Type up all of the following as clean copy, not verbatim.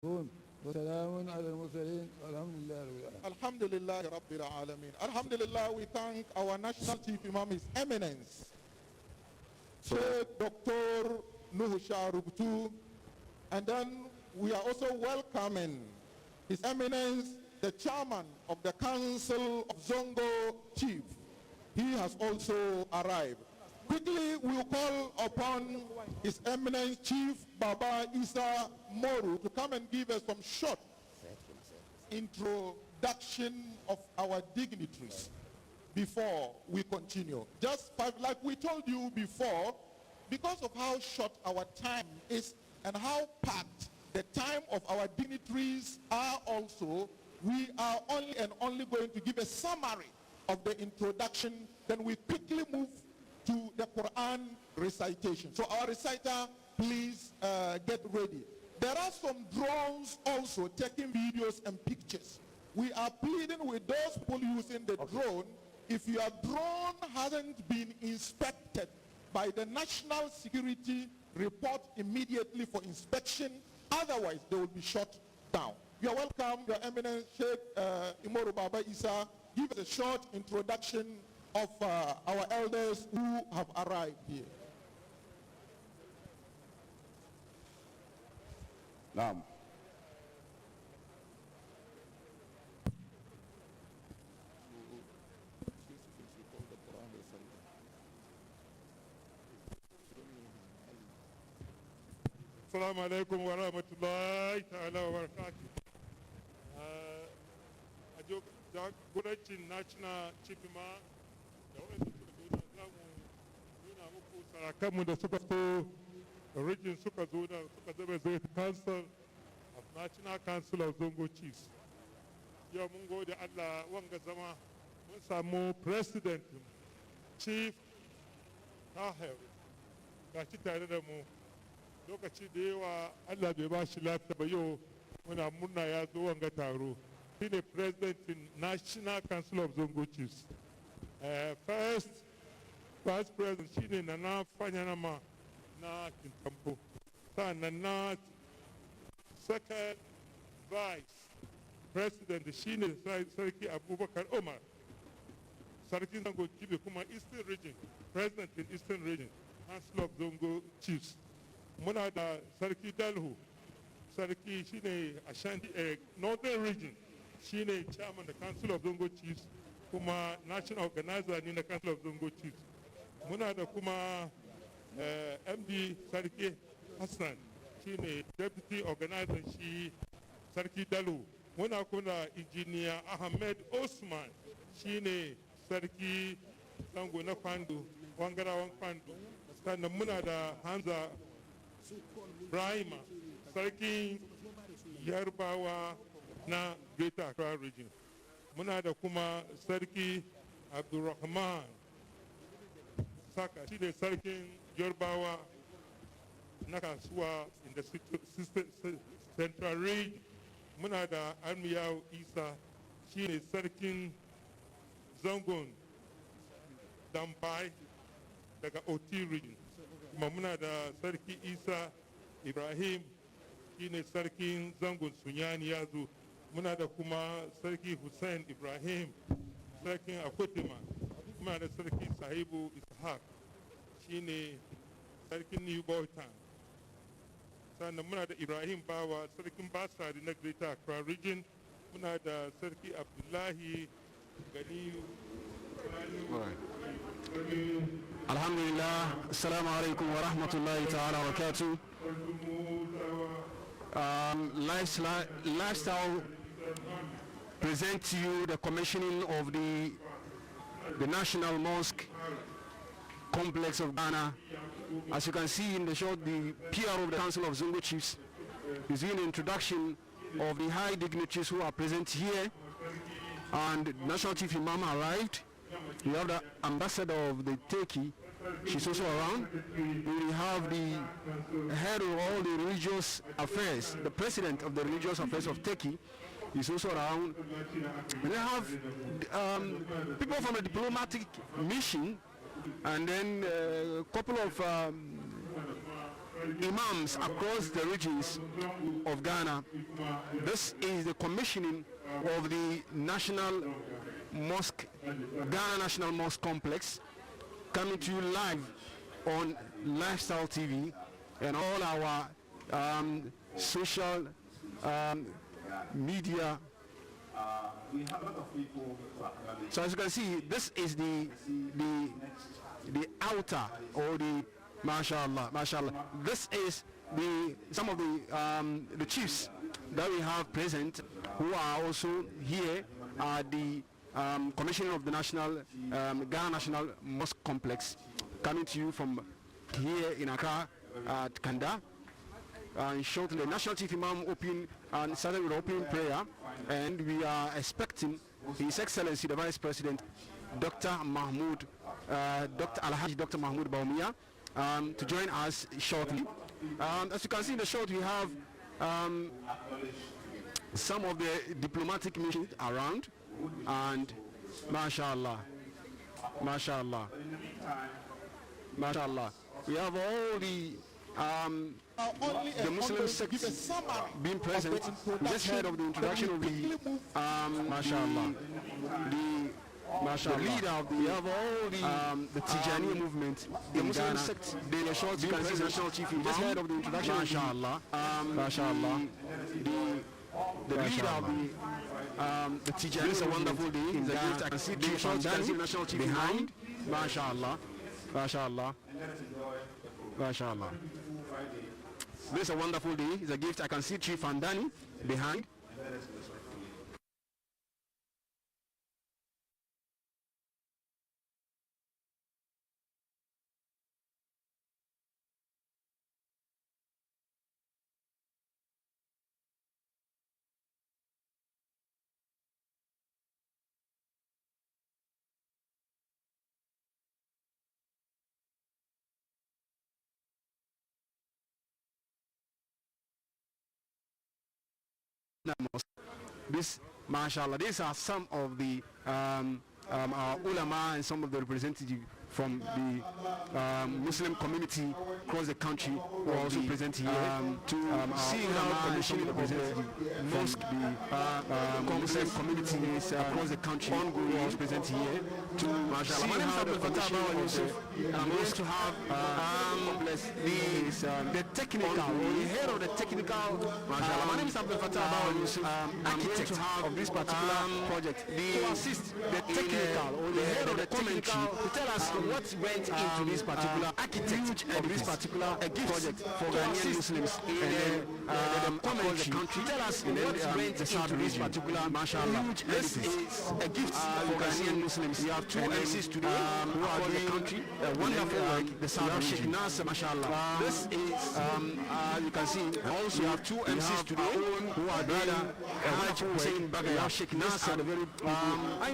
وسلام على المرسلين والحمد لله رب العالمين. Alhamdulillah Rabbil Alameen. Alhamdulillah, we thank our National Chief Imam, His Eminence, Sheikh Dr. Nuhu Shah Rubutu, and then we are also welcoming His Eminence, the Chairman of the Council of Zongo Chief. He has also arrived. Quickly, we will call upon His Eminence Chief Baba Isa Moru to come and give us some short introduction of our dignitaries before we continue. Just five, like we told you before, because of how short our time is and how packed the time of our dignitaries are also, we are only going to give a summary of the introduction, then we quickly move to the Quran recitation. So our reciter, please get ready. There are some drones also taking videos and pictures. We are pleading with those people using the drone, if your drone hasn't been inspected by the National Security, report immediately for inspection, otherwise they will be shut down. You are welcome, Your Eminence Sheikh Imoru Baba Isa. Give us a short introduction of our elders who have arrived here. Naam. Assalamu alaikum wa rahmatullahi ta'ala wa barakatuh. A jagorancin National Chief Imam da waɗanda suka zo da zamu nuna muku sarakanmu da suka so region suka zo da suka zama zai Council of National Council of Zongo Chiefs. Yau mun gode Allah wanga zama mun samu President Chief Tahir ga shi tare da mu. Lokaci da yawa Allah bai ba shi lafiya ba, yau muna murna ya zo wanga taro. Shi ne President National Council of Zongo Chiefs. First Vice President shi ne Nana Fanyanama na Kintampo. Sannan na Second Vice President shi ne Sarki Abubakar Omar. Sarkin Zongo Chiefs kuma Eastern Region, President in Eastern Region, Council of Zongo Chiefs. Muna da Sarki Dalhu, Sarki shine Ashanti Northern Region, shine Chairman da Council of Zongo Chiefs, kuma National Organizer ne na Council of Zongo Chiefs. Muna da kuma MD Sarki Hassan, shine Deputy Organizer shi Sarki Dalhu. Muna kuma Engineer Ahmed Osman, shine Sarki Zango na Kwandu, Wangarawan Kwandu. Sannan muna da Hamza Brahima, Sarkin Yarbawa na Greater Accra Region. Muna da kuma Sarki Abdulrahman Saka, shi ne Sarkin Yarbawa na Kasuwa in the Central Region. Muna da Armiyaw Isa, shi ne Sarkin Zangon Dambai daga Oti Region. Kuma muna da Sarki Isa Ibrahim, shi ne Sarkin Zangon Sunyani ya zo. Muna da kuma Sarki Hussein Ibrahim, Sarkin Akwatima. Muna da Sarki Sahibu Ishaq, shi ne Sarkin New Bolton. Sannan muna da Ibrahim Bawa, Sarkin Basari na Greater Accra Region. Muna da Sarki Abdullahi Gani. Alhamdulillah, assalamu alaikum wa rahmatullahi ta'ala wa barakatuh. Lifestyle present to you the commissioning of the National Mosque complex of Ghana. As you can see in the shot, the PR of the Council of Zongo Chiefs is doing an introduction of the high dignitaries who are present here, and National Chief Imam arrived. We have the ambassador of the Turkey, she's also around. We have the head of all the religious affairs, the president of the religious affairs of Turkey is also around. We have people from a diplomatic mission, and then a couple of imams across the regions of Ghana. This is the commissioning of the National Mosque, Ghana National Mosque Complex, coming to you live on Lifestyle TV and all our social media. So as you can see, this is the outer, or the mashallah. This is some of the chiefs that we have present, who are also here at the commissioning of the National Ghana National Mosque Complex, coming to you from here in Accra at Kanda. And shortly, the National Chief Imam started with opening prayer, and we are expecting His Excellency the Vice President, Dr. Mahmoud Bawumia, to join us shortly. As you can see in the shot, we have some of the diplomatic missions around, and mashallah, we have all the Muslim sects being present. We just heard of the introduction of the the leader of the Tijani movement, the Muslim sect, the short national chief. We just heard of the introduction of the leader of the Tijani. It's a wonderful day. It's a gift. I can see the short national chief behind. Mashallah. This is a wonderful day. It's a gift. I can see Chief Andani behind. This, mashallah, these are some of the our ulama and some of the representatives from the Muslim community across the country who are also present here to see how the commissioning of the mosque, the Muslim communities across the country who are also present here to see how the commissioning of the mosque to have the technical, or the head of the technical, my name is Abdul Fattah, architect of this particular project, to assist the technical, or the head of the technical, to tell us what went into this particular architect of this particular project for Ghanaian Muslims in across the country. Tell us what went into this particular huge edifice. This is a gift for Ghanaian Muslims. We have two MCs today who are doing the country wonderful work. The South Sheikh Nasser, mashallah. This is you can see. Also, we have two MCs today who are doing Hajj Hussein Bagaya, Sheikh Nasser, the very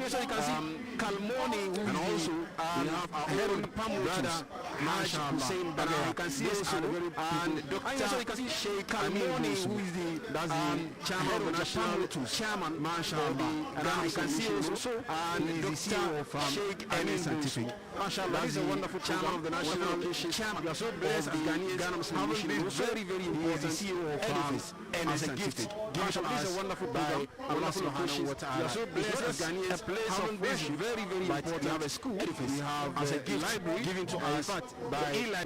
so you can see Kalmoni, and also we have our own brother Hajj Hussein Bagaya. You can see also and Dr. You can see Sheikh Kalmoni, who is the chairman of the national chairman, mashallah. And you can see also and the CEO of Sheikh Amin Scientific. Mashallah, he's a wonderful chairman of the national chairman. We are so blessed as Ghanaians having this very, very important CEO of edifice, and as a gift given to us by Allah subhanahu wa ta'ala. We are so blessed as Ghanaians having this very, very important. We have a school edifice. We have as a gift library given to us by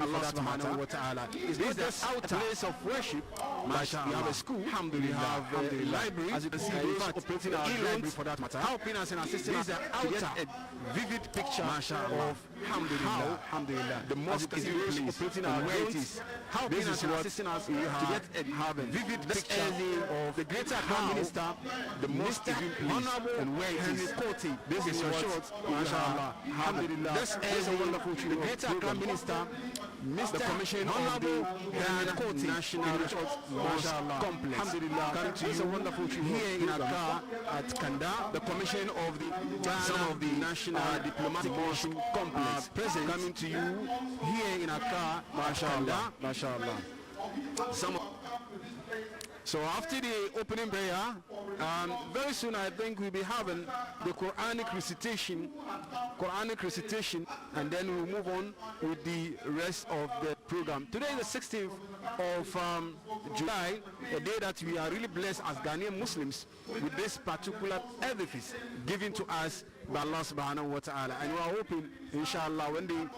Allah subhanahu wa ta'ala. Is this the outer place of worship? Mashallah. We have a school. We have a library. As you can see, those operating our library for that matter, helping us and assisting us to get a vivid picture of Alhamdulillah, the mosque is operating our where it is. Helping us and assisting us to get a vivid picture of the greater Prime Minister, the mosque is honorable and where it is. This is your short, mashallah. Alhamdulillah. This is a wonderful tree. The greater Prime Minister, the Commission of the Ghana National Mosque Complex. Alhamdulillah. Coming to you, a wonderful tree here in Accra at Kanda, the Commission of the Ghana National Diplomatic Mosque Complex. Present coming to you here in Accra, mashallah. Some So after the opening prayer, very soon I think we'll be having the Quranic recitation, and then we'll move on with the rest of the program. Today is the 16th of July, a day that we are really blessed as Ghanaian Muslims with this particular edifice given to us by Allah subhanahu wa ta'ala. And we are hoping, inshallah, when the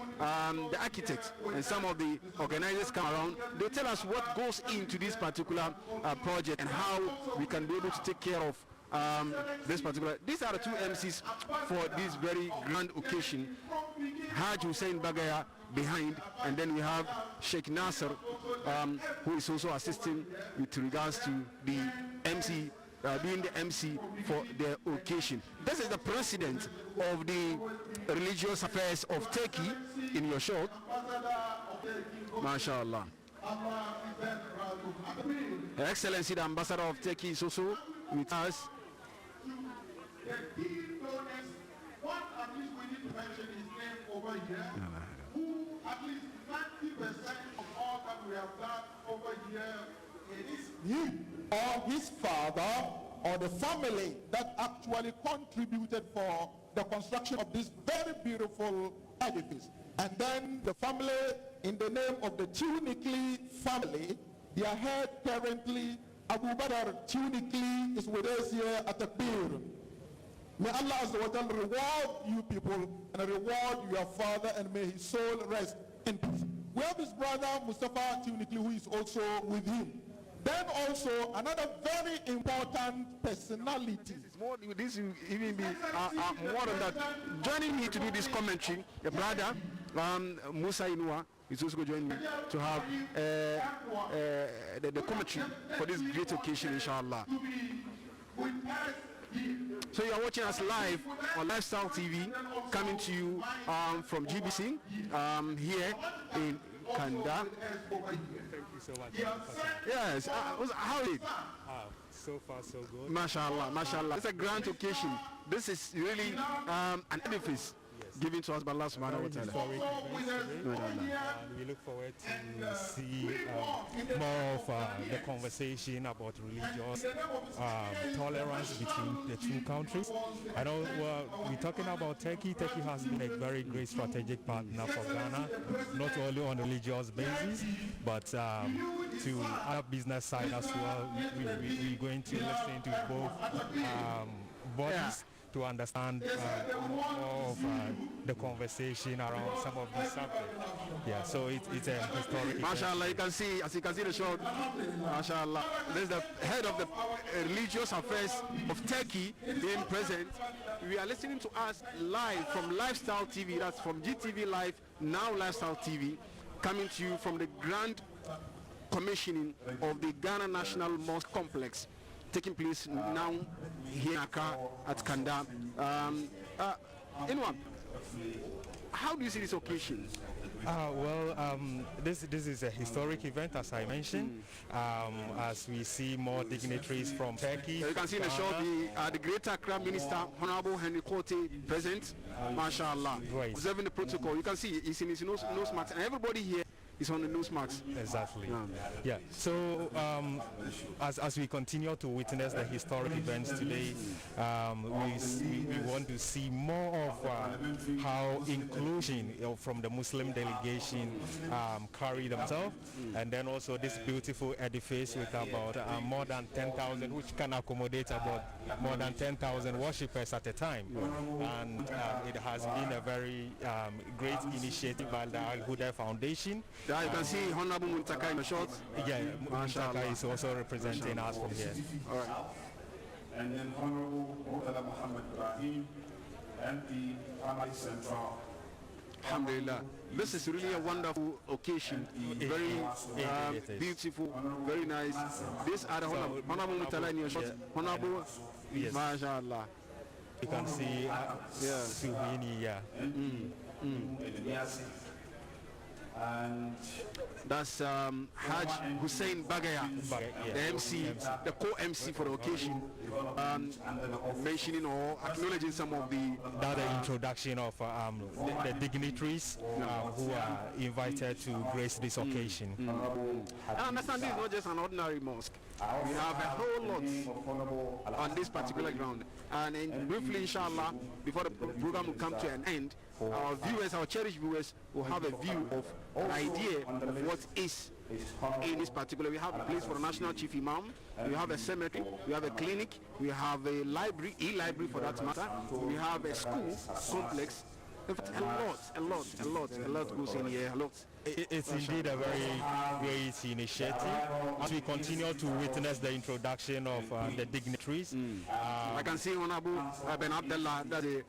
architects and some of the organizers come around, they'll tell us what goes into this particular project and how we can be able to take care of this particular. These are the two MCs for this very grand occasion. Haj Hussein Bagaya behind, and then we have Sheikh Nasser, who is also assisting with regards to the MC, being the MC for the occasion. This is the president of the religious affairs of Turkey in your shot. MashaAllah. Her Excellency the Ambassador of Turkey is also with us. He or his father or the family that actually contributed for the construction of this very beautiful edifice. And then the family, in the name of the Tunicli family, their head currently, Abu Bakr Tunicli, is with us here at the Takbir. May Allah Azza wa Jal reward you people and reward your father, and may his soul rest in peace. We have his brother Mustafa Tunicli, who is also with him. Then also another very important personality. This will even be more than that. Joining me to do this commentary, the brother Musa Inua is also going to join me to have the commentary for this great occasion, inshallah. So you are watching us live on Lifestyle TV, coming to you from GBC here in Kanda. Thank you so much. Yes, how is it? So far so good. MashaAllah, MashaAllah. It's a grand occasion. This is really an edifice given to us by Allah subhanahu wa ta'ala. And we look forward to see more of the conversation about religious tolerance between the two countries. I know we're talking about Turkey. Turkey has been a very great strategic partner for Ghana, not only on a religious basis, but to our business side as well. We're going to listen to both bodies to understand more of the conversation around some of these subjects. Yeah, so it's a historic MashaAllah, you can see, as you can see the shot, MashaAllah, there's the head of the religious affairs of Turkey being present. We are listening to us live from Lifestyle TV, that's from GTV Live, now Lifestyle TV, coming to you from the grand commissioning of the Ghana National Mosque complex, taking place now here in Accra at Kanda. Anyone, how do you see this occasion? This is a historic event, as I mentioned, as we see more dignitaries from Turkey. You can see in the show the Greater Accra Minister, Honorable Henry Kote, present, MashaAllah, observing the protocol. You can see he's in his nose mask, and everybody here is on the nose marks. Exactly. Yeah. So as we continue to witness the historic events today, we want to see more of how inclusion from the Muslim delegation carry themselves, and then also this beautiful edifice with about more than 10,000, which can accommodate about more than 10,000 worshippers at a time. And it has been a very great initiative by the Al-Huda Foundation. Yeah, you can see Honorable Muntaka in the shots. Yeah, Muntaka is also representing us from here. All right. And then Honorable Muqtada Muhammad Ibrahim, MP, Family Central. Alhamdulillah. This is really a wonderful occasion. Very beautiful, very nice. These are the Honorable Muntaka in your shots. Honorable, MashaAllah. You can see Suhini, And That's Haj Hussein Bagaya, the MC, the co-MC for the occasion, mentioning or acknowledging some of the introduction of the dignitaries who are invited to grace this occasion. I understand this is not just an ordinary mosque. We have a whole lot on this particular ground. And briefly, inshallah, before the program will come to an end, our viewers, our cherished viewers, will have a view of an idea of what is in this particular. We have a place for the National Chief Imam, we have a cemetery, we have a clinic, we have a library, e-library for that matter, we have a school complex. In fact, a lot goes in here, a lot. It's indeed a very great initiative as we continue to witness the introduction of the dignitaries. I can see Honorable Ben Abdullah, that's the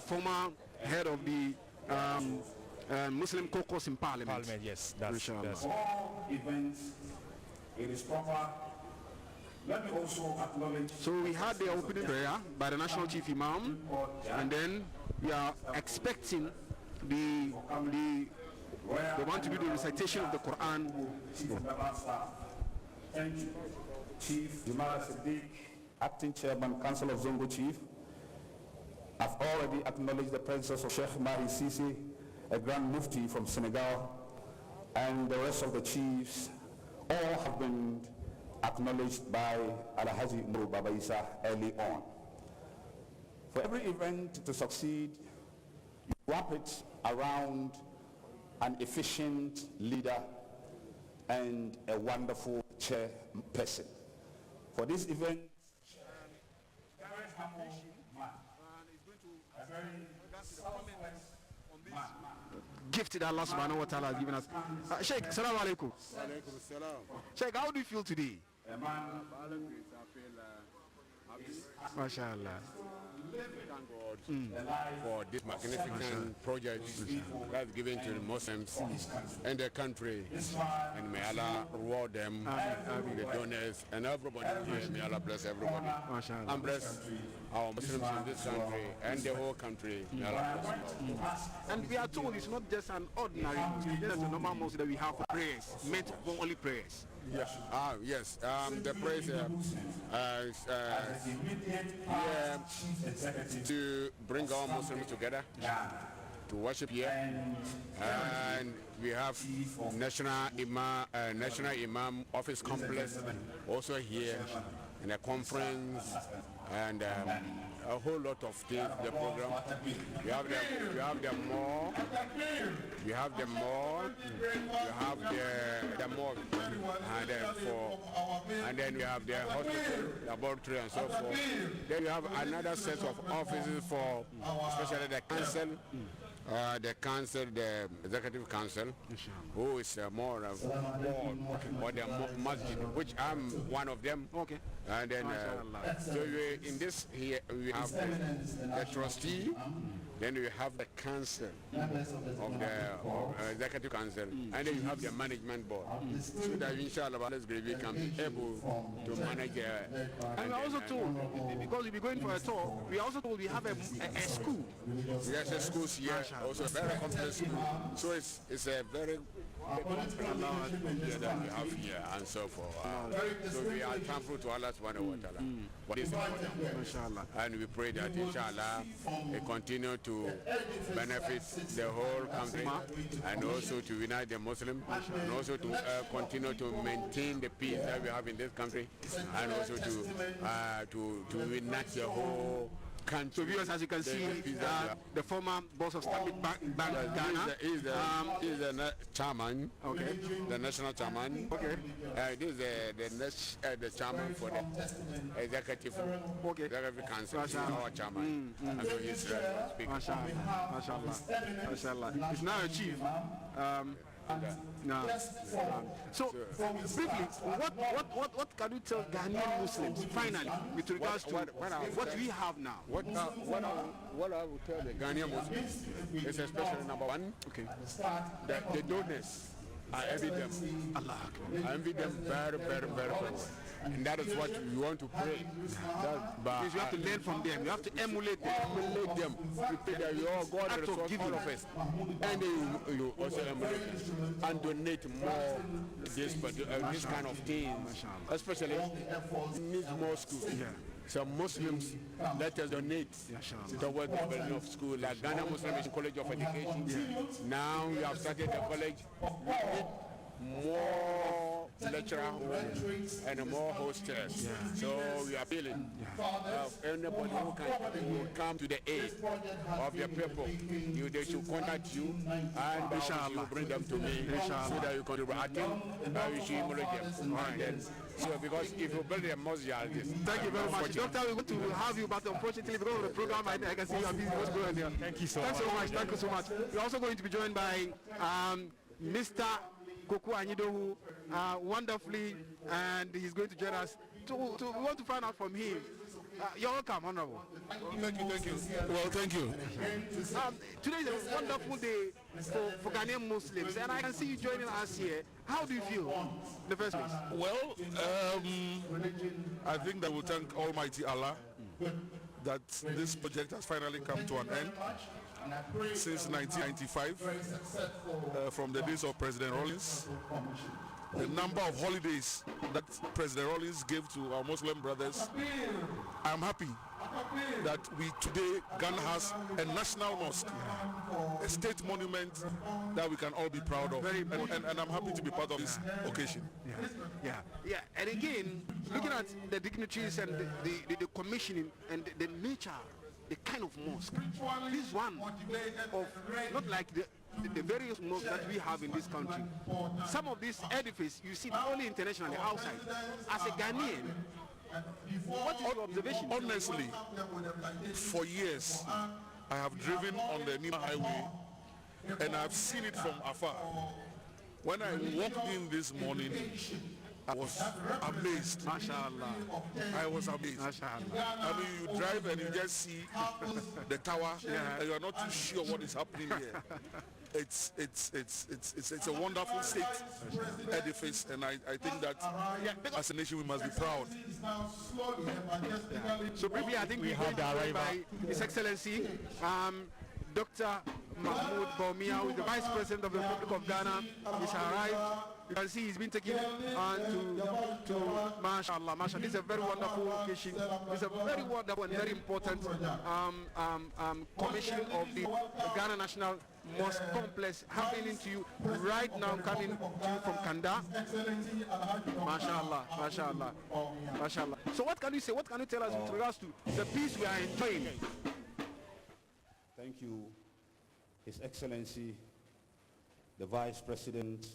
former head of the Muslim caucus in Parliament. Yes, that's All events, it is proper. Let me also acknowledge. So we had the opening prayer by the National Chief Imam, and then we are expecting they want to do the recitation of the Quran. Thank you. Chief Jumala Siddiq, Acting Chairman, Council of Zongo Chief. I've already acknowledged the presence of Sheikh Mahi Sisi, a Grand Mufti from Senegal, and the rest of the chiefs. All have been acknowledged by Al-Haji Muru Baba Isa early on. For every event to succeed, you wrap it around an efficient leader and a wonderful chairperson. For this event, Gifted Allah subhanahu wa ta'ala has given us. Sheikh, assalamu alaikum. Sheikh, how do you feel today? MashaAllah. Thank God for this magnificent project that's given to the Muslims and their country. And may Allah reward them, the donors, and everybody here. May Allah bless everybody. And bless our Muslims in this country and the whole country. May Allah bless them. And we are told it's not just an ordinary mosque, it's just a normal mosque that we have for prayers, meant for only prayers. Yes. Yes. The praise here to bring all Muslims together to worship here, and we have National Imam Office Complex also here, and a conference, and a whole lot of things. The program. We have the mall. We have the mall. We have the mall, and then we have the hospital, laboratory, and so forth. Then we have another set of offices for, especially the council, the executive council, who is more of board or the masjid, which I'm one of them. Okay. And then, so in this here we have the trustee, then we have the council of the executive council, and then you have the management board. So that inshallah, we can be able to manage. And we are also told, because we'll be going for a tour, we are also told we have a school. Yes, a school here, also a very complex school. So it's a very that we have here and so forth. So we are thankful to Allah subhanahu wa ta'ala. What is inshallah? And we pray that inshallah it continue to benefit the whole country and also to unite the Muslims and also to continue to maintain the peace that we have in this country and also to unite the whole country. So viewers, as you can see, the former boss of Stanbic Bank Ghana is the chairman, okay, the national chairman. Okay. This is the chairman for the executive, okay, executive council, our chairman. And so he's speaking. Mashallah. He's now a chief. So briefly, what can you tell Ghanaian Muslims finally with regards to what we have now? What I will tell the Ghanaian Muslims is especially number one, okay, the donors I envy them. Allah. I envy them very, very, very, very well. And that is what you want to pray. But Because you have to learn from them. You have to emulate them. emulate them. You pray that your God Act of resource giving. all of us. And then you also emulate them and donate more this kind of things. Especially in more schools. Yeah. So Muslims, let us donate towards the building of school, like Ghana Muslim College of Education. Now we have started the college. We need more lecturer homes and more hostels. So we are appealing anybody who can come to the aid of the people. They should contact you and you bring them to me so that you can attend. So because if you build a mosque, Thank you very much. Doctor, we want to have you, but unfortunately because of the program, I can see you are busy. What's going on here? Thank you so Thanks much. so much. Thank you so much. We're also going to be joined by Mr. Koku Anyidohu, wonderfully, and he's going to join us. We want to find out from him. You're welcome, Honorable. Thank you. Well, thank you. Today is a wonderful day for Ghanaian Muslims, and I can see you joining us here. How do you feel in the first place? Well, I think that we'll thank Almighty Allah that this project has finally come to an end. Since 1995, from the days of President Rawlings, the number of holidays that President Rawlings gave to our Muslim brothers, I'm happy that today Ghana has a national mosque, a state monument that we can all be proud of, and I'm happy to be part of this occasion. Yeah. And again, looking at the dignitaries and the commissioning and the nature, the kind of mosque, this one of not like the various mosques that we have in this country. Some of these edifices you see only internationally outside. As a Ghanaian, what is your observation? Honestly, for years, I have driven on the Nima Highway and I've seen it from afar. When I walked in this morning, I was amazed. MashaAllah. I was amazed. MashaAllah. I mean, you drive and you just see the tower, and you are not too sure what is happening here. It's a wonderful state edifice, and I think that as a nation we must be proud. So briefly, I think we have by His Excellency Dr. Mahmoud Baumia, who is the Vice President of the Republic of Ghana. He's arrived. You can see he's been taken to MashaAllah. MashaAllah. This is a very wonderful occasion. It's a very wonderful and very important commission of the Ghana National Mosque Complex happening to you right now, coming to you from Kanda. MashaAllah. So what can you say? What can you tell us with regards to the peace we are enjoying? Thank you, His Excellency, the Vice President,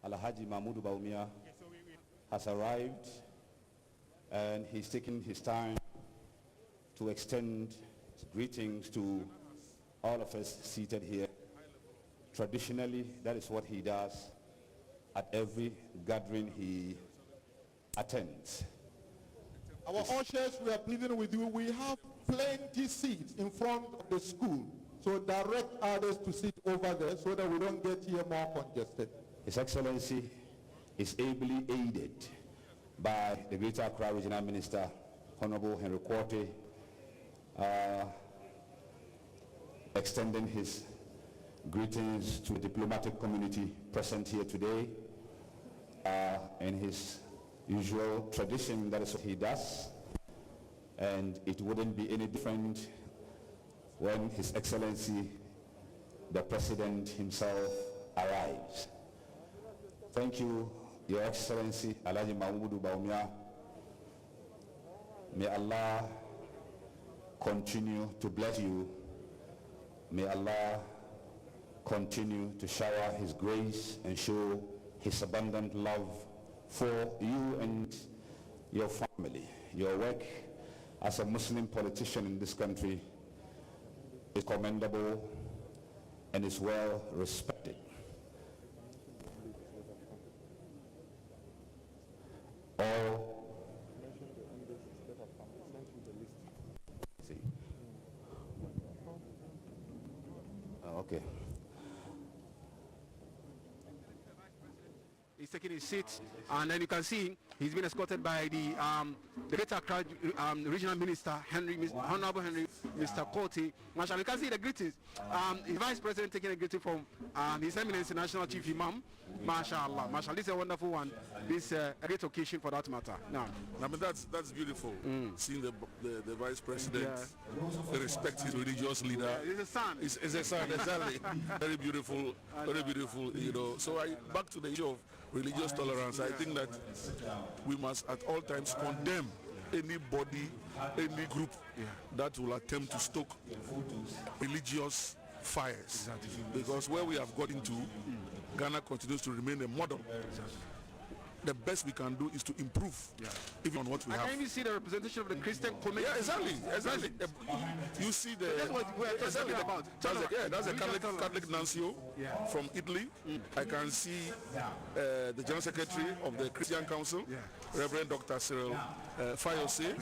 Alhaji Mahmoud Baumia, has arrived, and he's taken his time to extend greetings to all of us seated here. Traditionally, that is what he does at every gathering he attends. Our ushers, we are pleading with you. We have plenty seats in front of the school. So direct others to sit over there so that we don't get here more congested. His Excellency is ably aided by the Greater Accra Regional Minister, Honorable Henry Quarte, extending his greetings to the diplomatic community present here today. In his usual tradition, that is what he does. And it wouldn't be any different when His Excellency, the President himself, arrives. Thank you, Your Excellency, Alhaji Mahmoud Baumia. May Allah continue to bless you. May Allah continue to shower His grace and show His abundant love for you and your family. Your work as a Muslim politician in this country is commendable and is well respected. taking his seat, and then you can see he's been escorted by the Greater Accra Regional Minister, Honorable Henry, Mr. Cote. Mashallah, you can see the greetings. The Vice President taking a greeting from His Eminence the National Chief Imam. Mashallah, mashallah. This is a wonderful one. This is a great occasion for that matter. Now, I mean, that's beautiful. Seeing the Vice President respect his religious leader. it's a son. It's a sign, exactly. Very beautiful, very beautiful, you know. So back to the issue of religious tolerance, I think that we must at all times condemn anybody, any group that will attempt to stoke religious fires. Because where we have gotten to, Ghana continues to remain a model. The best we can do is to improve, even on what we have. Can you see the representation of the Christian community? Yeah, exactly. You see the. That's what we're talking about. That's a Catholic nuncio from Italy. I can see the General Secretary of the Christian Council, Reverend Dr. Cyril Fayose.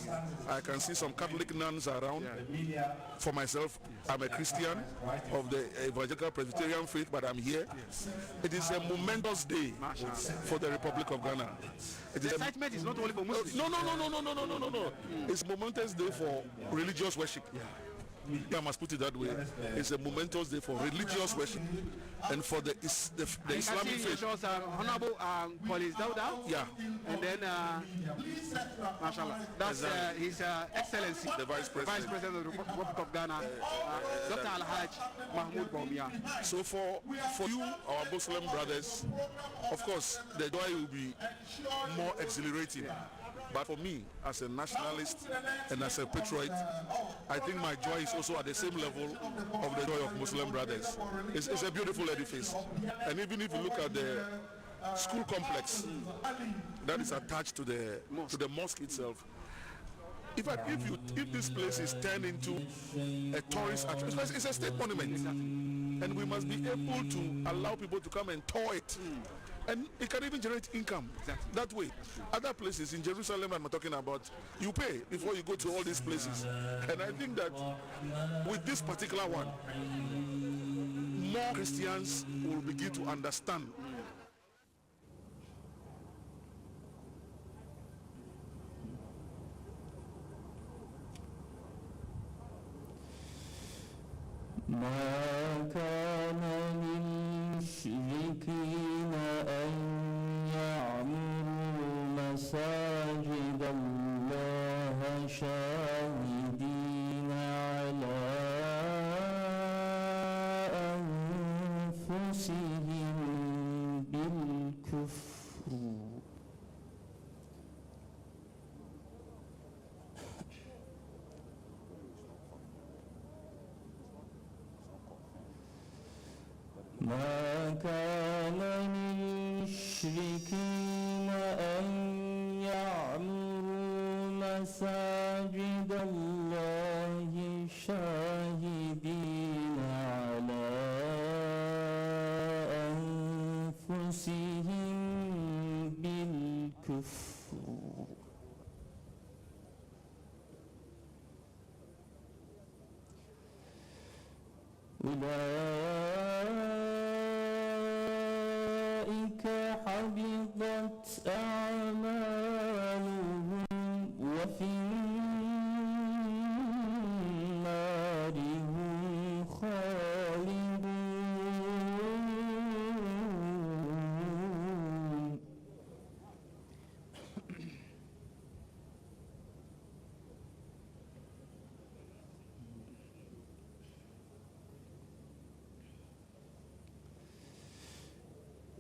I can see some Catholic nuns around. For myself, I'm a Christian of the Evangelical Presbyterian faith, but I'm here. It is a momentous day for the Republic of Ghana. The excitement is not only for Muslims. No. It's a momentous day for religious worship. I must put it that way. It's a momentous day for religious worship and for the Islamic faith. Honorable Police Dauda. Yeah. And then, mashallah, that's His Excellency, the Vice President of the Republic of Ghana, Dr. Al-Hajj Mahmoud Bawumia. So for you, our Muslim brothers, of course, the joy will be more exhilarating. But for me, as a nationalist and as a patriot, I think my joy is also at the same level of the joy of Muslim brothers. It's a beautiful edifice. And even if you look at the school complex that is attached to the mosque itself, if this place is turned into a tourist attraction, it's a state monument. And we must be able to allow people to come and tour it. And it can even generate income that way. Other places in Jerusalem I'm talking about, you pay before you go to all these places. And I think that with this particular one, more Christians will begin to understand. ما كان للمشركين أن يعمروا مساجد الله شاهدين على أنفسهم بالكفر ما كان للمشركين أن يعمروا مساجد الله شاهدين على أنفسهم بالكفر أولئك حبطت أعمالهم وفي النار هم خالدون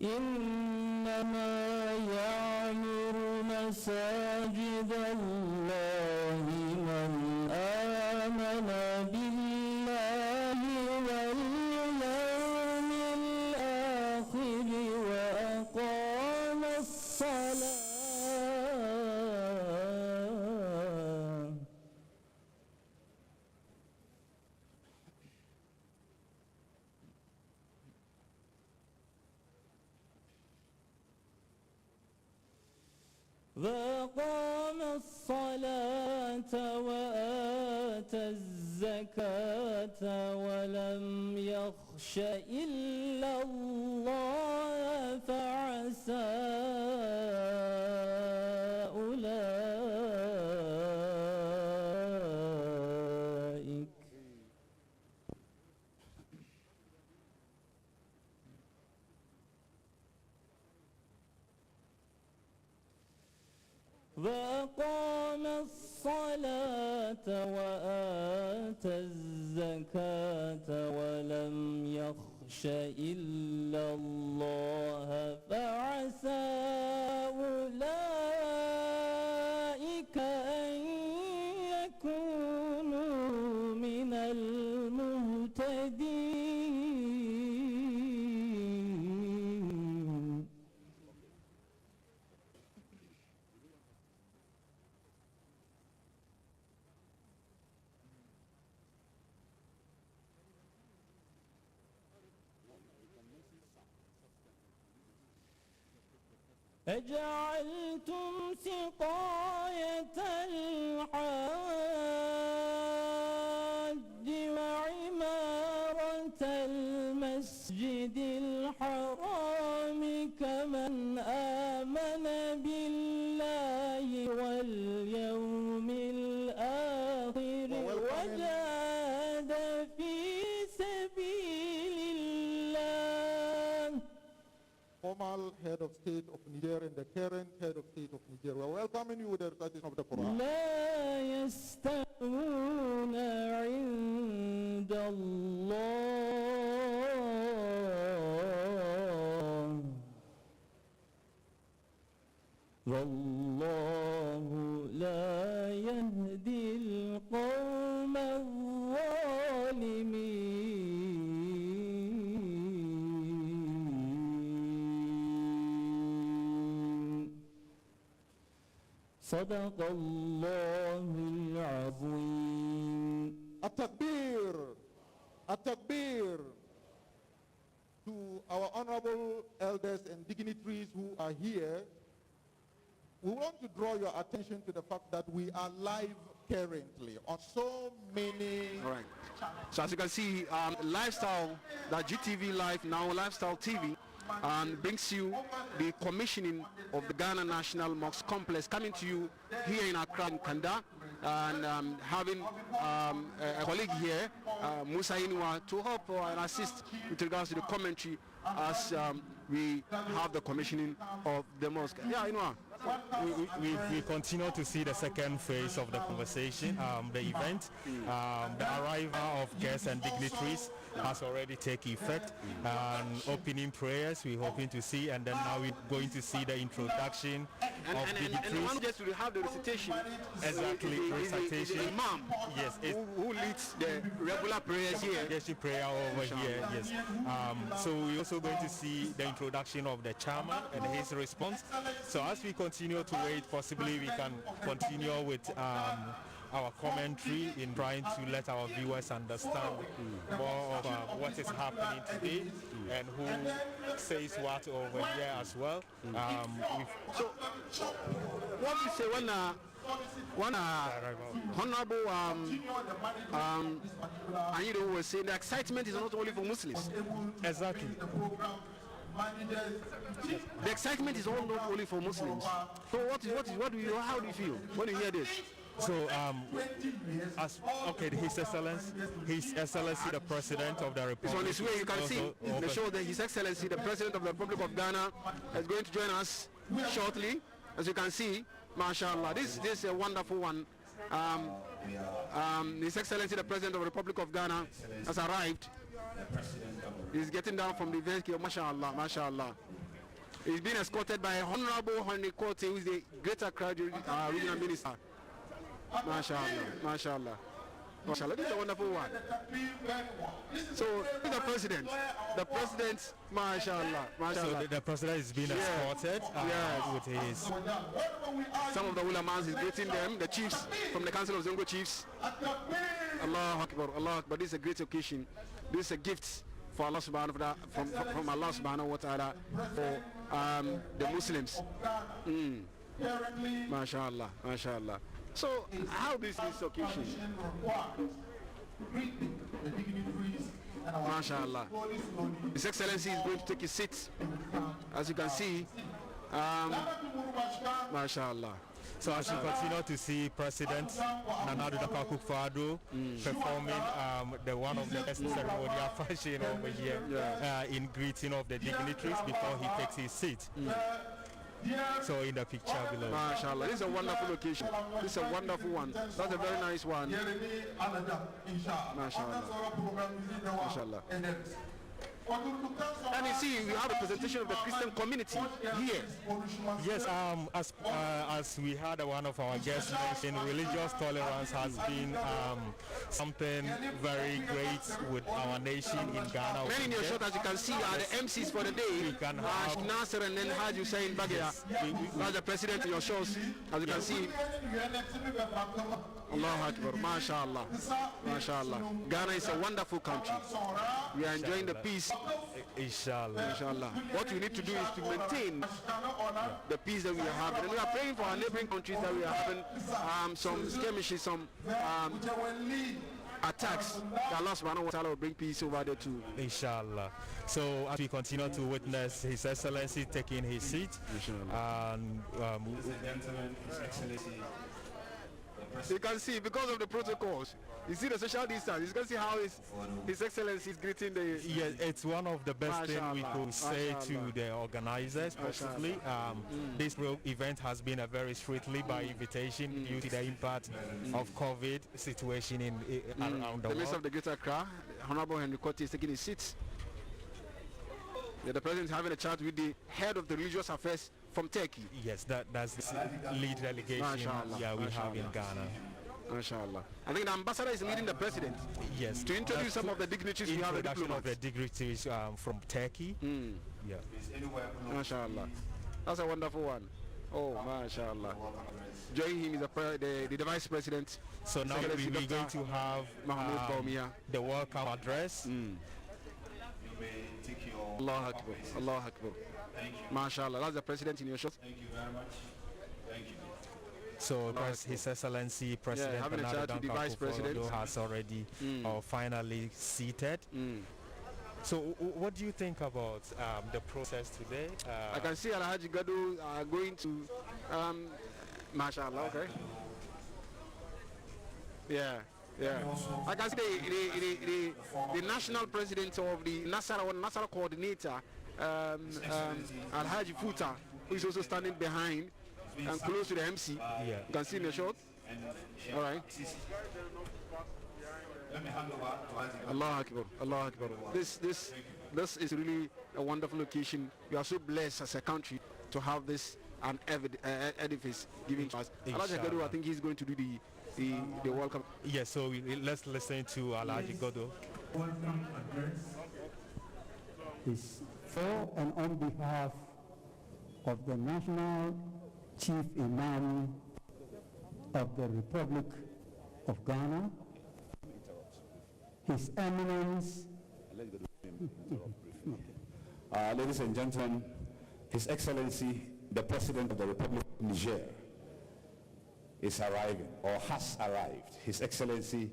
إنما يعمر مساجد الله من آمن بالله واليوم الآخر وأقام الصلاة وأقام الصلاة وآتى الزكاة ولم يخش إلا الله فعسى وأقام الصلاة وآتى الزكاة ولم يخش إلا الله فعسى أولئك أن يكونوا من المهتدين. أجعلتم سقاية الحاج وعمارة المسجد الحرام كمن آمن بالله واليوم الآخر وجاهد في سبيل الله. Formal head of state of Niger and the current head of state of Niger. We are welcoming you with the recitation of the Quran. لا يستوون عند الله والله لا يهدي القوم الظالمين. صدق الله العظيم. التكبير التكبير to our honorable elders and dignitaries who are here. We want to draw your attention to the fact that we are live currently on so many. All right. So as you can see, lifestyle, that GTV Live now, Lifestyle TV, brings you the commissioning of the Ghana National Mosque Complex, coming to you here in Accra and Kanda, and having a colleague here, Musa Inua, to help and assist with regards to the commentary as we have the commissioning of the mosque. Yeah, Inua. We continue to see the second phase of the conversation, the event. The arrival of guests and dignitaries has already taken effect, and opening prayers we're hoping to see, and then now we're going to see the introduction of dignitaries. And one just to have the recitation. Exactly, recitation. The imam, yes, who leads the regular prayers here. Yes, the prayer over here, yes. So we're also going to see the introduction of the chairman and his response. So as we continue to wait, possibly we can continue with our commentary in trying to let our viewers understand more of what is happening today and who says what over here as well. So what do you say when honorable Anyido was saying the excitement is not only for Muslims. Exactly. The excitement is not only for Muslims. So how do you feel when you hear this? So, His Excellency, the President of the Republic. It's on his way. You can see the show that His Excellency, the President of the Republic of Ghana, is going to join us shortly. As you can see, mashallah, this is a wonderful one. His Excellency, the President of the Republic of Ghana, has arrived. He's getting down from the vehicle, mashallah, mashallah. He's been escorted by Honorable Henry Kote, who is the Greater Accra Regional Minister. Mashallah, mashallah. Mashallah, this is a wonderful one. So, the president, mashallah, mashallah. So the president is being escorted with his... Some of the ulamas is greeting them, the chiefs from the Council of Zongo Chiefs. Allah Akbar, Allah Akbar. This is a great occasion. This is a gift for Allah subhanahu wa ta'ala, from Allah subhanahu wa ta'ala for the Muslims. Mashallah, mashallah. So, how this occasion? Mashallah. His Excellency is going to take his seat. As you can see, mashallah. So as you continue to see President Nana Addo Dankwa Akufo-Addo performing one of the best ceremonial fashion over here in greeting of the dignitaries before he takes his seat. So in the picture below. MashaAllah. This is a wonderful location. This is a wonderful one. That's a very nice one. MashaAllah. MashaAllah. And you see, we have a presentation of the Christian community here. Yes, as we had one of our guests mention, religious tolerance has been something very great with our nation in Ghana. Many in your shot, as you can see, are the MCs for the day. We can have Nasser and then Haji Hussein Bagia. That's the president in your shows, as you can see. Allahu Akbar, MashaAllah, MashaAllah. Ghana is a wonderful country. We are enjoying the peace. Inshallah. Inshallah. What we need to do is to maintain the peace that we are having. And we are praying for our neighboring countries that we are having some skirmishes, some attacks. That Allah subhanahu wa ta'ala will bring peace over there too. Inshallah. So as we continue to witness His Excellency taking his seat, and Ladies and gentlemen, His Excellency. You can see, because of the protocols, you see the social distance. You can see how His Excellency is greeting the... Yes, it's one of the best things we could say to the organizers, possibly. This event has been a very strictly by invitation due to the impact of COVID situation in around the world. The Minister of the Greater Accra, Honorable Henry Kotti, is taking his seat. Yeah, the President is having a chat with the head of the religious affairs from Turkey. Yes, that's the lead delegation we have in Ghana. MashaAllah. I think the ambassador is leading the President. Yes. To introduce some of the dignitaries we have. Introduction of the dignitaries from Turkey. Yeah. MashaAllah. That's a wonderful one. Oh, MashaAllah. Joining him is the Vice President. So now we're going to have the welcome address. Allah Akbar. Allah Akbar. MashaAllah. That's the President in your shot. Thank you very much. Thank you. So His Excellency President the Vice President has already finally seated. So what do you think about the process today? I can see Alhaji Gadu going to MashaAllah, okay. Yeah. I can see the national president of the Nasara coordinator, Alhaji Futa, who is also standing behind and close to the MC. You can see in the shot. All right. Allah Akbar. Allah Akbar. This is really a wonderful location. We are so blessed as a country to have this edifice given to us. Alhaji Gadu, I think he's going to do the welcome. Yes, so let's listen to Alhaji Gadu. Welcome address is for and on behalf of the National Chief Imam of the Republic of Ghana, His Eminence. Ladies and gentlemen, His Excellency, the President of the Republic of Niger, is arriving or has arrived. His Excellency,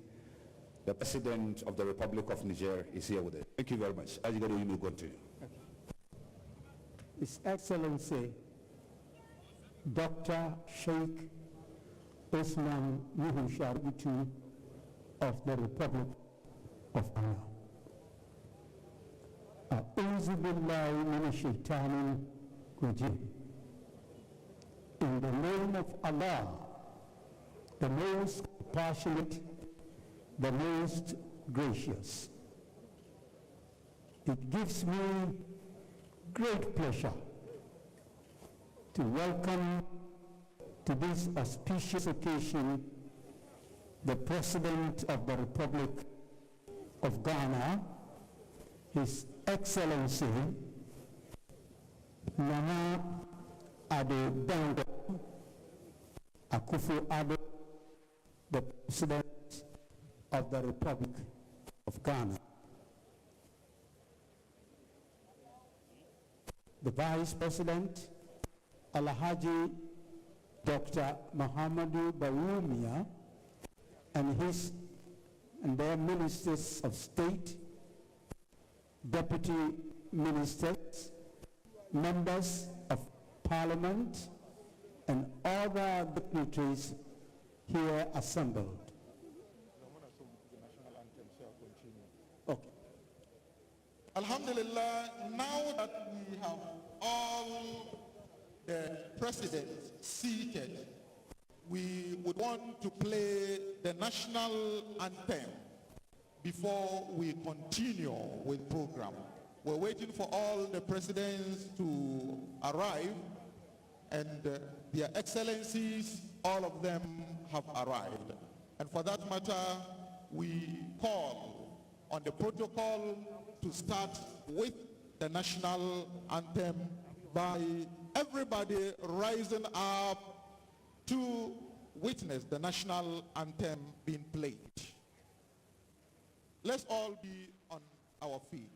the President of the Republic of Niger, is here with us. Thank you very much. As you go, you may continue. His Excellency, Dr. Sheikh Osman Nuhu Sharifu of the Republic of Ghana. A'udhu billahi minash shaitanir rajim. In the name of Allah, the most compassionate, the most gracious. It gives me great pleasure to welcome to this auspicious occasion the President of the Republic of Ghana, His Excellency Nana Addo Dankwa Akufo-Addo, the President of the Republic of Ghana. The Vice President, Alhaji Dr. Muhammadu Bawumia, and their ministers of state, deputy ministers, members of parliament, and other dignitaries here assembled. Okay. Alhamdulillah, now that we have all the president seated, we would want to play the national anthem before we continue with program. We're waiting for all the presidents to arrive, and their excellencies, all of them have arrived. And for that matter, we call on the protocol to start with the national anthem by everybody rising up to witness the national anthem being played. Let's all be on our feet.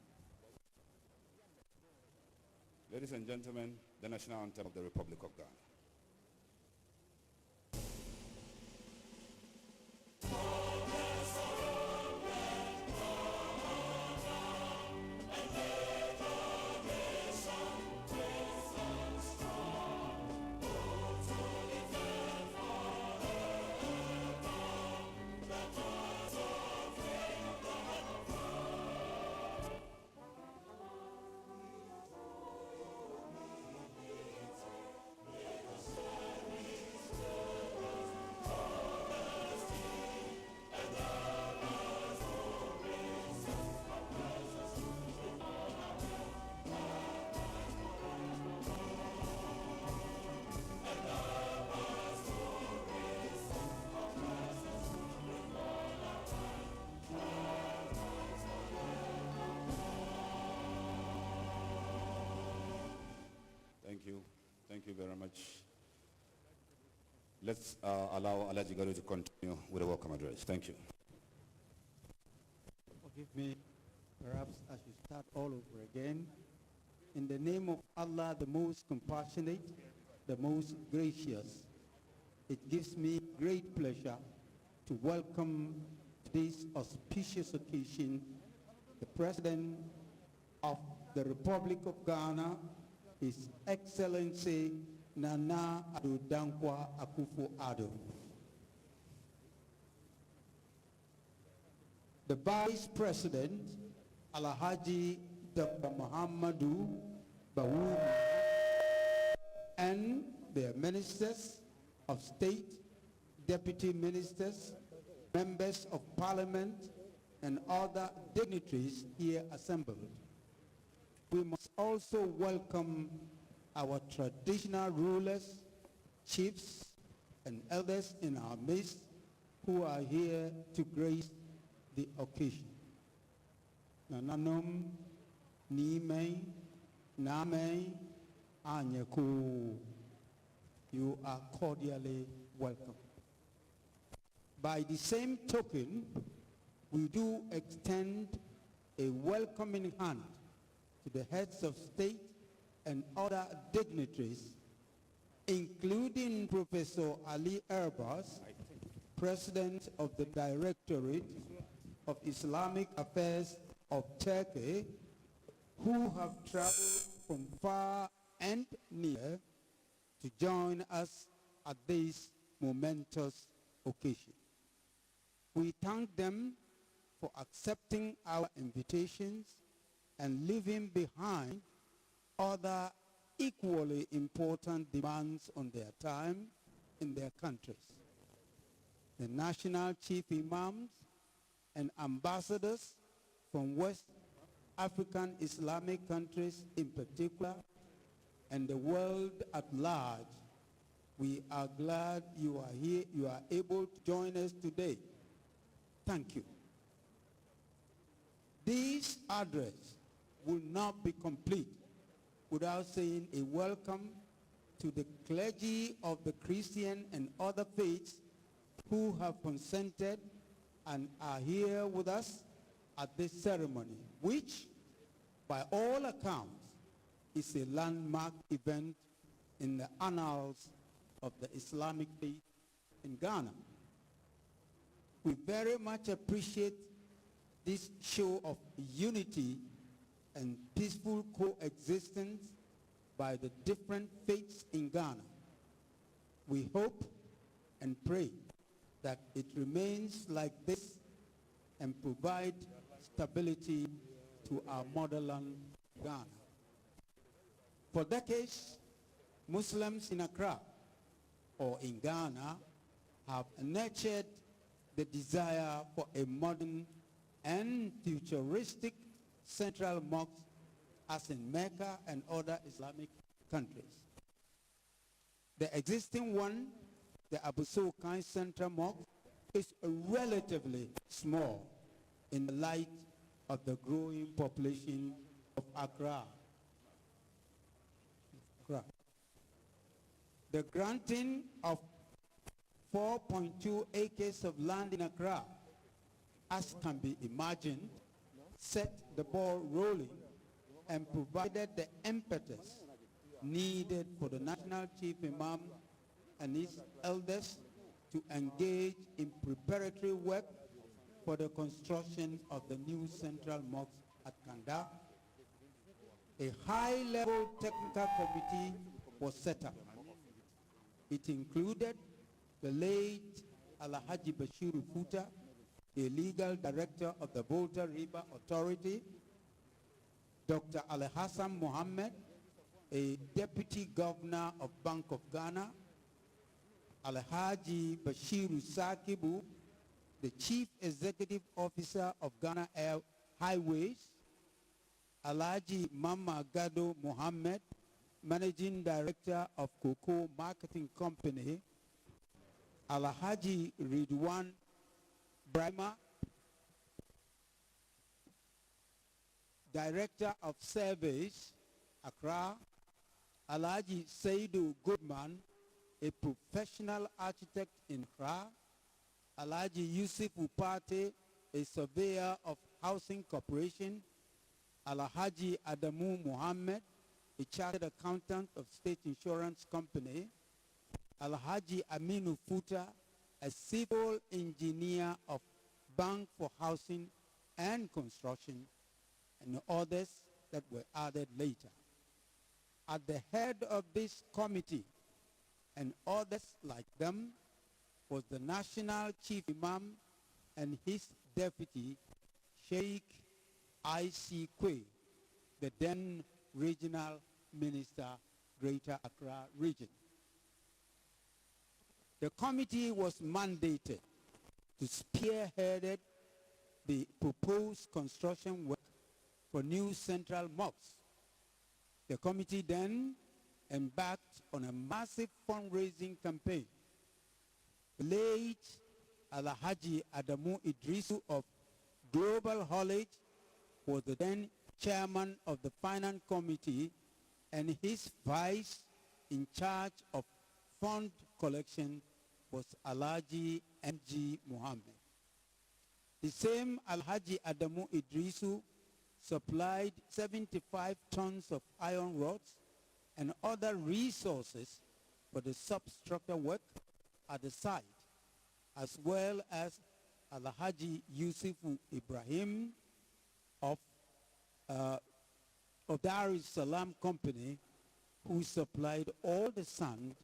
Ladies and gentlemen, the national anthem of the Republic of Ghana. Thank you very much. Let's allow Alaji Garu to continue with a welcome address. Thank you. Forgive me, perhaps I should start all over again. In the name of Allah, the most compassionate, the most gracious, it gives me great pleasure to welcome this auspicious occasion the President of the Republic of Ghana, His Excellency Nana Addo Dankwa Akufo-Addo. The Vice President, Alhaji Dr. Muhammadu Bawumia, and their ministers of state, deputy ministers, members of parliament, and other dignitaries here assembled. We must also welcome our traditional rulers, chiefs, and elders in our midst who are here to grace the occasion. Nananom, Nime, Name, Anyaku, you are cordially welcome. By the same token, we do extend a welcoming hand to the heads of state and other dignitaries, including Professor Ali Erbas, President of the Directorate of Islamic Affairs of Turkey, who have traveled from far and near to join us at this momentous occasion. We thank them for accepting our invitations and leaving behind other equally important demands on their time in their countries. The national chief imams and ambassadors from West African Islamic countries in particular, and the world at large, we are glad you are here, you are able to join us today. Thank you. This address will not be complete without saying a welcome to the clergy of the Christian and other faiths who have consented and are here with us at this ceremony, which, by all accounts, is a landmark event in the annals of the Islamic faith in Ghana. We very much appreciate this show of unity and peaceful coexistence by the different faiths in Ghana. We hope and pray that it remains like this and provide stability to our motherland, Ghana. For decades, Muslims in Accra or in Ghana have nurtured the desire for a modern and futuristic central mosque as in Mecca and other Islamic countries. The existing one, the Abu Sultan Central Mosque, is relatively small in the light of the growing population of Accra. The granting of 4.2 acres of land in Accra, as can be imagined, set the ball rolling and provided the impetus needed for the National Chief Imam and his elders to engage in preparatory work for the construction of the new central mosque at Kanda. A high-level technical committee was set up. It included the late Alhaji Bashir Futa, the legal director of the Volta River Authority, Dr. Al-Hassan Mohammed, a deputy governor of Bank of Ghana, Alhaji Bashiru Sakibu, the chief executive officer of Ghana Air Highways, Alhaji Mama Gado Mohammed, managing director of Cocoa Marketing Company, Alhaji Ridwan Brahma, director of surveys, Accra, Alhaji Saidu Goodman, a professional architect in Accra, Alhaji Yusuf Upate, a surveyor of Housing Corporation, Alhaji Adamu Muhammad, a chartered accountant of State Insurance Company, Alhaji Aminu Futa, a civil engineer of Bank for Housing and Construction, and others that were added later. At the head of this committee and others like them was the National Chief Imam and his deputy, Sheikh I.C. Kwe, the then Regional Minister, Greater Accra Region. The committee was mandated to spearhead the proposed construction work for new central mosques. The committee then embarked on a massive fundraising campaign. The late Alhaji Adamu Idrisu of Global College was the then chairman of the finance committee, and his vice in charge of fund collection was Alhaji M.G. Muhammad. The same Alhaji Adamu Idrisu supplied 75 tons of iron rods and other resources for the substructure work at the site, as well as Alhaji Yusufu Ibrahim of Dar es Salaam Company, who supplied all the sand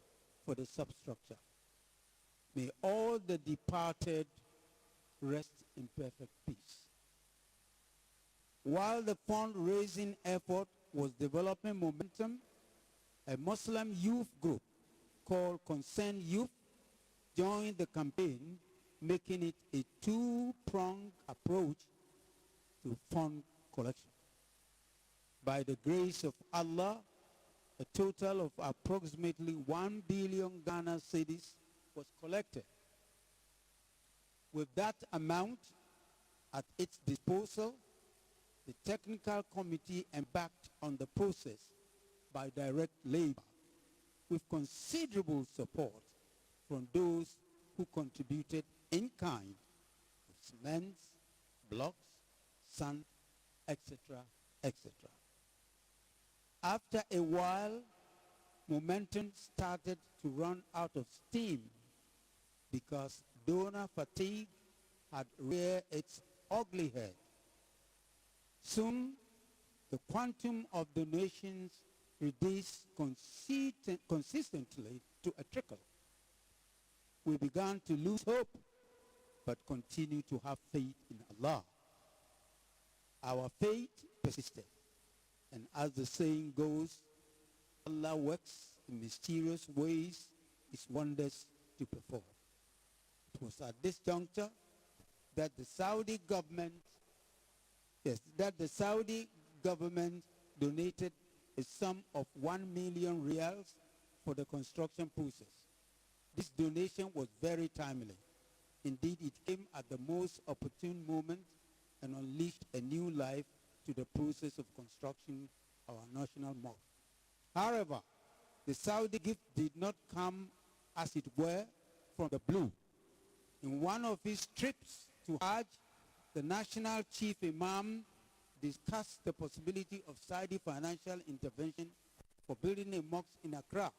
for the substructure. May all the departed rest in perfect peace. While the fundraising effort was developing momentum, a Muslim youth group called Concerned Youth joined the campaign, making it a two-pronged approach to fund collection. By the grace of Allah, a total of approximately 1 billion Ghana cedis was collected. With that amount at its disposal, the technical committee embarked on the process by direct labor, with considerable support from those who contributed in kind, with cement, blocks, sand, etc., etc. After a while, momentum started to run out of steam because donor fatigue had reared its ugly head. Soon, the quantum of donations reduced consistently to a trickle. We began to lose hope, but continue to have faith in Allah. Our faith persisted, and as the saying goes, Allah works in mysterious ways its wonders to perform. It was at this juncture that the Saudi government, donated a sum of 1 million riyals for the construction process. This donation was very timely. Indeed, it came at the most opportune moment and unleashed a new life to the process of construction of our national mosque. However, the Saudi gift did not come, as it were, from the blue. In one of his trips to Hajj, the national chief imam discussed the possibility of Saudi financial intervention for building a mosque in Accra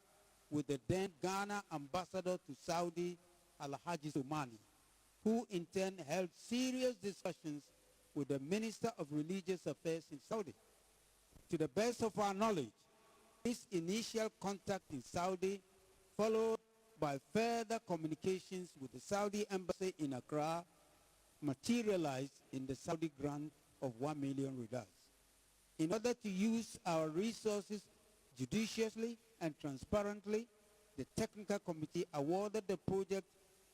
with the then Ghana ambassador to Saudi, Al-Haji Soumani, who in turn held serious discussions with the Minister of Religious Affairs in Saudi. To the best of our knowledge, this initial contact in Saudi, followed by further communications with the Saudi embassy in Accra, materialized in the Saudi grant of 1 million riyals. In order to use our resources judiciously and transparently, the technical committee awarded the project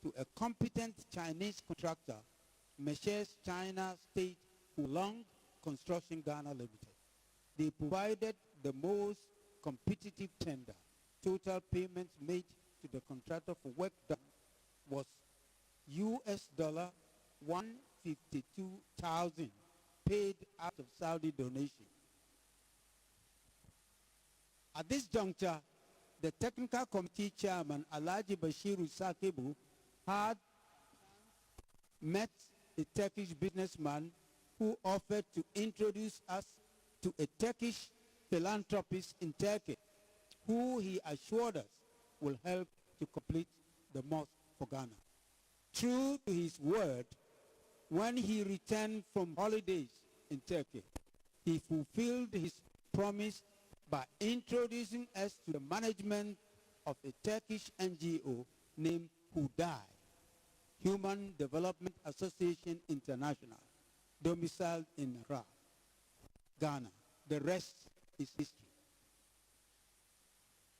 to a competent Chinese contractor, Messrs. China State Oolong Construction Ghana Limited. They provided the most competitive tender. Total payments made to the contractor for work done was $152,000 paid out of Saudi donation. At this juncture, the technical committee chairman, Alhaji Bashiru Sakibu, had met a Turkish businessman who offered to introduce us to a Turkish philanthropist in Turkey, who he assured us will help to complete the mosque for Ghana. True to his word, when he returned from holidays in Turkey, he fulfilled his promise by introducing us to the management of a Turkish NGO named HUDAI, Human Development Association International, domiciled in Accra, Ghana. The rest is history.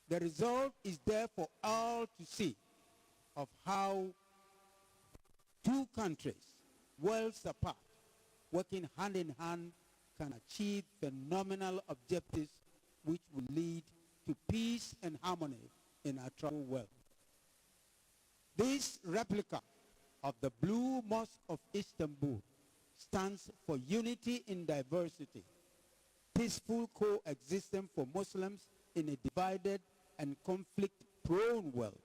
The result is there for all to see of how two countries, worlds apart, working hand in hand, can achieve phenomenal objectives which will lead to peace and harmony in our troubled world. This replica of the Blue Mosque of Istanbul stands for unity in diversity, peaceful coexistence for Muslims in a divided and conflict-prone world.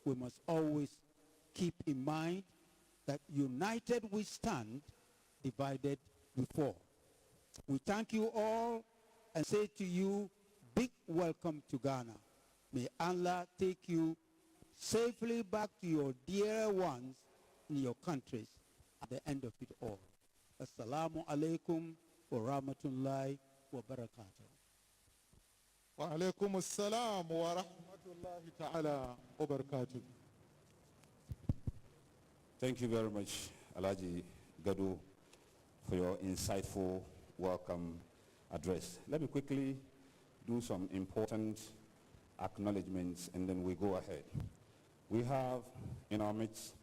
We must always keep in mind that united we stand, divided we fall. We thank you all and say to you, big welcome to Ghana. May Allah take you safely back to your dear ones in your countries at the end of it all. Assalamu alaikum wa rahmatullahi wa barakatuh. Wa alaikum assalam wa rahmatullahi ta'ala wa barakatuh. Thank you very much, Alhaji Gadu, for your insightful welcome address. Let me quickly do some important acknowledgements and then we go ahead. We have in our midst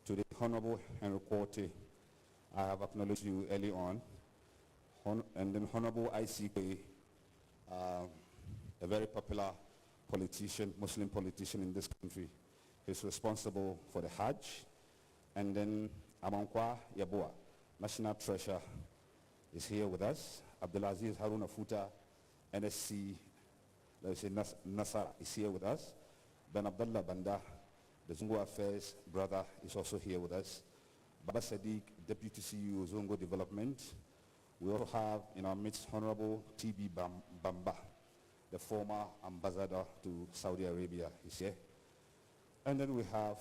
today Honorable Henry Quarty. I have acknowledged you early on. And then Honorable ICK, a very popular politician, Muslim politician in this country. He's responsible for the Hajj. And then Amankwa Yabua, National Treasurer, is here with us. Abdulaziz Haruna Futa, NSC, let's say Nasara, is here with us. Ben Abdullah Banda, the Zongo Affairs brother, is also here with us. Baba Sadiq, Deputy CEO, Zongo Development. We also have in our midst Honorable T.B. Bamba, the former ambassador to Saudi Arabia, is here. And then we have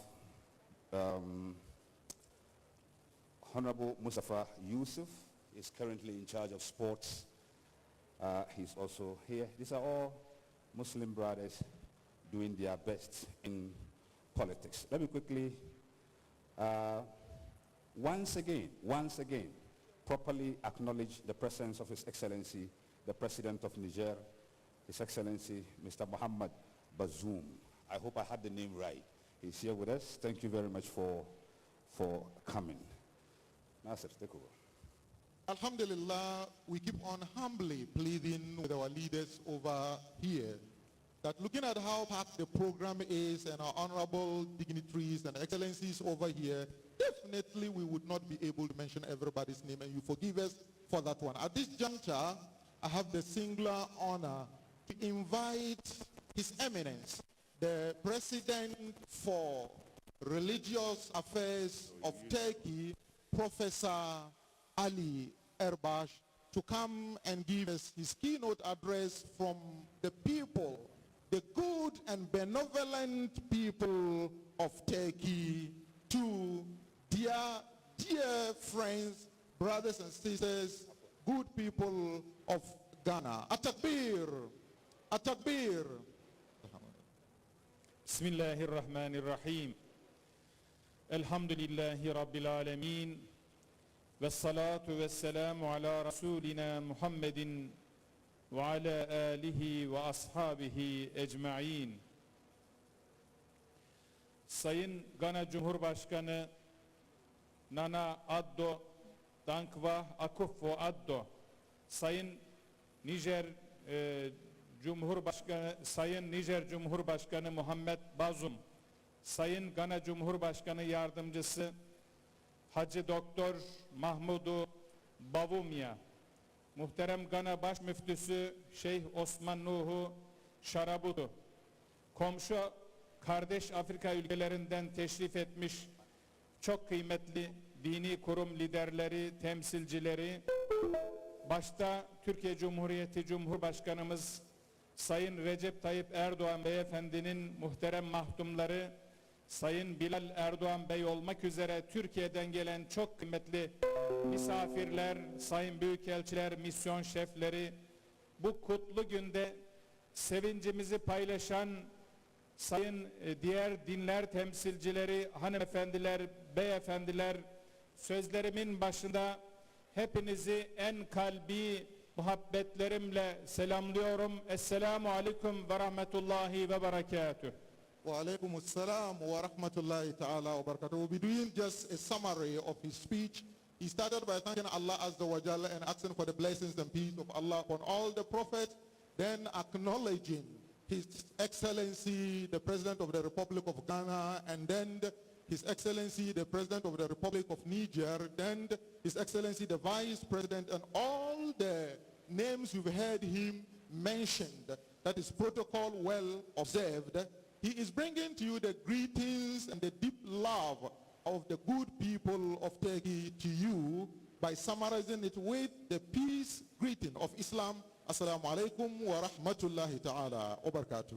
Honorable Mustafa Yusuf is currently in charge of sports. He's also here. These are all Muslim brothers doing their best in politics. Let me quickly, once again, properly acknowledge the presence of His Excellency, the President of Niger, His Excellency, Mr. Mohammed Bazoum. I hope I had the name right. He's here with us. Thank you very much for coming. Nasser, take over. Alhamdulillah, we keep on humbly pleading with our leaders over here that looking at how packed the program is and our honorable dignitaries and excellencies over here, definitely we would not be able to mention everybody's name, and you forgive us for that one. At this juncture, I have the singular honor to invite His Eminence, the President for Religious Affairs of Turkey, Professor Ali Erbash, to come and give us his keynote address from the people, the good and benevolent people of Turkey, to dear friends, brothers and sisters, good people of Ghana. At-Takbir! At-Takbir! Bismillahirrahmanirrahim. Elhamdülillahi Rabbil alemin. Ve salatu ve selamu ala Resulina Muhammedin ve ala alihi ve ashabihi ecma'in. Sayın Gana Cumhurbaşkanı Nana Addo Dankwa Akufo Addo, Sayın Nijer Cumhurbaşkanı Muhammed Bazoum, Sayın Gana Cumhurbaşkanı Yardımcısı Hacı Doktor Mahmudu Bavumya, Muhterem Gana Baş Müftüsü Şeyh Osman Nuhu Şarabudu, komşu kardeş Afrika ülkelerinden teşrif etmiş çok kıymetli dini kurum liderleri, temsilcileri, başta Türkiye Cumhuriyeti Cumhurbaşkanımız Sayın Recep Tayyip Erdoğan Beyefendinin muhterem mahdumları, Sayın Bilal Erdoğan Bey olmak üzere Türkiye'den gelen çok kıymetli misafirler, sayın büyükelçiler, misyon şefleri, bu kutlu günde sevincimizi paylaşan sayın diğer dinler temsilcileri, hanımefendiler, beyefendiler, sözlerimin başında hepinizi en kalbi muhabbetlerimle selamlıyorum. Esselamu aleyküm ve rahmetullahi ve berekatüh. Wa assalam wa rahmatullahi ta'ala wa barakatuh. We'll be doing just a summary of his speech. He started by thanking Allah Azza wa Jalla and asking for the blessings and peace of Allah upon all the prophets, then acknowledging His Excellency, the President of the Republic of Ghana, and then His Excellency, the President of the Republic of Niger, then His Excellency, the Vice President, and all the names you've heard him mentioned, that is protocol well observed. He is bringing to you the greetings and the deep love of the good people of Turkey to you by summarizing it with the peace greeting of Islam. Assalamu alaikum wa rahmatullahi ta'ala wa barakatuh.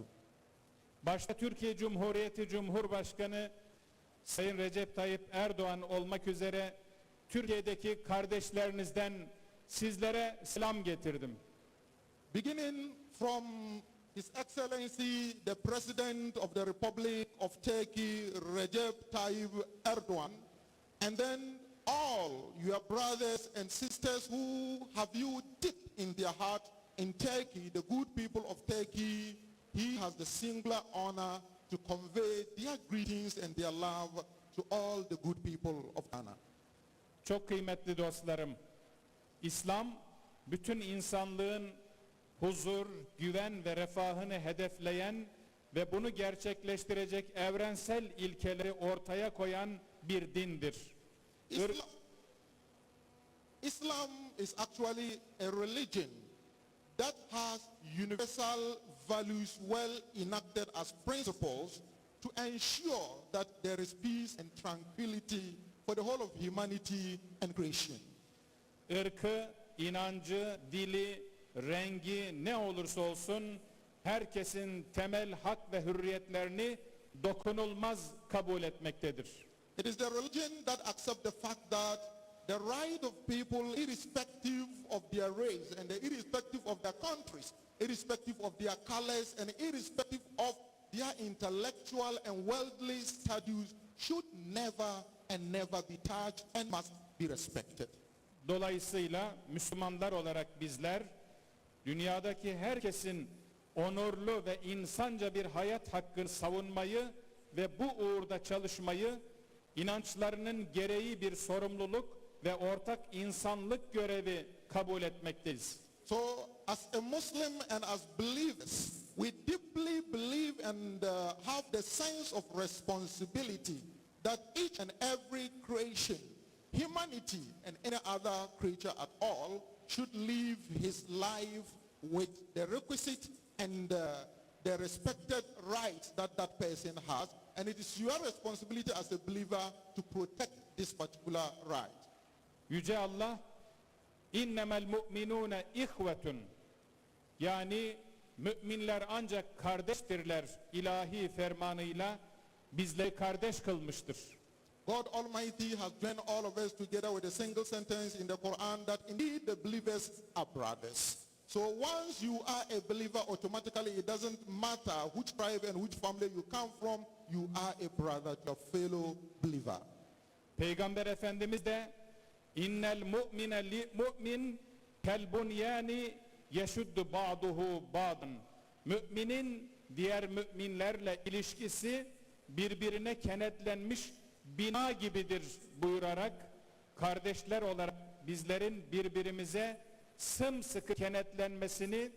Başta Türkiye Cumhuriyeti Cumhurbaşkanı Sayın Recep Tayyip Erdoğan olmak üzere Türkiye'deki kardeşlerinizden sizlere selam getirdim. Beginning from His Excellency, the President of the Republic of Turkey, Recep Tayyip Erdoğan, and then all your brothers and sisters who have you deep in their heart in Turkey, the good people of Turkey, he has the singular honor to convey their greetings and their love to all the good people of Ghana. Çok kıymetli dostlarım, İslam bütün insanlığın huzur, güven ve refahını hedefleyen ve bunu gerçekleştirecek evrensel ilkeleri ortaya koyan bir dindir. Islam is actually a religion that has universal values well enacted as principles to ensure that there is peace and tranquility for the whole of humanity and creation. Irkı, inancı, dili, rengi ne olursa olsun herkesin temel hak ve hürriyetlerini dokunulmaz kabul etmektedir. It is the religion that accepts the fact that the right of people, irrespective of their race and irrespective of their countries, irrespective of their colors and irrespective of their intellectual and worldly status, should never and never be touched and must be respected. Dolayısıyla Müslümanlar olarak bizler dünyadaki herkesin onurlu ve insanca bir hayat hakkını savunmayı ve bu uğurda çalışmayı inançlarının gereği bir sorumluluk ve ortak insanlık görevi kabul etmekteyiz. So as a Muslim and as believers, we deeply believe and have the sense of responsibility that each and every creation, humanity and any other creature at all, should live his life with the requisite and the respected rights that that person has. And it is your responsibility as a believer to protect this particular right. Yüce Allah, innemel mu'minune ihvetun, yani müminler ancak kardeştirler ilahi fermanıyla bizleri kardeş kılmıştır. God Almighty has joined all of us together with a single sentence in the Quran that indeed the believers are brothers. So once you are a believer, automatically it doesn't matter which tribe and which family you come from, you are a brother to your fellow believer. Peygamber Efendimiz de innel mu'mine li mu'min kel bunyani yeşuddu ba'duhu ba'dan. Müminin diğer müminlerle ilişkisi birbirine kenetlenmiş bina gibidir buyurarak kardeşler olarak bizlerin birbirimize sımsıkı kenetlenmesini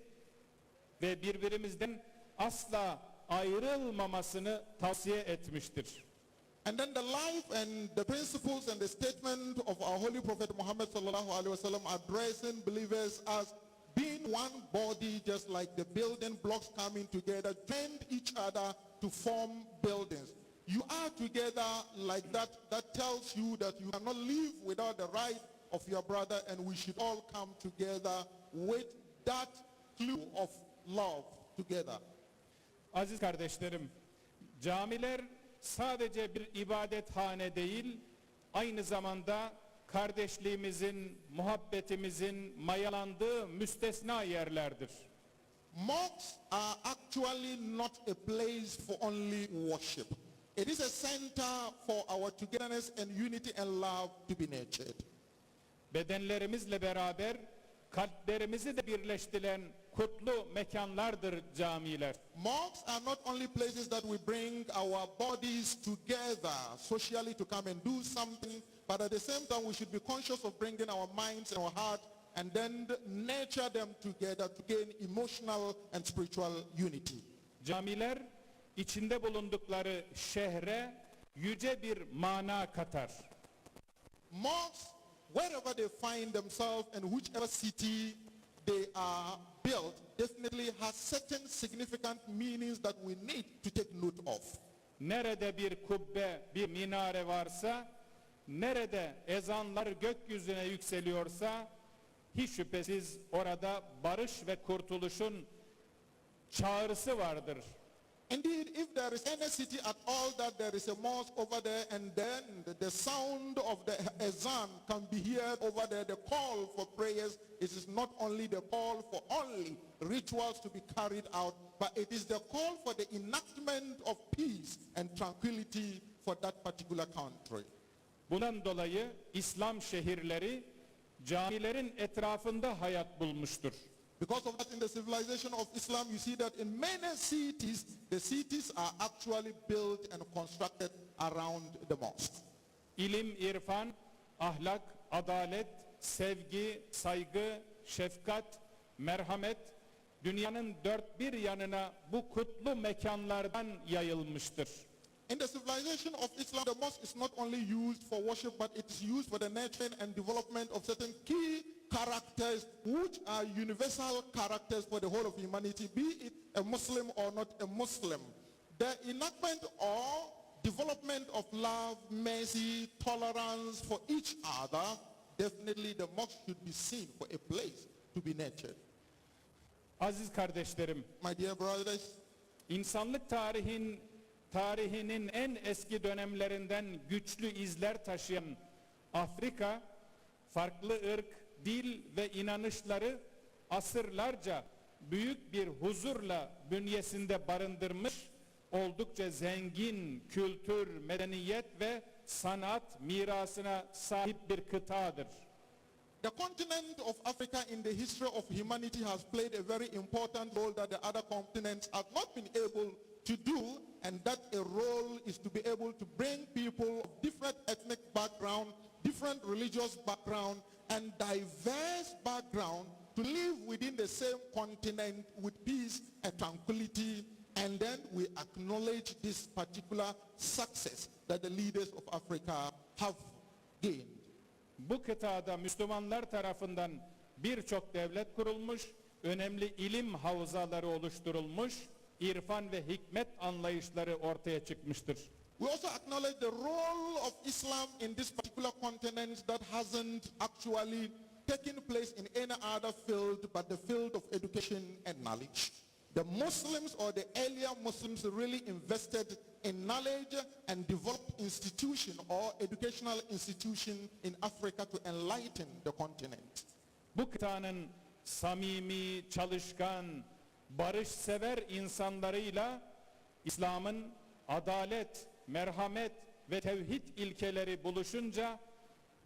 ve birbirimizden asla ayrılmamasını tavsiye etmiştir. And then the life and the principles and the statement of our Holy Prophet Muhammad sallallahu alaihi wasallam addressing believers as being one body, just like the building blocks coming together, joined each other to form buildings. You are together like that. That tells you that you cannot live without the right of your brother, and we should all come together with that clue of love together. Aziz kardeşlerim, camiler sadece bir ibadethane değil, aynı zamanda kardeşliğimizin, muhabbetimizin mayalandığı müstesna yerlerdir. Mosques are actually not a place for only worship. It is a center for our togetherness and unity and love to be nurtured. Bedenlerimizle beraber kalplerimizi de birleştiren kutlu mekanlardır camiler. Mosques are not only places that we bring our bodies together socially to come and do something, but at the same time we should be conscious of bringing our minds and our heart and then nurture them together to gain emotional and spiritual unity. Camiler içinde bulundukları şehre yüce bir mana katar. Mosques, wherever they find themselves and whichever city they are built, definitely has certain significant meanings that we need to take note of. Nerede bir kubbe, bir minare varsa, nerede ezanlar gökyüzüne yükseliyorsa, hiç şüphesiz orada barış ve kurtuluşun çağrısı vardır. Indeed, if there is any city at all that there is a mosque over there, and then the sound of the azan can be heard over there, the call for prayers, it is not only the call for only rituals to be carried out, but it is the call for the enactment of peace and tranquility for that particular country. Bundan dolayı İslam şehirleri camilerin etrafında hayat bulmuştur. Because of that, in the civilization of Islam, you see that in many cities, the cities are actually built and constructed around the mosque. İlim, irfan, ahlak, adalet, sevgi, saygı, şefkat, merhamet dünyanın dört bir yanına bu kutlu mekanlardan yayılmıştır. In the civilization of Islam, the mosque is not only used for worship, but it is used for the nurturing and development of certain key characters which are universal characters for the whole of humanity, be it a Muslim or not a Muslim. The enactment or development of love, mercy, tolerance for each other, definitely the mosque should be seen for a place to be nurtured. Aziz kardeşlerim, My dear brothers, insanlık tarihinin en eski dönemlerinden güçlü izler taşıyan Afrika, farklı ırk, dil ve inanışları asırlarca büyük bir huzurla bünyesinde barındırmış, oldukça zengin kültür, medeniyet ve sanat mirasına sahip bir kıtadır. The continent of Africa in the history of humanity has played a very important role that the other continents have not been able to do, and that a role is to be able to bring people of different ethnic background, different religious background, and diverse background to live within the same continent with peace and tranquility. And then we acknowledge this particular success that the leaders of Africa have gained. Bu kıtada Müslümanlar tarafından birçok devlet kurulmuş, önemli ilim havzaları oluşturulmuş, irfan ve hikmet anlayışları ortaya çıkmıştır. We also acknowledge the role of Islam in this particular continent that hasn't actually taken place in any other field but the field of education and knowledge. The Muslims or the earlier Muslims really invested in knowledge and developed institution or educational institution in Africa to enlighten the continent. Bu kıtanın samimi, çalışkan, barışsever insanlarıyla İslam'ın adalet, merhamet ve tevhid ilkeleri buluşunca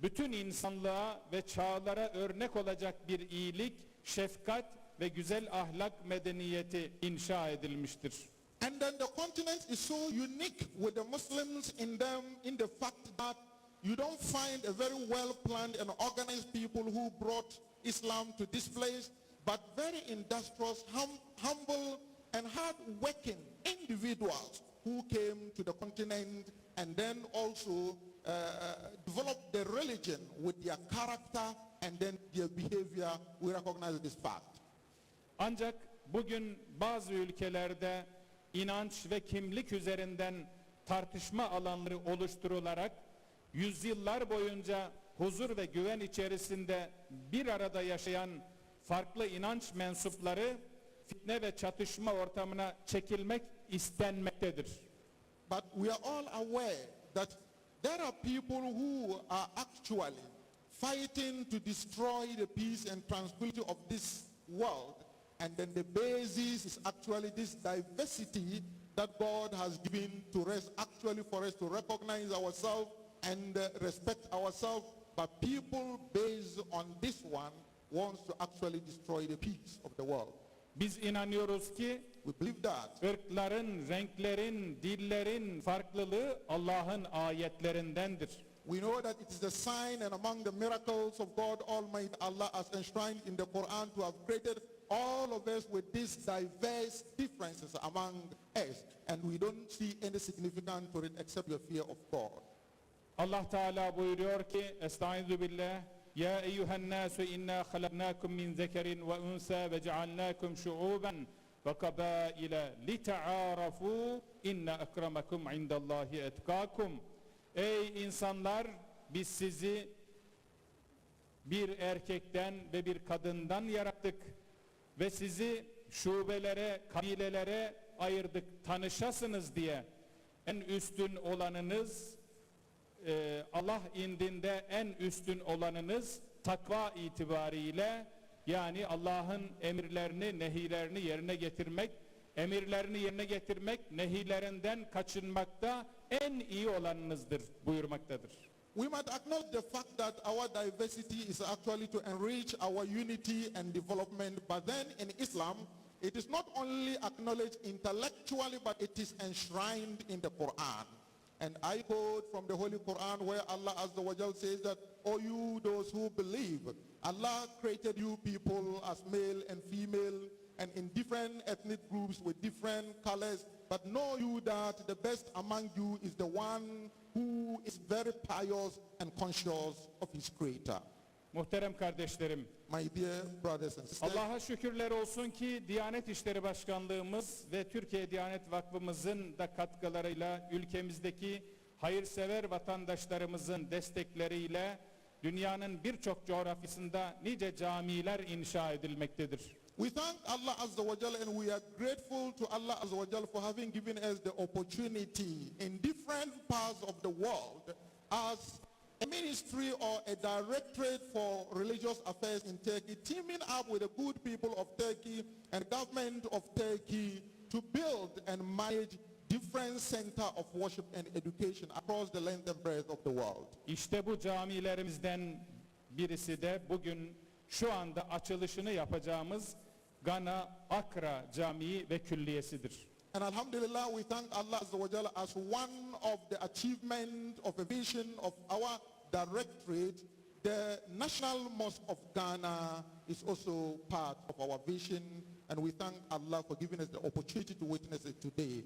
bütün insanlığa ve çağlara örnek olacak bir iyilik, şefkat ve güzel ahlak medeniyeti inşa edilmiştir. And then the continent is so unique with the Muslims in the fact that you don't find a very well planned and organized people who brought Islam to this place, but very industrious, humble and hard-working individuals who came to the continent and then also developed their religion with their character and then their behavior. We recognize this fact. Ancak bugün bazı ülkelerde inanç ve kimlik üzerinden tartışma alanları oluşturularak yüzyıllar boyunca huzur ve güven içerisinde bir arada yaşayan farklı inanç mensupları fitne ve çatışma ortamına çekilmek istenmektedir. But we are all aware that there are people who are actually fighting to destroy the peace and tranquility of this world. And then the basis is actually this diversity that God has given to us, actually for us to recognize ourselves and respect ourselves. But people based on this one wants to actually destroy the peace of the world. Biz inanıyoruz ki we believe that ırkların, renklerin, dillerin farklılığı Allah'ın ayetlerindendir. We know that it is the sign and among the miracles of God Almighty Allah has enshrined in the Quran to have created all of us with these diverse differences among us, and we don't see any significance to it except your fear of God. Allah Teala buyuruyor ki Estaizu billah Ya eyyühen nasu inna halaknakum min zekerin ve unsa ve cealnakum şuuben ve kabaile li ta'arafu inna akramakum indallahi etkakum. Ey insanlar, biz sizi bir erkekten ve bir kadından yarattık ve sizi şubelere, kabilelere ayırdık, tanışasınız diye. En üstün olanınız, Allah indinde en üstün olanınız takva itibariyle, yani Allah'ın emirlerini, nehilerini yerine getirmek, emirlerini yerine getirmek, nehilerinden kaçınmakta en iyi olanınızdır buyurmaktadır. We might acknowledge the fact that our diversity is actually to enrich our unity and development, but then in Islam, it is not only acknowledged intellectually, but it is enshrined in the Quran. And I quote from the Holy Quran where Allah Azza wa Jal says that, "O you those who believe, Allah created you people as male and female and in different ethnic groups with different colors, but know you that the best among you is the one who is very pious and conscious of his creator." Muhterem kardeşlerim, My dear brothers and sisters, Allah'a şükürler olsun ki Diyanet İşleri Başkanlığımız ve Türkiye Diyanet Vakfımızın da katkılarıyla ülkemizdeki hayırsever vatandaşlarımızın destekleriyle dünyanın birçok coğrafyasında nice camiler inşa edilmektedir. we thank Allah Azza wa Jal and we are grateful to Allah Azza wa Jal for having given us the opportunity in different parts of the world as a ministry or a directorate for religious affairs in Turkey, teaming up with the good people of Turkey and government of Turkey to build and manage different center of worship and education across the length and breadth of the world. İşte bu camilerimizden birisi de bugün şu anda açılışını yapacağımız Gana Accra Camii ve Külliyesidir. And alhamdulillah, we thank Allah Azza wa Jalla as one of the achievement of a vision of our directorate. The National Mosque of Ghana is also part of our vision, and we thank Allah for giving us the opportunity to witness it today.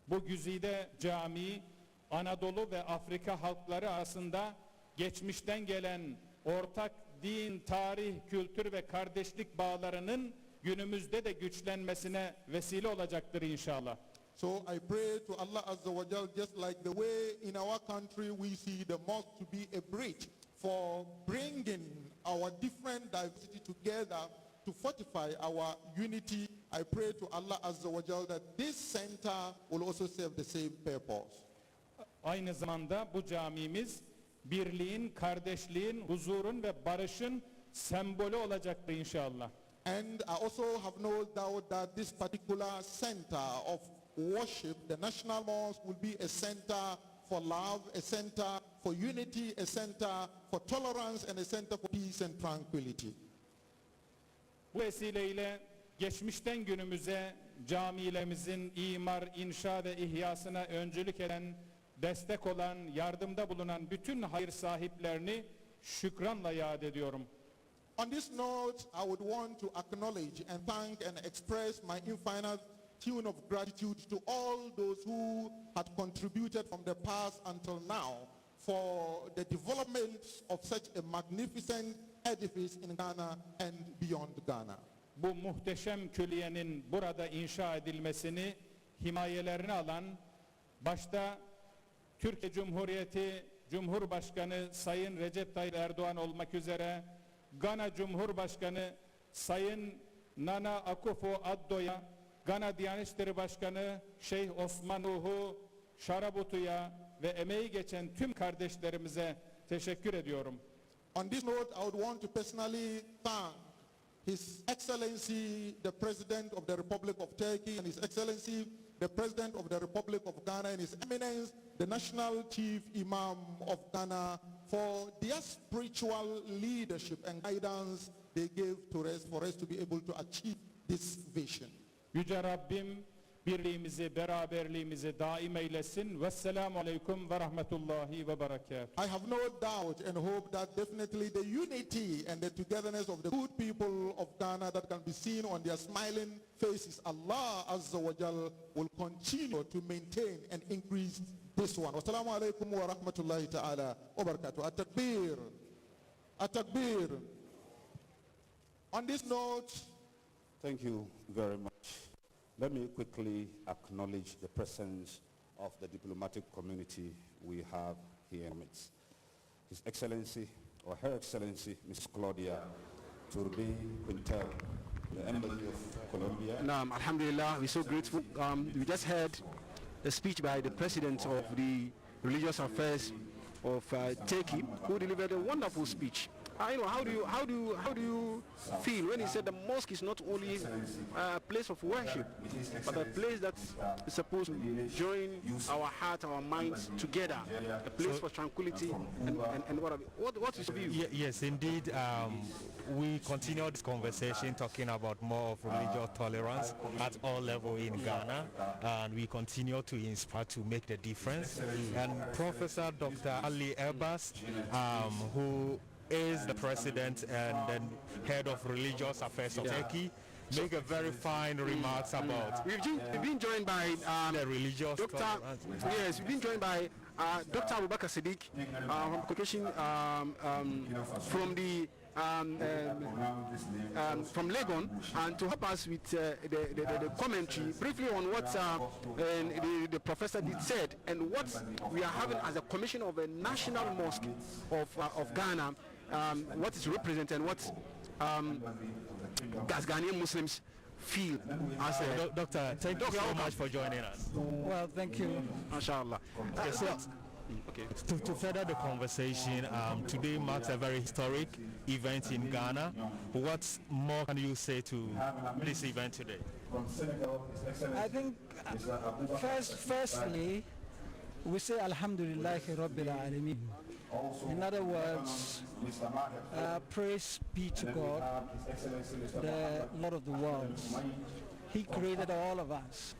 Bu güzide cami Anadolu ve Afrika halkları arasında geçmişten gelen ortak din, tarih, kültür ve kardeşlik bağlarının günümüzde de güçlenmesine vesile olacaktır inşallah. So I pray to Allah Azza wa Jal, just like the way in our country we see the mosque to be a bridge for bringing our different diversity together to fortify our unity. I pray to Allah Azza wa Jal that this center will also serve the same purpose. Aynı zamanda bu camimiz birliğin, kardeşliğin, huzurun ve barışın sembolü olacaktır inşallah. And I also have no doubt that this particular center of worship, the National Mosque, will be a center for love, a center for unity, a center for tolerance, and a center for peace and tranquility. Bu vesileyle geçmişten günümüze camilerimizin imar, inşa ve ihyasına öncülük eden, destek olan, yardımda bulunan bütün hayır sahiplerini şükranla yad ediyorum. On this note, I would want to acknowledge and thank and express my infinite tune of gratitude to all those who had contributed from the past until now for the development of such a magnificent edifice in Ghana and beyond Ghana. Bu muhteşem külliyenin burada inşa edilmesini himayelerine alan, başta Türkiye Cumhuriyeti Cumhurbaşkanı Sayın Recep Tayyip Erdoğan olmak üzere Gana Cumhurbaşkanı Sayın Nana Akufo-Addo'ya, Gana Diyanet İşleri Başkanı Şeyh Osman Ruhu Şarabutu'ya ve emeği geçen tüm kardeşlerimize teşekkür ediyorum. On this note, I would want to personally thank His Excellency, the President of the Republic of Turkey, and His Excellency, the President of the Republic of Ghana, and His Eminence, the National Chief Imam of Ghana, for their spiritual leadership and guidance they gave to us for us to be able to achieve this vision. Yüce Rabbim birliğimizi, beraberliğimizi daim eylesin. Vesselamu aleyküm ve rahmetullahi ve berekatuhu. I have no doubt and hope that definitely the unity and the togetherness of the good people of Ghana that can be seen on their smiling faces, Allah Azza wa Jal will continue to maintain and increase this one. Wassalamu alaikum wa rahmatullahi ta'ala wa barakatuh. At-takbir. At-takbir. On this note, Thank you very much. Let me quickly acknowledge the presence of the diplomatic community we have here in midst. His Excellency, or Her Excellency, Ms. Claudia Turbi Quintel, the Embassy of Colombia. Alhamdulillah, we're so grateful. We just heard a speech by the President of the Religious Affairs of Turkey, who delivered a wonderful speech. How do you feel when he said the mosque is not only a place of worship, but a place that is supposed to join our heart, our minds together, a place for tranquility and what is your view? Yes, indeed. We continue this conversation talking about more of religious tolerance at all levels in Ghana, and we continue to inspire to make the difference. And Professor Dr. Ali Abbas, who is the president and then head of religious affairs of Turkey, make a very fine remarks about. We've been joined by the religious Dr. Yes, we've been joined by Dr. Abubakar Siddiq from Legon, and to help us with the commentary briefly on what the professor did said and what we are having as a commission of a national mosque of Ghana, what is represented and what Ghanaian Muslims feel. Doctor, thank you so much for joining us. Well, thank you. MashaAllah. Okay. To further the conversation, today marks a very historic event in Ghana. What more can you say to this event today? I think firstly, we say Alhamdulillah Rabbil Alameen. In other words, praise be to God, the Lord of the worlds. He created all of us.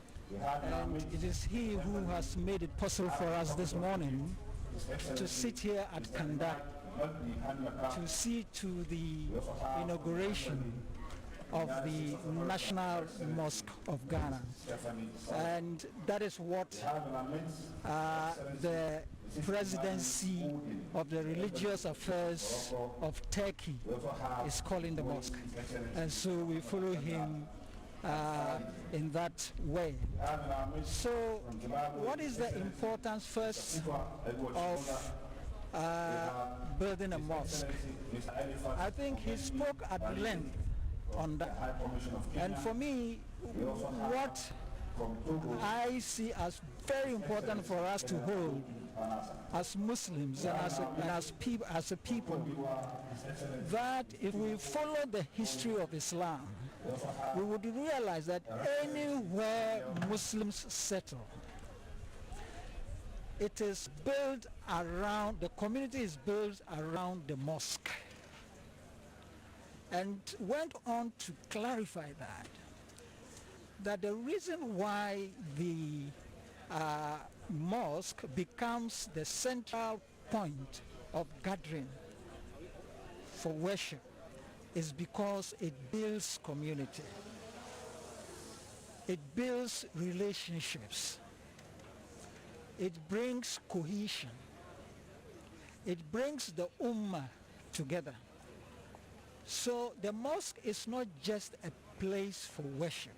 And it is He who has made it possible for us this morning to sit here at Kanda to see to the inauguration of the National Mosque of Ghana. And that is what the presidency of the religious affairs of Turkey is calling the mosque. And so we follow him in that way. So what is the importance first of building a mosque? I think he spoke at length on that. And for me, what I see as very important for us to hold as Muslims and as a people, that if we follow the history of Islam, we would realize that anywhere Muslims settle, it is built around, the community is built around the mosque. And went on to clarify that the reason why the mosque becomes the central point of gathering for worship is because it builds community. It builds relationships. It brings cohesion. It brings the ummah together. So the mosque is not just a place for worship.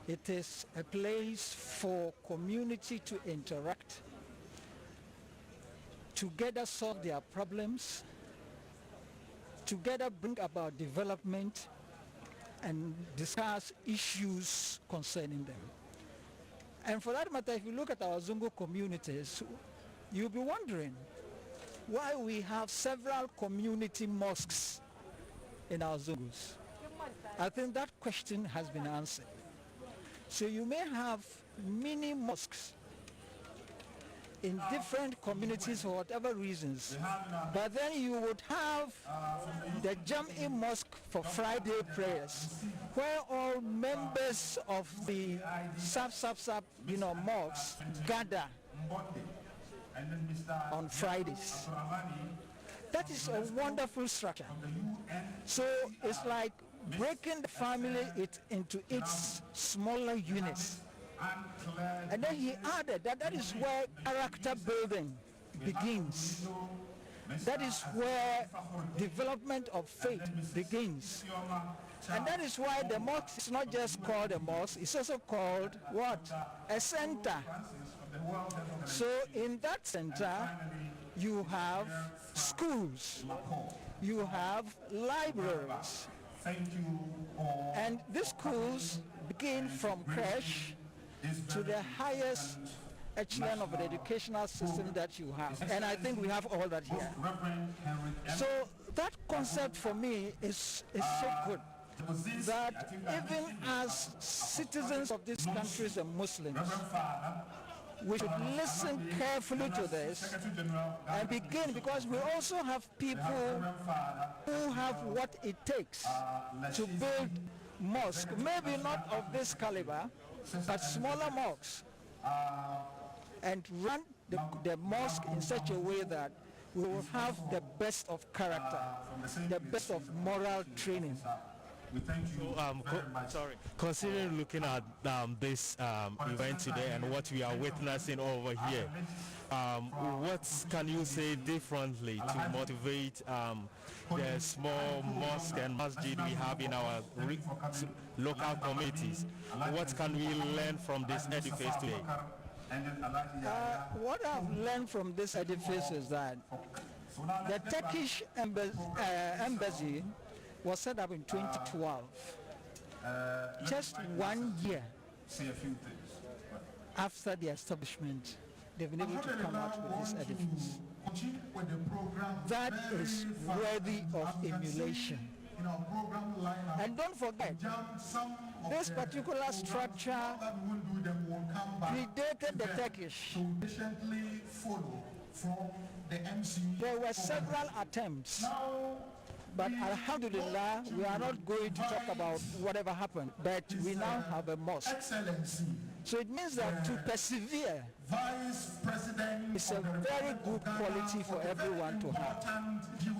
It is a place for community to interact, together solve their problems, together bring about development and discuss issues concerning them. And for that matter, if you look at our Zungu communities, you'll be wondering why we have several community mosques in our Zungus. I think that question has been answered. So you may have mini mosques in different communities for whatever reasons, but then you would have the Jam'i Mosque for Friday prayers, where all members of the mosques gather on Fridays. That is a wonderful structure. So it's like breaking the family into its smaller units. And then he added that is where character building begins. That is where development of faith begins. And that is why the mosque is not just called a mosque, it's also called what? A center. So in that center, you have schools, you have libraries, and these schools begin from creche to the highest echelon of the educational system that you have. And I think we have all that here. So that concept for me is so good, that even as citizens of these countries and Muslims, we should listen carefully to this and begin, because we also have people who have what it takes to build mosques, maybe not of this caliber, but smaller mosques, and run the mosque in such a way that we will have the best of character, the best of moral training. We thank you very much. Sorry. Considering looking at this event today and what we are witnessing over here, what can you say differently to motivate the small mosque and masjid we have in our local communities? What can we learn from this edifice today? What I've learned from this edifice is that the Turkish embassy was set up in 2012. Just 1 year after the establishment, they've been able to come out with this edifice. That is worthy of emulation. And don't forget, this particular structure predated the Turkish. There were several attempts, but alhamdulillah, we are not going to talk about whatever happened, but we now have a mosque. So it means that to persevere is a very good quality for everyone to have.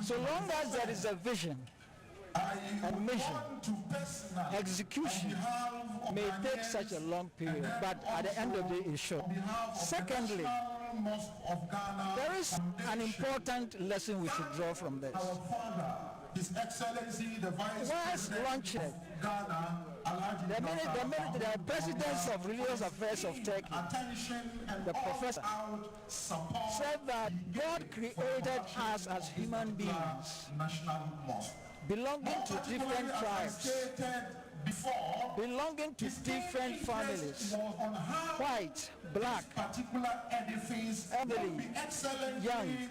So long as there is a vision and mission, execution may take such a long period, but at the end of the day it's short. Secondly, there is an important lesson we should draw from this. His Excellency the Vice Whilst launching the president of religious affairs of Turkey, the professor, said that God created us as human beings, belonging to different tribes, belonging to different families, white, black, elderly, young,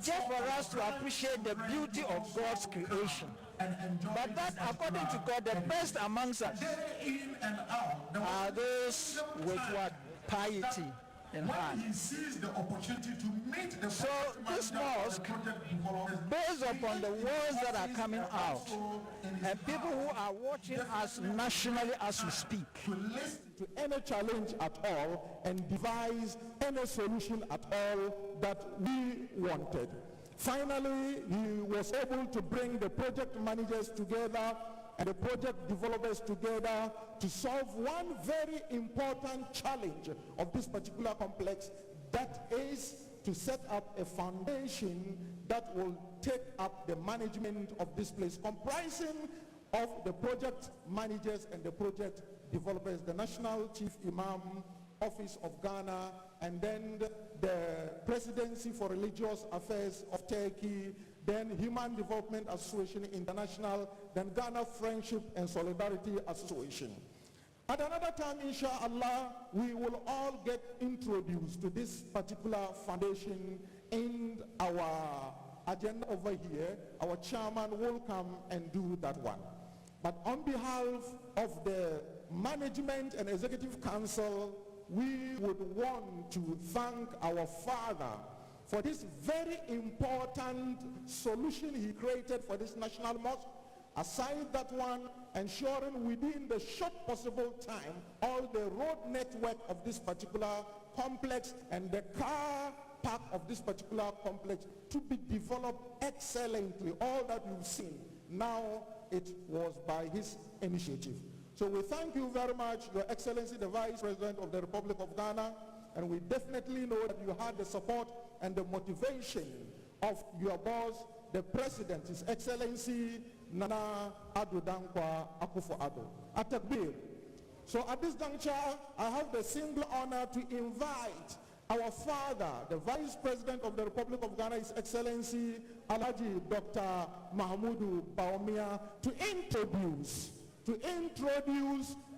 just for us to appreciate the beauty of God's creation. But that, according to God, the best amongst us are those with what? Piety in heart. So this mosque, based upon the words that are coming out, and people who are watching us nationally as we speak, to any challenge at all and devise any solution at all that we wanted. Finally, he was able to bring the project managers together and the project developers together to solve one very important challenge of this particular complex, that is to set up a foundation that will take up the management of this place, comprising of the project managers and the project developers, the National Chief Imam Office of Ghana, and then the Presidency for Religious Affairs of Turkey, then Human Development Association International, then Ghana Friendship and Solidarity Association. At another time, inshallah, we will all get introduced to this particular foundation in our agenda over here. Our chairman will come and do that one. But on behalf of the management and executive council, we would want to thank our father for this very important solution he created for this national mosque. Aside that one, ensuring within the short possible time all the road network of this particular complex and the car park of this particular complex to be developed excellently. All that you've seen now, it was by his initiative. So we thank you very much, Your Excellency, the Vice President of the Republic of Ghana, and we definitely know that you had the support and the motivation of your boss, the President, His Excellency Nana Addo Dankwa Akufo-Addo. Atakbir. So at this juncture, I have the single honor to invite our father, the Vice President of the Republic of Ghana, His Excellency Alhaji Dr. Mahmudu Bawumia, to introduce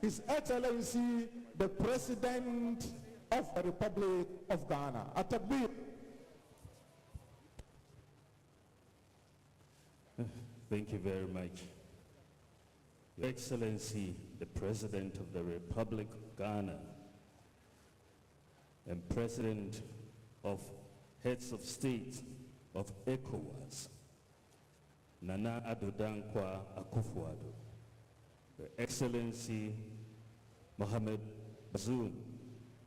His Excellency, the President of the Republic of Ghana. Atakbir. Thank you very much. Your Excellency, the President of the Republic of Ghana and President of Heads of State of ECOWAS, Nana Addo Dankwa Akufo-Addo, Your Excellency Mohamed Bazoum,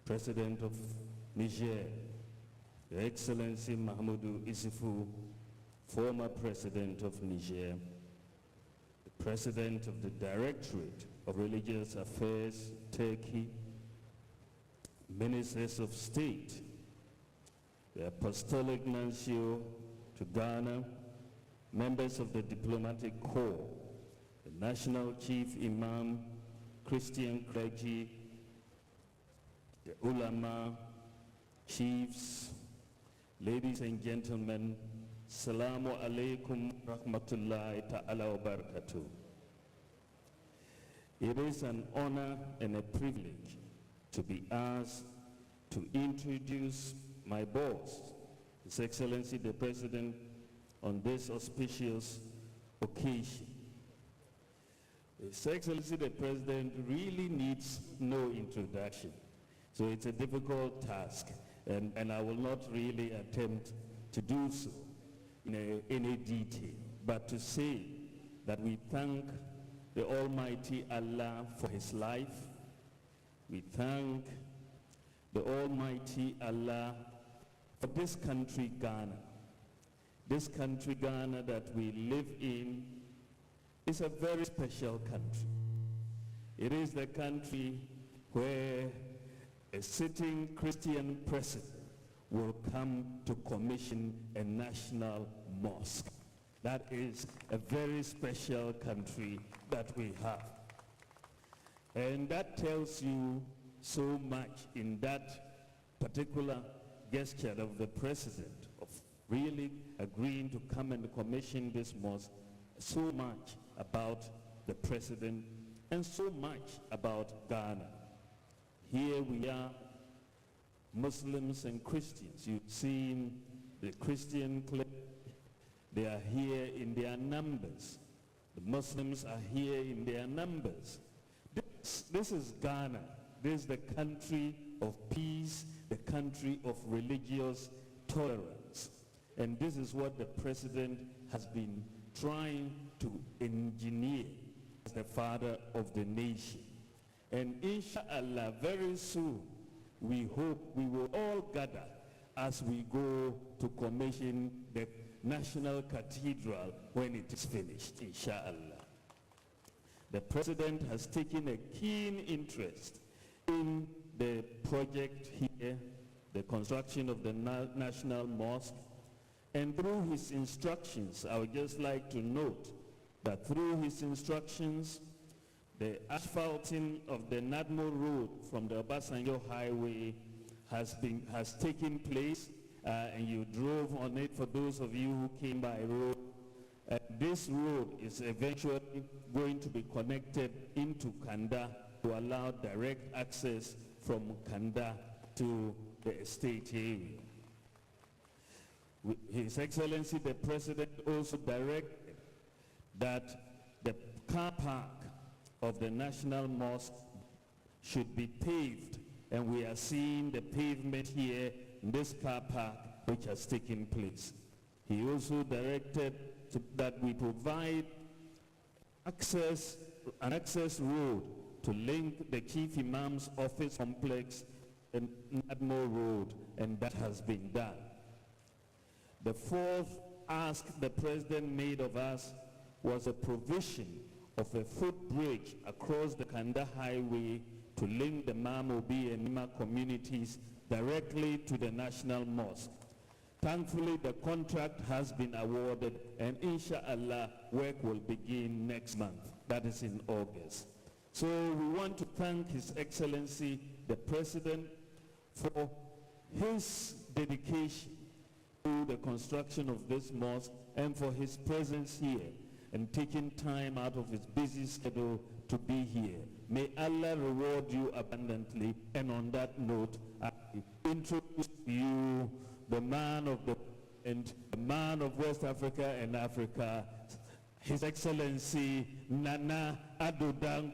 President of Niger, Your Excellency Mahamadou Issoufou, former President of Niger, the President of the Directorate of Religious Affairs, Turkey, Ministers of State, the Apostolic Nuncio to Ghana, members of the Diplomatic Corps, the National Chief Imam, Christian clergy, the ulama, chiefs, ladies and gentlemen, Assalamu alaikum rahmatullahi ta'ala wa barakatuh. It is an honor and a privilege to be asked to introduce my boss, His Excellency the President, on this auspicious occasion. His Excellency the President really needs no introduction, so it's a difficult task. and I will not really attempt to do so in any detail, but to say that we thank the Almighty Allah for his life. We thank the Almighty Allah for this country, Ghana. This country, Ghana, that we live in is a very special country. It is the country where a sitting Christian president will come to commission a national mosque. That is a very special country that we have. And that tells you so much in that particular gesture of the president of really agreeing to come and commission this mosque, so much about the president and so much about Ghana. Here we are, Muslims and Christians. You've seen the Christian clergy. They are here in their numbers. The Muslims are here in their numbers. This is Ghana. This is the country of peace, the country of religious tolerance. And this is what the president has been trying to engineer as the father of the nation. And inshallah, very soon, we hope we will all gather as we go to commission the National Cathedral when it is finished, inshallah. The president has taken a keen interest in the project here, the construction of the National Mosque, and through his instructions, I would just like to note that through his instructions, the asphalting of the Nadmo Road from the Obasanjo Highway has taken place, and you drove on it for those of you who came by road. This road is eventually going to be connected into Kanda to allow direct access from Kanda to the estate area. His Excellency the President also directed that the car park of the National Mosque should be paved, and we are seeing the pavement here in this car park which has taken place. He also directed that we provide an access road to link the Chief Imam's office complex and Nadmo Road, and that has been done. The fourth ask the President made of us was a provision of a footbridge across the Kanda Highway to link the Mamobi and Nima communities directly to the National Mosque. Thankfully, the contract has been awarded, and inshallah, work will begin next month. That is in August. So we want to thank His Excellency, the President, for his dedication to the construction of this mosque and for his presence here and taking time out of his busy schedule to be here. May Allah reward you abundantly. And on that note, I introduce to you the man of West Africa and Africa, His Excellency Nana Addo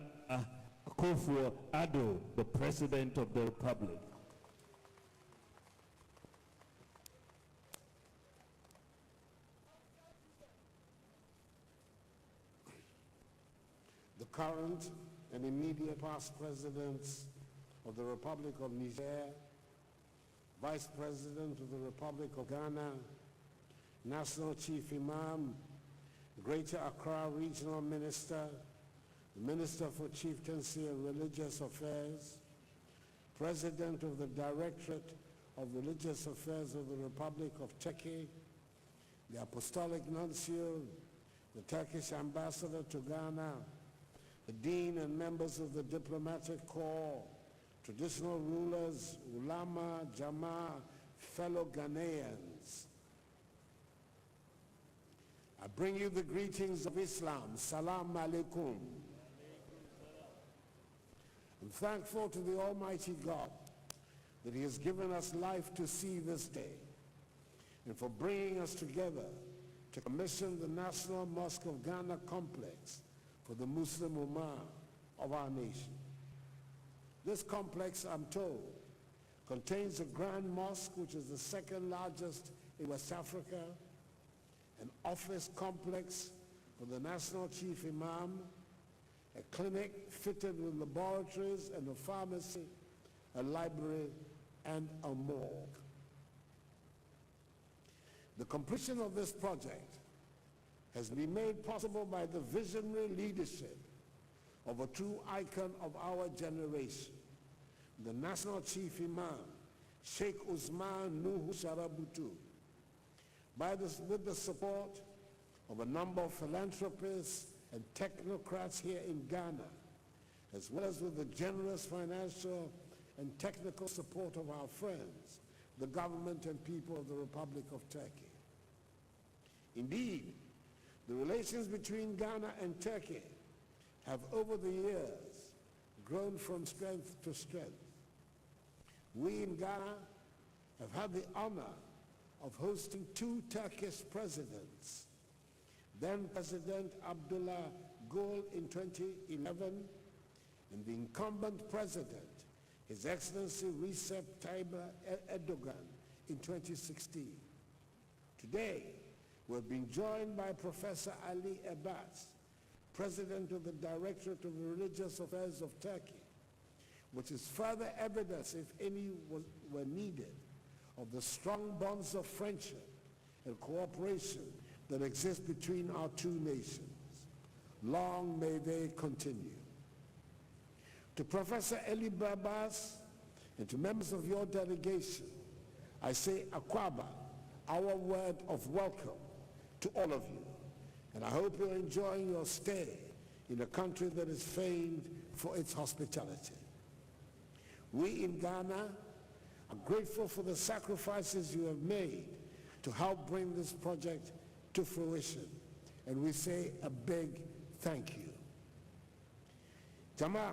Akufo-Addo, the President of the Republic. The current and immediate past presidents of the Republic of Niger, Vice President of the Republic of Ghana, National Chief Imam, Greater Accra Regional Minister, the Minister for Chieftaincy and Religious Affairs, President of the Directorate of Religious Affairs of the Republic of Turkey, the Apostolic Nuncio, the Turkish Ambassador to Ghana, the Dean and members of the Diplomatic Corps, traditional rulers, ulama, jama, fellow Ghanaians. I bring you the greetings of Islam. Salam alaikum. I'm thankful to the Almighty God that He has given us life to see this day and for bringing us together to commission the National Mosque of Ghana complex for the Muslim Ummah of our nation. This complex, I'm told, contains a grand mosque, which is the second largest in West Africa, an office complex for the National Chief Imam, a clinic fitted with laboratories and a pharmacy, a library, and a morgue. The completion of this project has been made possible by the visionary leadership of a true icon of our generation, the National Chief Imam, Sheikh Usman Nuhu Sharabutu, with the support of a number of philanthropists and technocrats here in Ghana, as well as with the generous financial and technical support of our friends, the government and people of the Republic of Turkey. Indeed, the relations between Ghana and Turkey have over the years grown from strength to strength. We in Ghana have had the honor of hosting two Turkish presidents, then President Abdullah Gül in 2011 and the incumbent president, His Excellency Recep Tayyip Erdogan, in 2016. Today, we've been joined by Professor Ali Abbas, President of the Directorate of Religious Affairs of Turkey, which is further evidence, if any were needed, of the strong bonds of friendship and cooperation that exist between our two nations. Long may they continue. To Professor Eli Babas and to members of your delegation, I say Akwaba, our word of welcome to all of you. And I hope you're enjoying your stay in a country that is famed for its hospitality. We in Ghana are grateful for the sacrifices you have made to help bring this project to fruition. And we say a big thank you. Jama,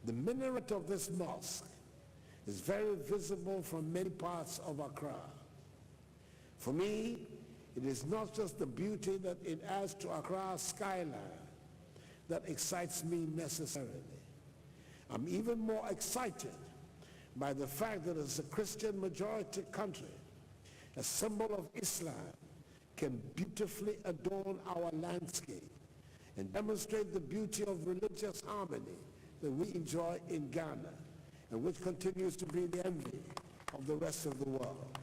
the minaret of this mosque is very visible from many parts of Accra. For me, it is not just the beauty that it adds to Accra's skyline that excites me necessarily. I'm even more excited by the fact that as a Christian majority country, a symbol of Islam can beautifully adorn our landscape and demonstrate the beauty of religious harmony that we enjoy in Ghana and which continues to be the envy of the rest of the world.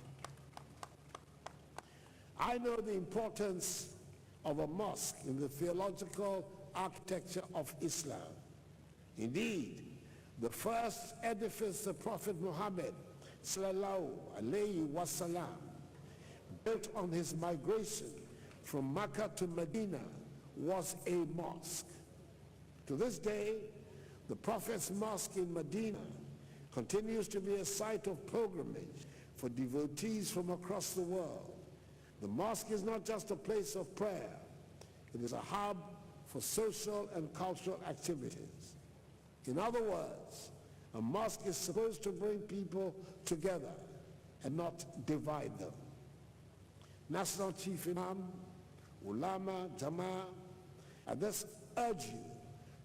I know the importance of a mosque in the theological architecture of Islam. Indeed, the first edifice the Prophet Muhammad sallallahu alayhi wasallam built on his migration from Mecca to Medina was a mosque. To this day, the Prophet's mosque in Medina continues to be a site of pilgrimage for devotees from across the world. The mosque is not just a place of prayer, it is a hub for social and cultural activities. In other words, a mosque is supposed to bring people together and not divide them. National Chief Imam, Ulama, Jama, I thus urge you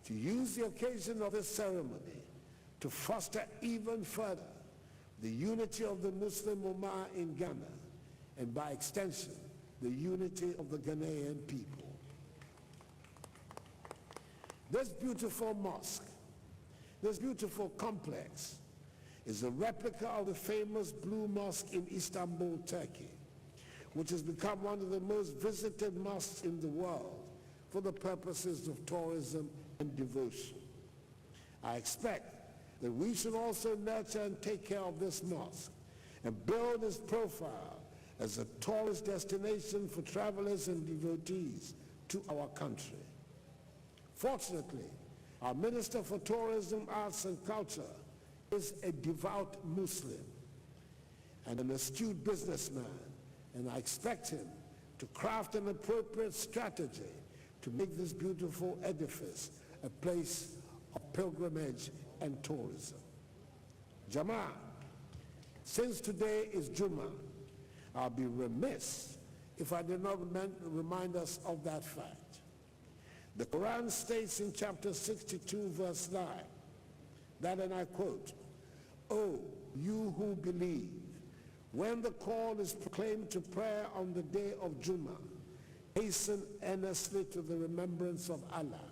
to use the occasion of this ceremony to foster even further the unity of the Muslim Ummah in Ghana and by extension, the unity of the Ghanaian people. This beautiful mosque, this beautiful complex, is a replica of the famous Blue Mosque in Istanbul, Turkey, which has become one of the most visited mosques in the world for the purposes of tourism and devotion. I expect that we should also nurture and take care of this mosque and build its profile as a tourist destination for travelers and devotees to our country. Fortunately, our Minister for Tourism, Arts and Culture is a devout Muslim and an astute businessman, and I expect him to craft an appropriate strategy to make this beautiful edifice a place of pilgrimage and tourism. Jama, since today is Jummah, I'll be remiss if I did not remind us of that fact. The Quran states in chapter 62, verse 9, that, and I quote, Oh, you who believe, when the call is proclaimed to prayer on the day of Jummah, hasten earnestly to the remembrance of Allah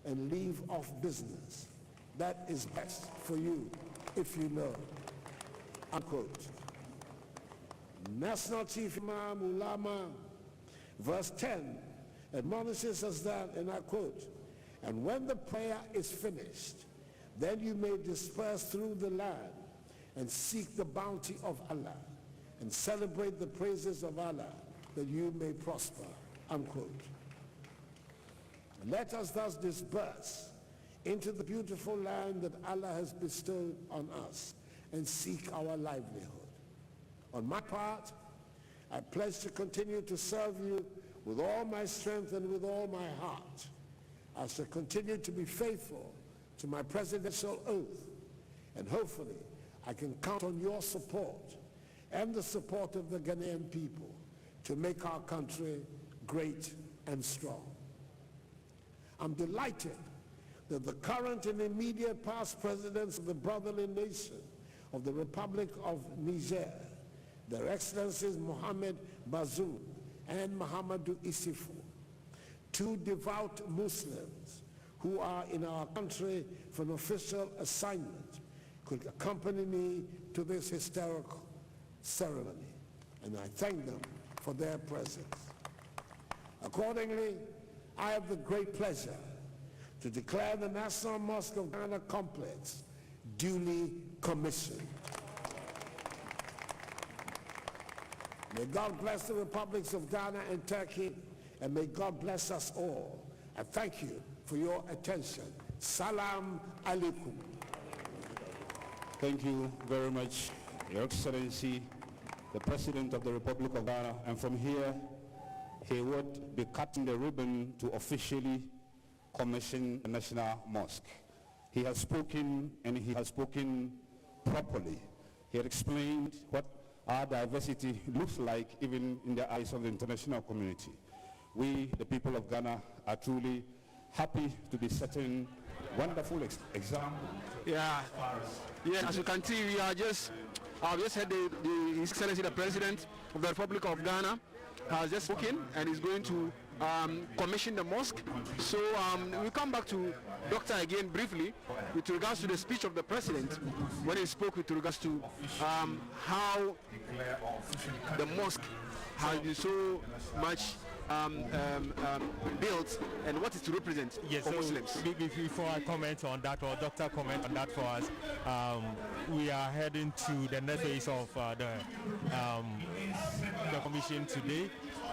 and leave off business. That is best for you if you know. Unquote. National Chief Imam Ulama, verse 10, admonishes us that, and I quote, and when the prayer is finished, then you may disperse through the land and seek the bounty of Allah and celebrate the praises of Allah that you may prosper. Unquote. Let us thus disperse into the beautiful land that Allah has bestowed on us and seek our livelihood. On my part, I pledge to continue to serve you with all my strength and with all my heart. I shall continue to be faithful to my presidential oath, and hopefully I can count on your support and the support of the Ghanaian people to make our country great and strong. I'm delighted that the current and immediate past presidents of the brotherly nation of the Republic of Niger, Their Excellencies Mohamed Bazoum and Mahamadou Issoufou, two devout Muslims who are in our country for an official assignment, could accompany me to this historical ceremony, and I thank them for their presence. Accordingly, I have the great pleasure to declare the National Mosque of Ghana complex duly commissioned. May God bless the republics of Ghana and Turkey, and may God bless us all. I thank you for your attention. Salam alaikum. Thank you very much, Your Excellency, the President of the Republic of Ghana. And from here, he would be cutting the ribbon to officially commission the National Mosque. He has spoken, and he has spoken properly. He had explained what our diversity looks like even in the eyes of the international community. We, the people of Ghana, are truly happy to be setting wonderful example. Yeah, as you can see, we are just, I've just heard His Excellency the President of the Republic of Ghana has just spoken and is going to commission the mosque. So we come back to Doctor again briefly with regards to the speech of the President when he spoke with regards to how the mosque has been so much built and what it to represent for Muslims. Before I comment on that, or Doctor comment on that for us, we are heading to the next phase of the commission today,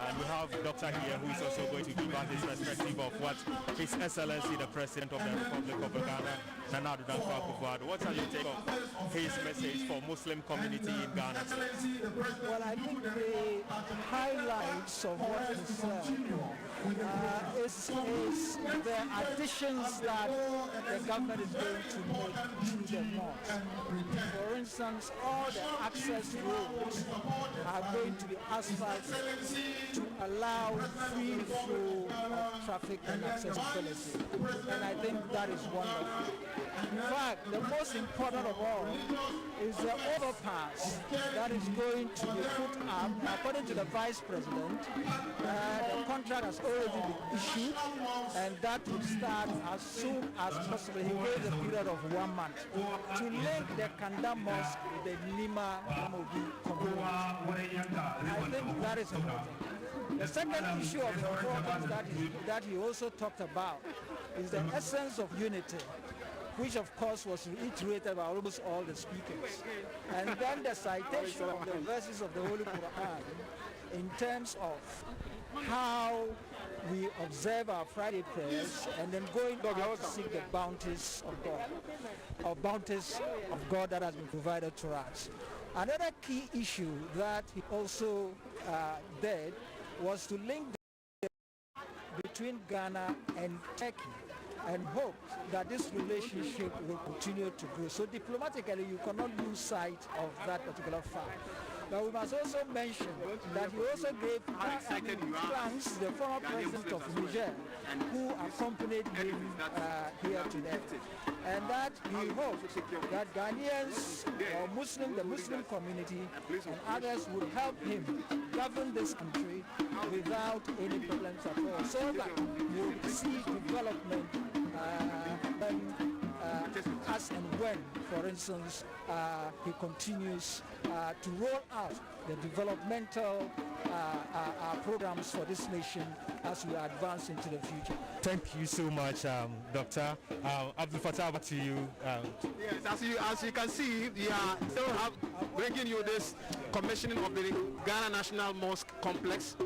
and we have Doctor here who is also going to give us his perspective of what His Excellency the President of the Republic of Ghana, Nana Addo Dankwa Akufo-Addo, what are your take of his message for Muslim community in Ghana? Well, I think the highlights of what he said is the additions that the government is going to make to the mosque. For instance, all the access roads are going to be asphalted to allow free flow of traffic and accessibility. And I think that is wonderful. In fact, the most important of all is the overpass that is going to be put up. According to the Vice President, the contract has already been issued, and that will start as soon as possible. He gave a period of 1 month to link the Kanda Mosque with the Nima Amobi community. I think that is important. The second issue of importance that he also talked about is the essence of unity, which of course was reiterated by almost all the speakers. And then the citation of the verses of the Holy Quran in terms of how we observe our Friday prayers and then going out to seek the bounties of God, or bounties of God that has been provided to us. Another key issue that he also did was to link between Ghana and Turkey, and hope that this relationship will continue to grow. So diplomatically, you cannot lose sight of that particular fact. But we must also mention that he also gave thanks to the former president of Niger, who accompanied him here today. And that he hoped that Ghanaians or the Muslim community and others would help him govern this country without any problems at all, so that we will see development as and when, for instance, he continues to roll out the developmental programs for this nation as we advance into the future. Thank you so much, Dr. Abdul Fattah, back to you. Yes, as you can see, we are still bringing you this commissioning of the Ghana National Mosque complex.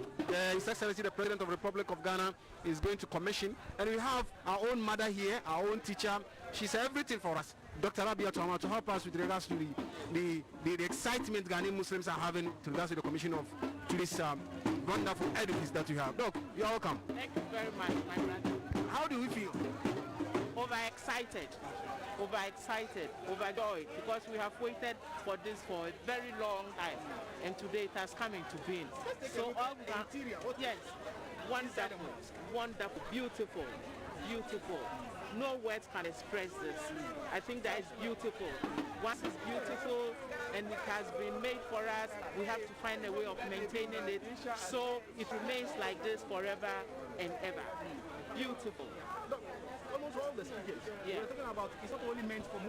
His Excellency the President of the Republic of Ghana is going to commission, and we have our own mother here, our own teacher. She's everything for us, Dr. Rabia Tuama, to help us with regards to the excitement Ghanaian Muslims are having to regards to the commission of this wonderful edifice that we have. Doc, you're welcome. Thank you very much, my brother. How do we feel? Overexcited, overjoyed, because we have waited for this for a very long time, and today it has come into being. So all yes, wonderful, beautiful. No words can express this. I think that is beautiful. Once it's beautiful and it has been made for us, we have to find a way of maintaining it so it remains like this forever and ever. Beautiful. Almost all the speakers, we're talking about it's not only meant for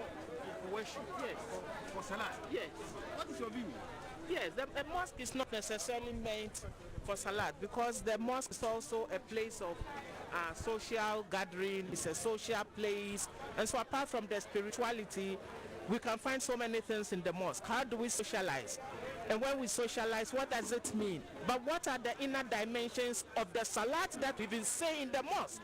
worship, yes, for salat. Yes. What is your view? Yes, the mosque is not necessarily meant for salat, because the mosque is also a place of social gathering. It's a social place, and so apart from the spirituality, we can find so many things in the mosque. How do we socialize? And when we socialize, what does it mean? But what are the inner dimensions of the salat that we will say in the mosque?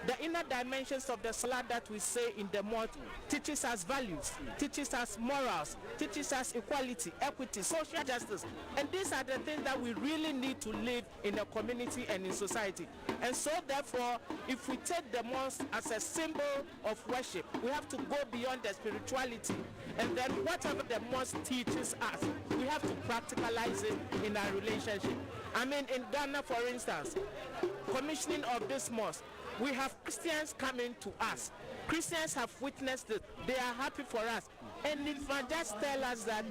The inner dimensions of the salat that we say in the mosque teaches us values, teaches us morals, teaches us equality, equity, social justice. And these are the things that we really need to live in a community and in society. And so therefore, if we take the mosque as a symbol of worship, we have to go beyond the spirituality. And then whatever the mosque teaches us, we have to practicalize it in our relationship. I mean, in Ghana, for instance, commissioning of this mosque, we have Christians coming to us. Christians have witnessed it. They are happy for us. And it might just tell us that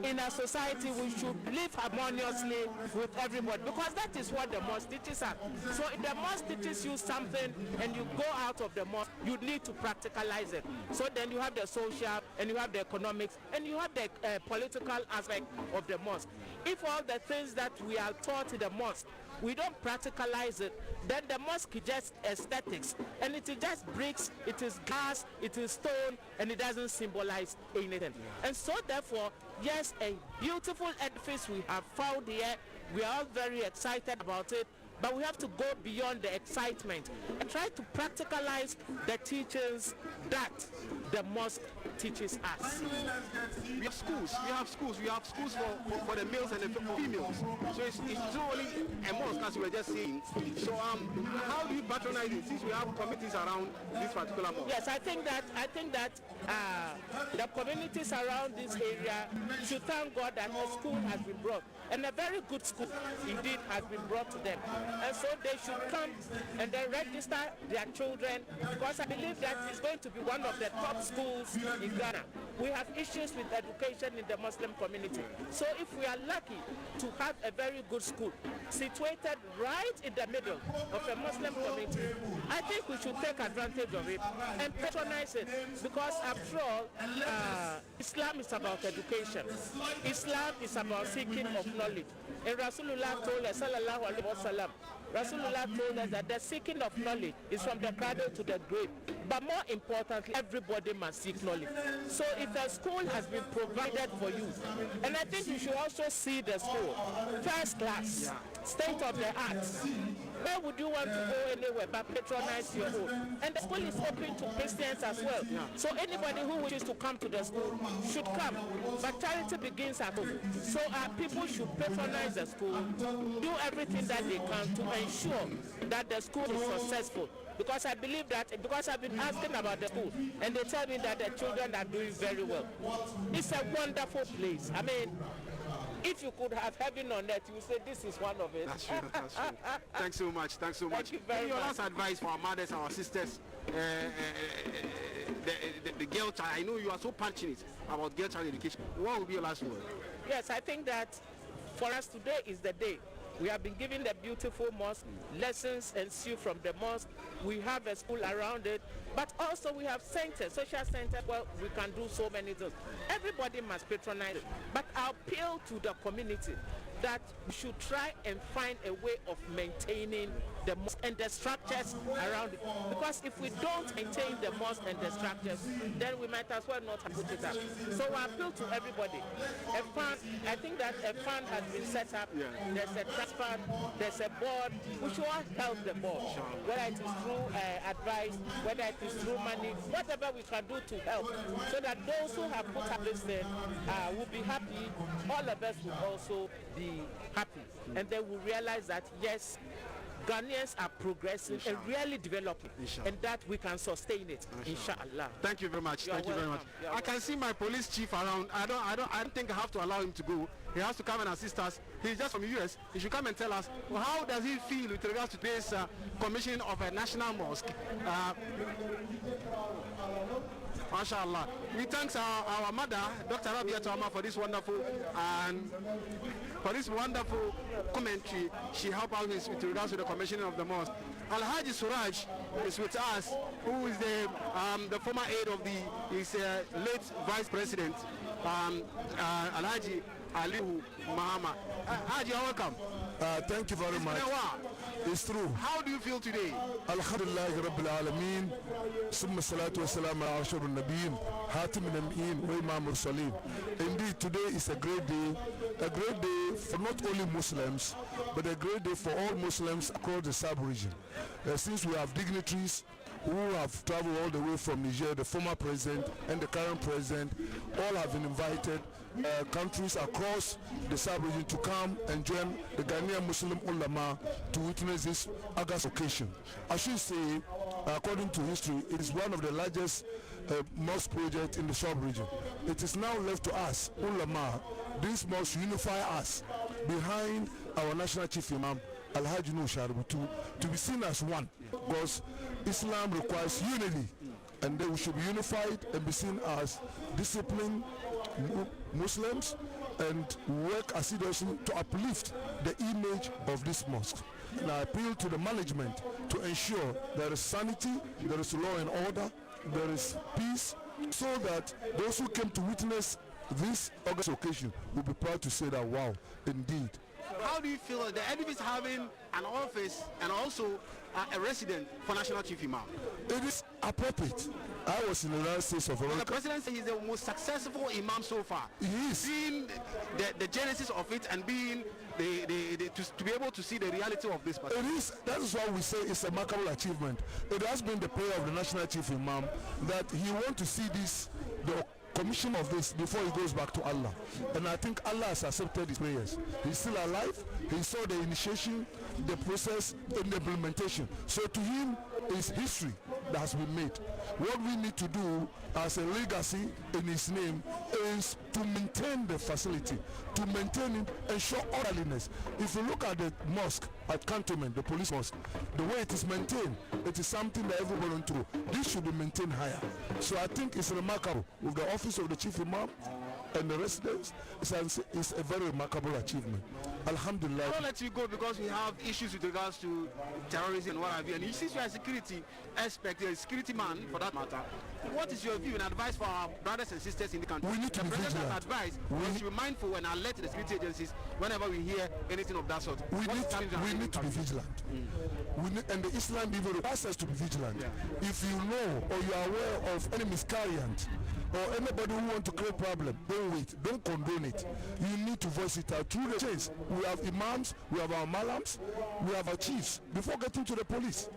in our society we should live harmoniously with everybody, because that is what the mosque teaches us. So if the mosque teaches you something and you go out of the mosque, you need to practicalize it. So then you have the social, and you have the economics, and you have the political aspect of the mosque. If all the things that we are taught in the mosque, we don't practicalize it, then the mosque is just aesthetics, and it is just bricks, it is glass, it is stone, and it doesn't symbolize anything. And so therefore, yes, a beautiful edifice we have found here. We are all very excited about it, but we have to go beyond the excitement and try to practicalize the teachings that the mosque teaches us. We have schools for the males and the females. So it's not only a mosque, as we were just saying. So how do you patronize it, since we have committees around this particular mosque? Yes, I think that the communities around this area should thank God that a school has been brought, and a very good school indeed has been brought to them. And so they should come and then register their children, because I believe that it's going to be one of the top schools in Ghana. We have issues with education in the Muslim community. So if we are lucky to have a very good school situated right in the middle of a Muslim community, I think we should take advantage of it and patronize it, because after all, Islam is about education. Islam is about seeking of knowledge. And Rasulullah told us, sallallahu alaihi wasallam, Rasulullah told us that the seeking of knowledge is from the cradle to the grave. But more importantly, everybody must seek knowledge. So if a school has been provided for you, and I think you should also see the school, first class, state of the art. Where would you want to go anywhere but patronize your own? And the school is open to Christians as well. So anybody who wishes to come to the school should come. But charity begins at home. So people should patronize the school, do everything that they can to ensure that the school is successful. Because I believe that, because I've been asking about the school, and they tell me that the children are doing very well. It's a wonderful place. I mean, If you could have heaven on earth, you would say this is one of it. That's true, that's true. Thanks so much, thanks so much. Thank you very your much. last advice for our mothers, our sisters, the girl child. I know you are so passionate about girl child education. What will be your last word? Yes, I think that for us today is the day. We have been given the beautiful mosque, lessons ensue from the mosque. We have a school around it, but also we have centers, social centers where we can do so many things. Everybody must patronize it, but I appeal to the community that we should try and find a way of maintaining the mosque and the structures around it. Because if we don't maintain the mosque and the structures, then we might as well not have put it up. So I appeal to everybody. A fund, I think that a fund has been set up. Yeah. There's a trust fund, there's a board. We should all help the board, whether it is through advice, whether it is through money, whatever we can do to help, so that those who have put up this thing will be happy. All of us will also be happy, and then we realize that yes, Ghanaians are progressing and really developing, and that we can sustain it, inshallah. Thank you very much. You're Thank you very much. welcome. I can see my police chief around. I don't think I have to allow him to go. He has to come and assist us. He's just from the US. He should come and tell us, well, how does he feel with regards to this commission of a national mosque. MashaAllah. We thank our mother, Dr. Rabia Tawama, for this wonderful commentary she helped out with regards to the commissioning of the mosque. Alhaji Suraj is with us, who is the former aide of his late vice president, Alhaji Alihu Mahama. Haji, welcome. Thank you very much. It's true. How do you feel today? Alhamdulillah Rabbil Alameen. Summa salatu wa salam ala ashrafil nabiyyin, hatim al-nabiyyin wa imam al-mursalin. Indeed, today is a great day for not only Muslims, but a great day for all Muslims across the sub-region. Since we have dignitaries who have traveled all the way from Niger, the former president and the current president, all have been invited. Countries across the sub-region to come and join the Ghanaian Muslim ulama to witness this August occasion. I should say, according to history, it is one of the largest mosque projects in the sub-region. It is now left to us, ulama. This must unify us behind our national chief imam, Alhaji Nuh Shaributu, to be seen as one, because Islam requires unity, and they should be unified and be seen as disciplined Muslims and work assiduously to uplift the image of this mosque. And I appeal to the management to ensure there is sanity, there is law and order, there is peace, so that those who came to witness this August occasion will be proud to say that, wow, indeed. How do you feel the edifice having an office and also a resident for National Chief Imam? It is appropriate. I was in the United States of America. The president said he's the most successful imam so far. He is. Being the genesis of it and being to be able to see the reality of this person. It is. That is why we say it's a remarkable achievement. It has been the prayer of the National Chief Imam that he wants to see this, the commission of this, before he goes back to Allah. And I think Allah has accepted his prayers. He's still alive. He saw the initiation, the process, and the implementation. So to him, it's history that has been made. What we need to do as a legacy in his name is to maintain the facility, to maintain it and show orderliness. If you look at the mosque at Cantonment, the police mosque, the way it is maintained, it is something that everybody went through. This should be maintained higher. So I think it's remarkable with the office of the chief imam and the residents. It's a very remarkable achievement. Alhamdulillah. I won't let you go because we have issues with regards to terrorism and what have you. And since you are a security expert, a security man for that matter, what is your view and advice for our brothers and sisters in the country? We need to be vigilant. Advice, we should be mindful and alert the security agencies whenever we hear anything of that sort. We need to be vigilant. And the Islam even requires us to be vigilant. Yeah. If you know or you are aware of any miscarriage or anybody who wants to create problem, don't wait, don't condone it. You need to voice it out through the chains. We have imams, we have our malams, we have our chiefs before getting to the police.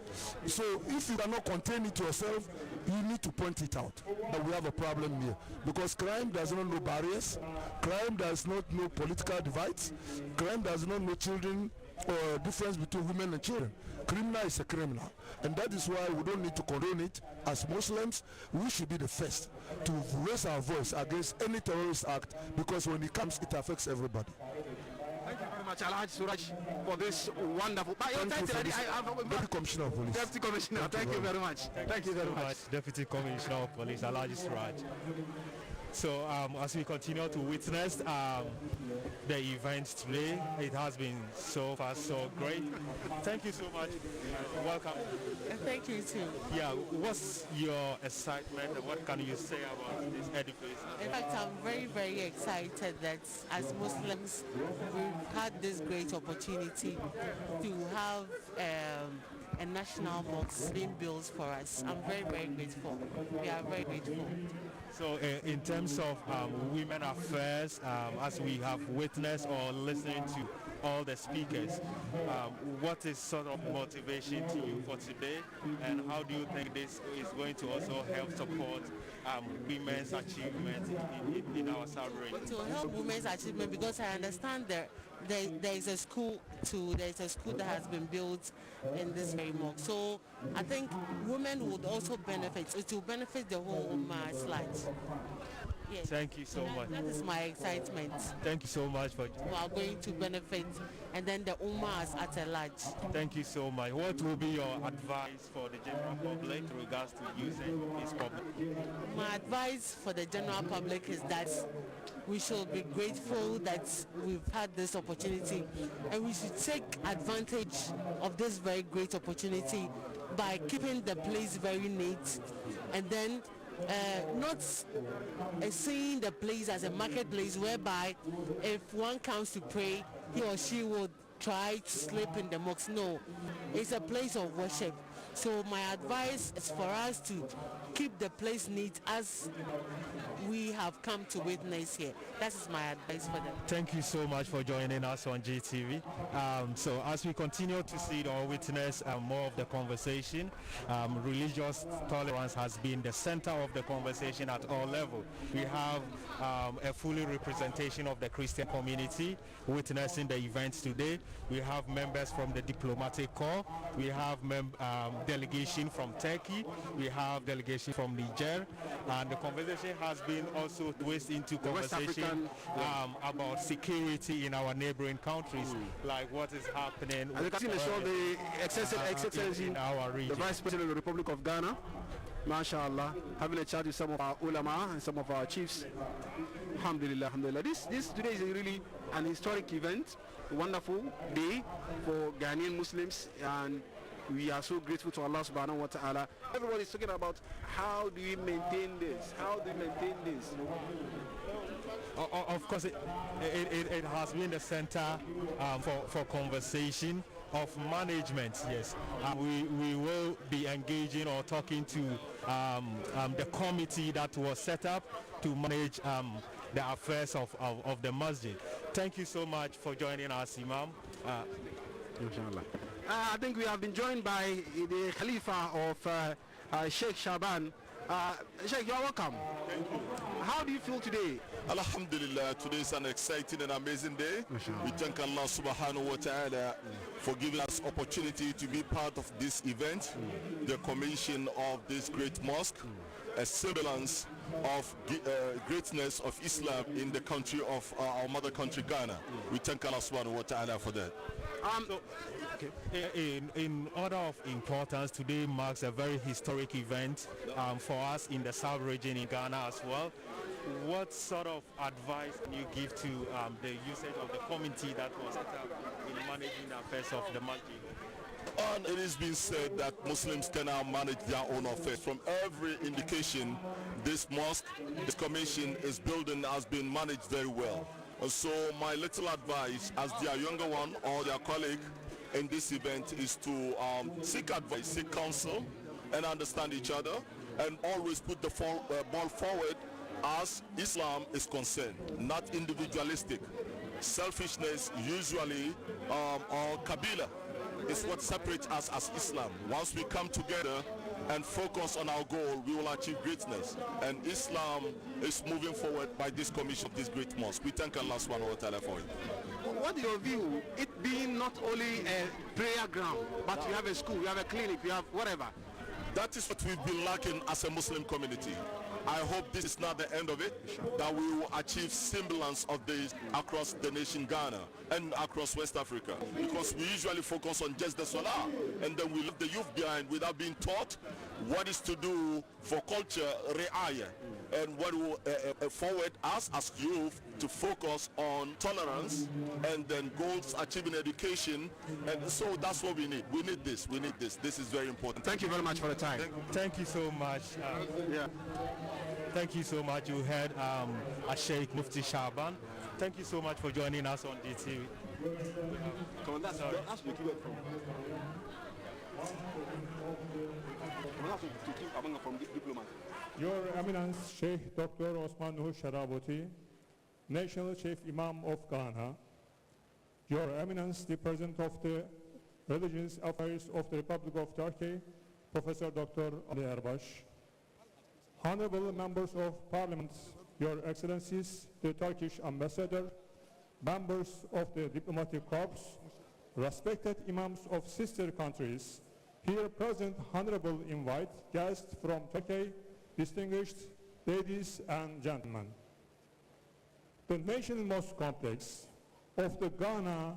So if you cannot contain it yourself, you need to point it out that we have a problem here, because crime does not know barriers, crime does not know political divides, crime does not know children difference between women and children. Criminal is a criminal, and that is why we don't need to condone it. As Muslims, we should be the first to raise our voice against any terrorist act, because when it comes, it affects everybody. Thank you very much, Alhaji Suraj, for this wonderful. Deputy Commissioner of Police. Deputy Commissioner, thank you very much. Thank you very much. Deputy Commissioner of Police, Alhaji Suraj. So as we continue to witness the event today, it has been so far so great. Thank you so much. Welcome. Thank you too. Yeah, what's your excitement? What can you say about this edifice? In fact, I'm very, very excited that as Muslims, we've had this great opportunity to have a national mosque being built for us. I'm very, very grateful. We are very grateful. So in terms of women affairs, as we have witnessed or listened to all the speakers, what is sort of motivation to you for today, and how do you think this is going to also help support women's achievement in our South region? To help women's achievement, because I understand there is a school that has been built in this very mosque. So I think women would also benefit. It will benefit the whole Ummah's life. Yes. Thank you so much. That is my excitement. Thank you so much for. We are going to benefit, and then the Ummah at a large. Thank you so much. What will be your advice for the general public in regards to using this public? My advice for the general public is that we should be grateful that we've had this opportunity, and we should take advantage of this very great opportunity by keeping the place very neat, and then not seeing the place as a marketplace whereby if one comes to pray, he or she would try to sleep in the mosque. No, it's a place of worship. So my advice is for us to keep the place neat as we have come to witness here. That is my advice for them. Thank you so much for joining us on GTV. So as we continue to see or witness more of the conversation, religious tolerance has been the center of the conversation at all levels. We have a fully representation of the Christian community witnessing the events today. We have members from the diplomatic corps. We have delegation from Turkey. We have delegation from Niger. And the conversation has been also twist into conversation about security in our neighboring countries, like what is happening. As you can see, the Excellency, in our region. The Vice President of the Republic of Ghana, mashallah, having a chat with some of our ulama and some of our chiefs. Alhamdulillah, alhamdulillah. This today is really an historic event, a wonderful day for Ghanaian Muslims, and we are so grateful to Allah subhanahu wa ta'ala. Everybody is talking about how do we maintain this? How do we maintain this? Of course, it has been the center for conversation of management, yes. We will be engaging or talking to the committee that was set up to manage the affairs of the masjid. Thank you so much for joining us, Imam. Inshallah. I think we have been joined by the Khalifa of Sheikh Shaban. Sheikh, you're welcome. Thank you. How do you feel today? Alhamdulillah, today is an exciting and amazing day. We thank Allah subhanahu wa ta'ala for giving us opportunity to be part of this event, the commission of this great mosque, a semblance of greatness of Islam in the country of our mother country, Ghana. We thank Allah subhanahu wa ta'ala for that. In order of importance, today marks a very historic event for us in the South region in Ghana as well. What sort of advice can you give to the usage of the committee that was set up in managing the affairs of the masjid? And it has been said that Muslims can now manage their own affairs. From every indication, this mosque, this commission is building has been managed very well. And so my little advice as their younger one or their colleague in this event is to seek advice, seek counsel, and understand each other, and always put the ball forward as Islam is concerned, not individualistic. Selfishness usually or Kabila is what separates us as Islam. Once we come together and focus on our goal, we will achieve greatness. And Islam is moving forward by this commission of this great mosque. We thank Allah subhanahu wa ta'ala for it. what your view, it being not only a prayer ground, but you have a school, you have a clinic, you have whatever? That is what we've been lacking as a Muslim community. I hope this is not the end of it, that we will achieve semblance of this across the nation Ghana and across West Africa. Because we usually focus on just the Salah, and then we leave the youth behind without being taught what is to do for culture, re'ayah, and what will forward us as youth to focus on tolerance and then goals achieving education. And so that's what we need. We need this. We need this. This is very important. Thank you very much for the time. Thank you so much. Thank you so much. You heard Sheikh Mufti Shaban. Thank you so much for joining us on GTV. Come on, that's the keyword from diplomat. Your Eminence Sheikh Dr. Osman Nuh Sharaboti, National Chief Imam of Ghana, Your Eminence the President of the Religious Affairs of the Republic of Turkey, Professor Dr. Ali Erbash, Honorable Members of Parliament, Your Excellencies, the Turkish Ambassador, members of the Diplomatic Corps, respected Imams of sister countries, here present honorable invite, guests from Turkey, distinguished ladies and gentlemen. The National Mosque Complex of the Ghana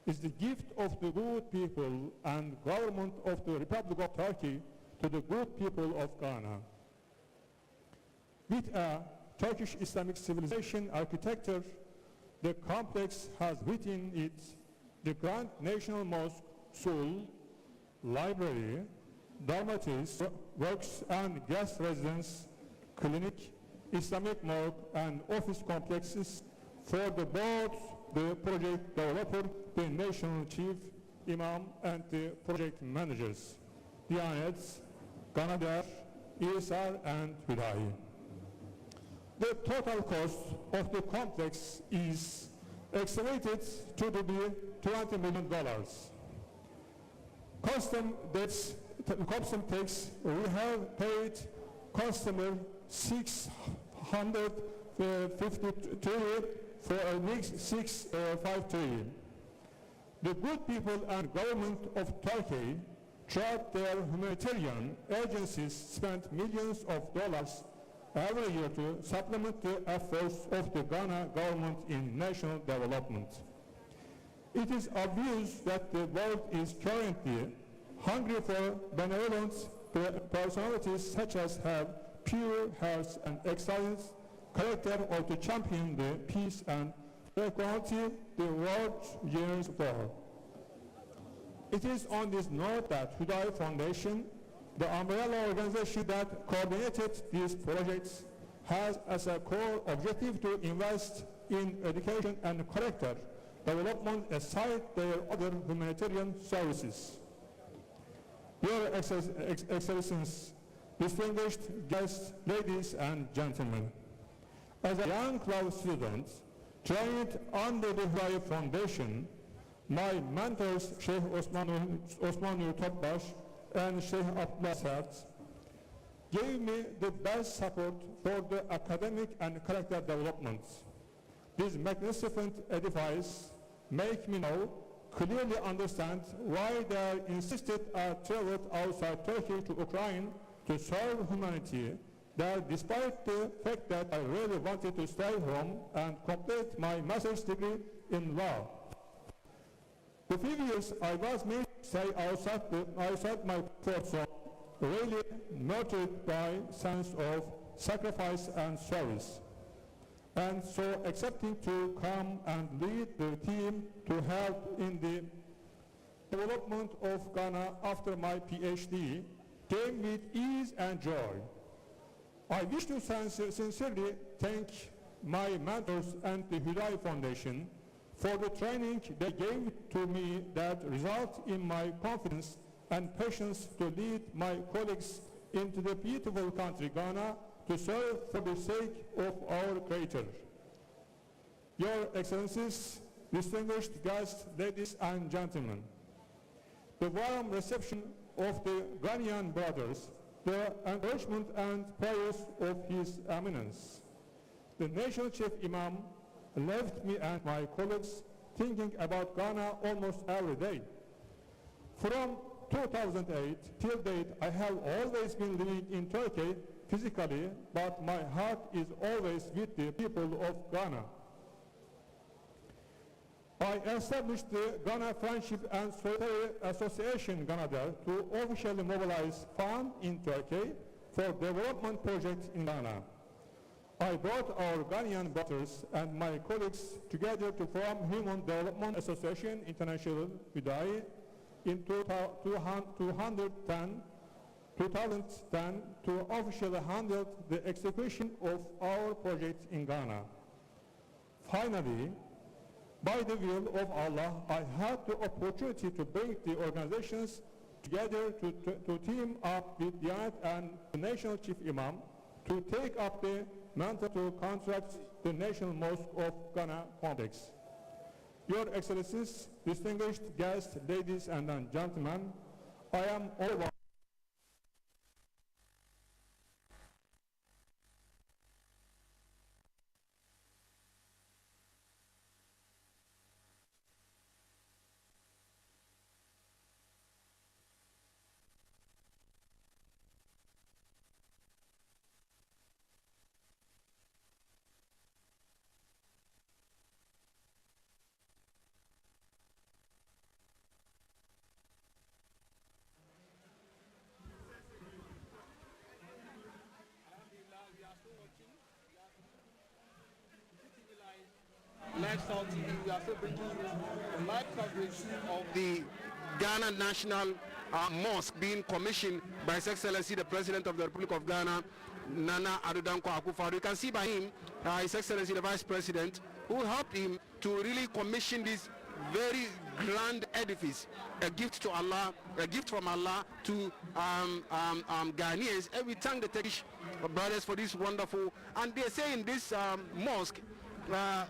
is the gift of the good people and government of the Republic of Turkey to the good people of Ghana. With a Turkish Islamic civilization architecture, the complex has within it the Grand National Mosque, school, library, dormitories, works and guest residence, clinic, Islamic morgue and office complexes for the board, the project developer, the national chief, imam and the project managers, the Diyanets, Ganadar, ESR and Hüdayi. The total cost of the complex is estimated to be $20 million. Custom tax, we have paid customer $650 trillion for a next 6.5 trillion. The good people and government of Turkey, throughout their humanitarian agencies, spent millions of dollars every year to supplement the efforts of the Ghana government in national development. It is obvious that the world is currently hungry for benevolent personalities such as have pure hearts and excellence, character, or to champion the peace and equality the world yearns for. It is on this note that Hüdayi Foundation, the umbrella organization that coordinated these projects, has as a core objective to invest in education and character development aside their other humanitarian services. Your Excellencies, distinguished guests, ladies and gentlemen, as a young law student trained under the Hüdayi Foundation, my mentors Sheikh Osman Topbaş and Sheikh Abdullah Saad gave me the best support for the academic and character development. This magnificent edifice make me now clearly understand why they insisted I traveled outside Turkey to Ukraine to serve humanity, that despite the fact that I really wanted to stay home and complete my master's degree in law. The few years I was made to stay outside my comfort zone, really nurtured by sense of sacrifice and service. And so accepting to come and lead the team to help in the development of Ghana after my PhD came with ease and joy. I wish to sincerely thank my mentors and the Hüdayi Foundation for the training they gave to me that resulted in my confidence and patience to lead my colleagues into the beautiful country Ghana to serve for the sake of our Creator. Your Excellencies, distinguished guests, ladies and gentlemen, the warm reception of the Ghanaian brothers, the encouragement and prayers of His Eminence, the National Chief Imam left me and my colleagues thinking about Ghana almost every day. From 2008 till date, I have always been living in Turkey physically, but my heart is always with the people of Ghana. I established the Ghana Friendship and Solidarity Association Ghana to officially mobilize funds in Turkey for development projects in Ghana. I brought our Ghanaian brothers and my colleagues together to form Human Development Association International (UDAI) in 2010 to officially handle the execution of our projects in Ghana. Finally, by the will of Allah, I had the opportunity to bring the organizations together to team up with Yat and the National Chief Imam to take up the mantle to construct the National Mosque of Ghana complex. Your Excellencies, distinguished guests, ladies and gentlemen, I am all. Lifestyle TV, we are still bringing you the live coverage of the Ghana National Mosque being commissioned by His Excellency the President of the Republic of Ghana, Nana Addo Dankwa Akufo-Addo. You can see by him, His Excellency the Vice President, who helped him to really commission this very grand edifice, a gift to Allah, a gift from Allah to Ghanaians. And we thank the Turkish brothers for this wonderful, and they say in this mosque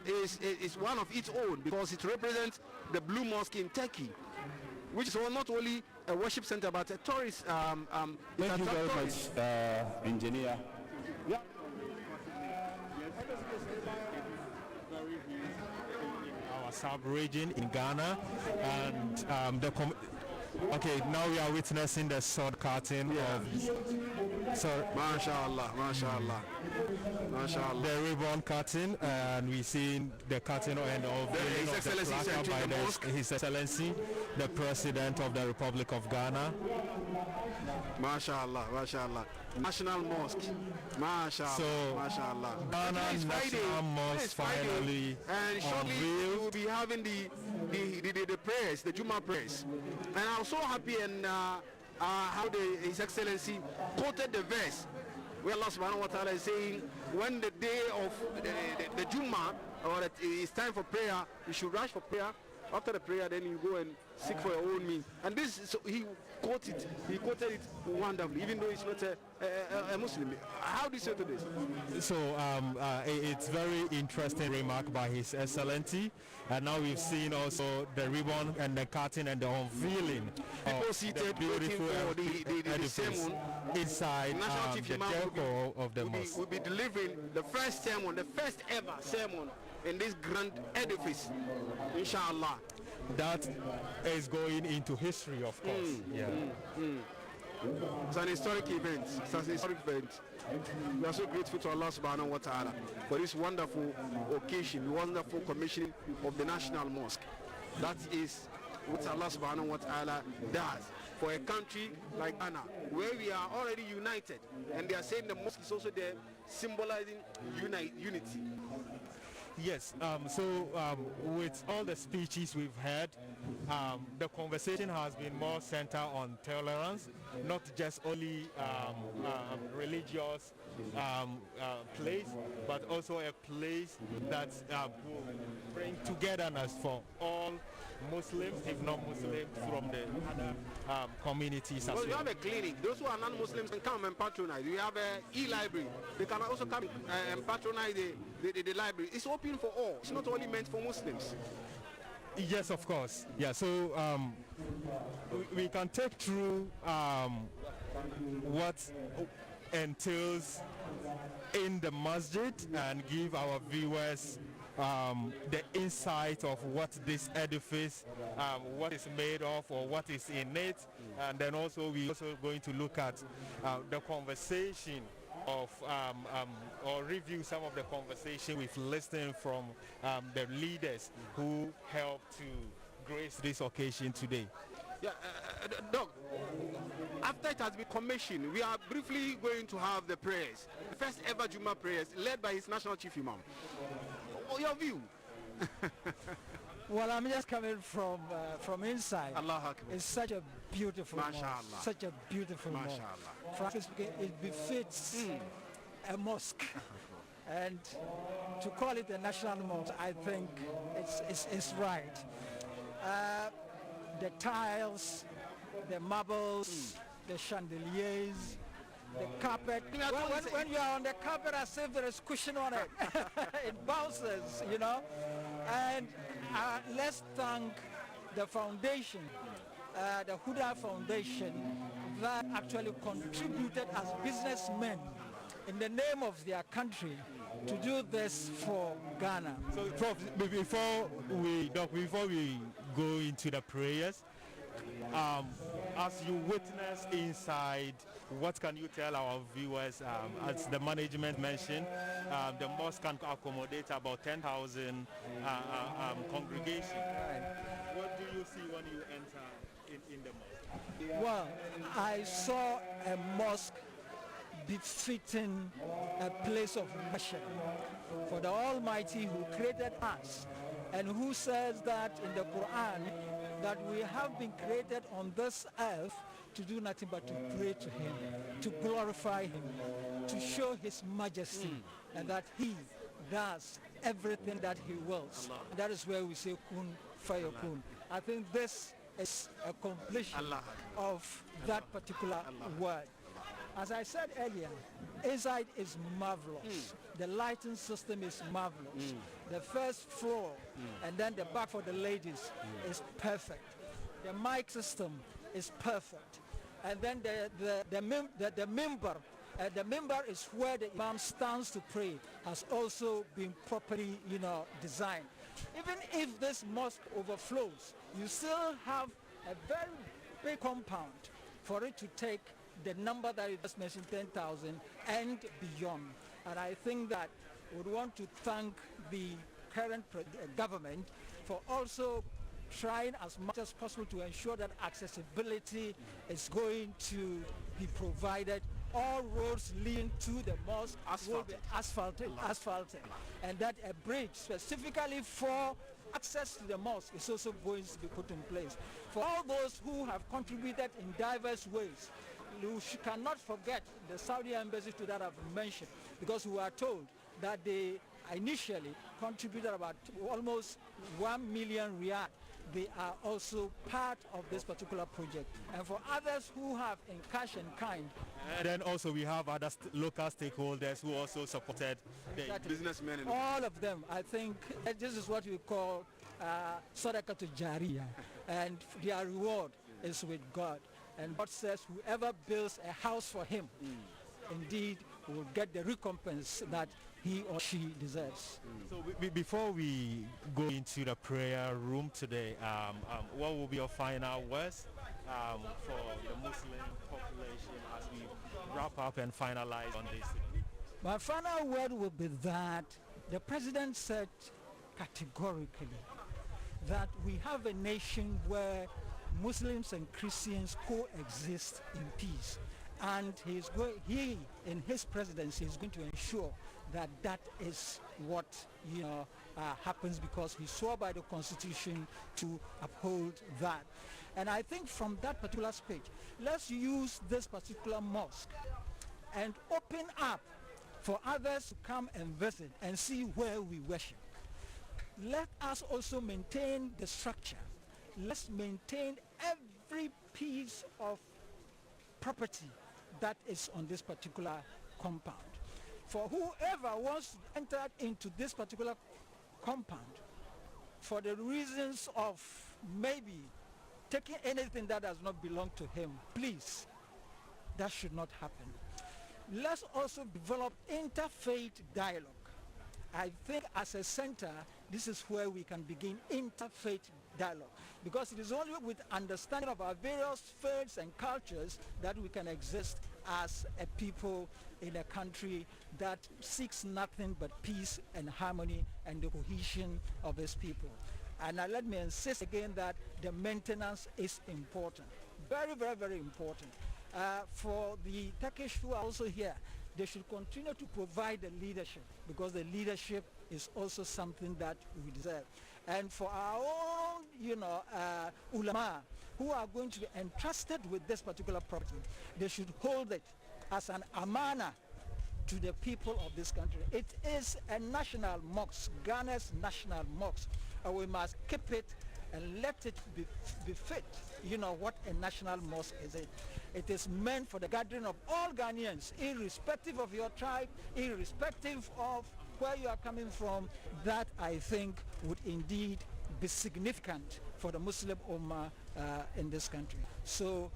is one of its own because it represents the Blue Mosque in Turkey, which is not only a worship center but a tourist. Thank you very much, Engineer. Yeah. Our sub-region in Ghana, and okay, now we are witnessing the sword cutting of MashaAllah, MashaAllah, MashaAllah. The ribbon cutting, and we see the cutting and of His Excellency His Excellency the President of the Republic of Ghana. MashaAllah, MashaAllah. National Mosque, MashaAllah, so, MashaAllah. Ghana National Mosque finally, and shortly we will be having the prayers, the Juma prayers. And I was so happy and how His Excellency quoted the verse where Allah subhanahu wa ta'ala is saying, when the day of the Juma, or it's time for prayer, you should rush for prayer. After the prayer, then you go and seek for your own means. And this, so he quoted it wonderfully, even though he's not a Muslim. How do you say to this? So it's very interesting remark by His Excellency, and now we've seen also the ribbon and the cutting and the unveiling. People seated beautiful for the sermon inside the temple of the mosque. We'll be delivering the first sermon, the first ever sermon in this grand edifice, inshallah. That is going into history, of course. It's an historic event. It's an historic event. We are so grateful to Allah subhanahu wa ta'ala for this wonderful occasion, wonderful commissioning of the National Mosque. That is what Allah subhanahu wa ta'ala does for a country like Ghana, where we are already united, and they are saying the mosque is also there symbolizing unity. Yes, with all the speeches we've heard, the conversation has been more centered on tolerance, not just only religious place, but also a place that will bring togetherness for all Muslims, if not Muslims, from the other communities as well. We have a clinic. Those who are non-Muslims can come and patronize. We have an e-library. They can also come and patronize the library. It's open for all. It's not only meant for Muslims. Yes, of course. Yeah, so we can take through what entails in the masjid and give our viewers the insight of what this edifice, what is made of or what is in it, and then also we're also going to look at the conversation of or review some of the conversation we've listened from the leaders who helped to grace this occasion today. Yeah, Doc, after it has been commissioned, we are briefly going to have the prayers, the first ever Juma prayers led by his National Chief Imam. Your view? Well, I'm just coming from inside. Allah Akbar. It's such a beautiful mosque. MashaAllah. Such a beautiful mosque. MashaAllah. Frankly speaking, it befits a mosque. And to call it a national mosque, I think it's right. The tiles, the marbles, the chandeliers, the carpet. When you are on the carpet, as if there is cushion on it. It bounces, you know. And let's thank the foundation, the Huda Foundation, that actually contributed as businessmen in the name of their country to do this for Ghana. So, Prof, before we go into the prayers, as you witness inside, what can you tell our viewers? As the management mentioned, the mosque can accommodate about 10,000 congregation. What do you see when you enter in the mosque? Well, I saw a mosque befitting a place of worship for the Almighty who created us and who says that in the Quran that we have been created on this earth to do nothing but to pray to Him, to glorify Him, to show His majesty, and that He does everything that He wills. That is where we say kun fayakun. I think this is a completion of that particular word. As I said earlier, inside is marvelous. The lighting system is marvelous. The first floor and then the back for the ladies is perfect. The mic system is perfect. And then the member is where the Imam stands to pray, has also been properly, designed. Even if this mosque overflows, you still have a very big compound for it to take the number that you just mentioned, 10,000 and beyond. And I think that we would want to thank the current government for also trying as much as possible to ensure that accessibility is going to be provided. All roads leading to the mosque will be asphalted. And that a bridge specifically for access to the mosque is also going to be put in place. For all those who have contributed in diverse ways, you cannot forget the Saudi embassy to that I've mentioned, because we are told that they initially contributed about almost 1 million riyal. They are also part of this particular project. And for others who have in cash and kind. And then also we have other local stakeholders who also supported the businessmen. All of them. I think this is what we call Sadaqatul Jariyah. And their reward is with God. And God says whoever builds a house for him, indeed will get the recompense that he or she deserves. So before we go into the prayer room today, what will be your final words for the Muslim population as we wrap up and finalize on this? My final word will be that the President said categorically that we have a nation where Muslims and Christians coexist in peace, and he in his presidency is going to ensure that that is what happens, because he swore by the Constitution to uphold that. And I think from that particular speech, let's use this particular mosque and open up for others to come and visit and see where we worship. Let us also maintain the structure. Let's maintain every piece of property that is on this particular compound. For whoever wants to enter into this particular compound for the reasons of maybe taking anything that does not belong to him, please, that should not happen. Let's also develop interfaith dialogue. I think as a center, this is where we can begin interfaith dialogue, because it is only with understanding of our various faiths and cultures that we can exist as a people in a country that seeks nothing but peace and harmony and the cohesion of its people. And let me insist again that the maintenance is important, very, very, very important. For the Turkish who are also here, they should continue to provide the leadership, because the leadership is also something that we deserve. And for our own, ulama, who are going to be entrusted with this particular property, they should hold it as an amana to the people of this country. It is a national mosque, Ghana's national mosque, and we must keep it and let it be fit, what a national mosque is. It is meant for the gathering of all Ghanaians, irrespective of your tribe, irrespective of where you are coming from. That, I think, would indeed be significant for the Muslim Ummah in this country. So,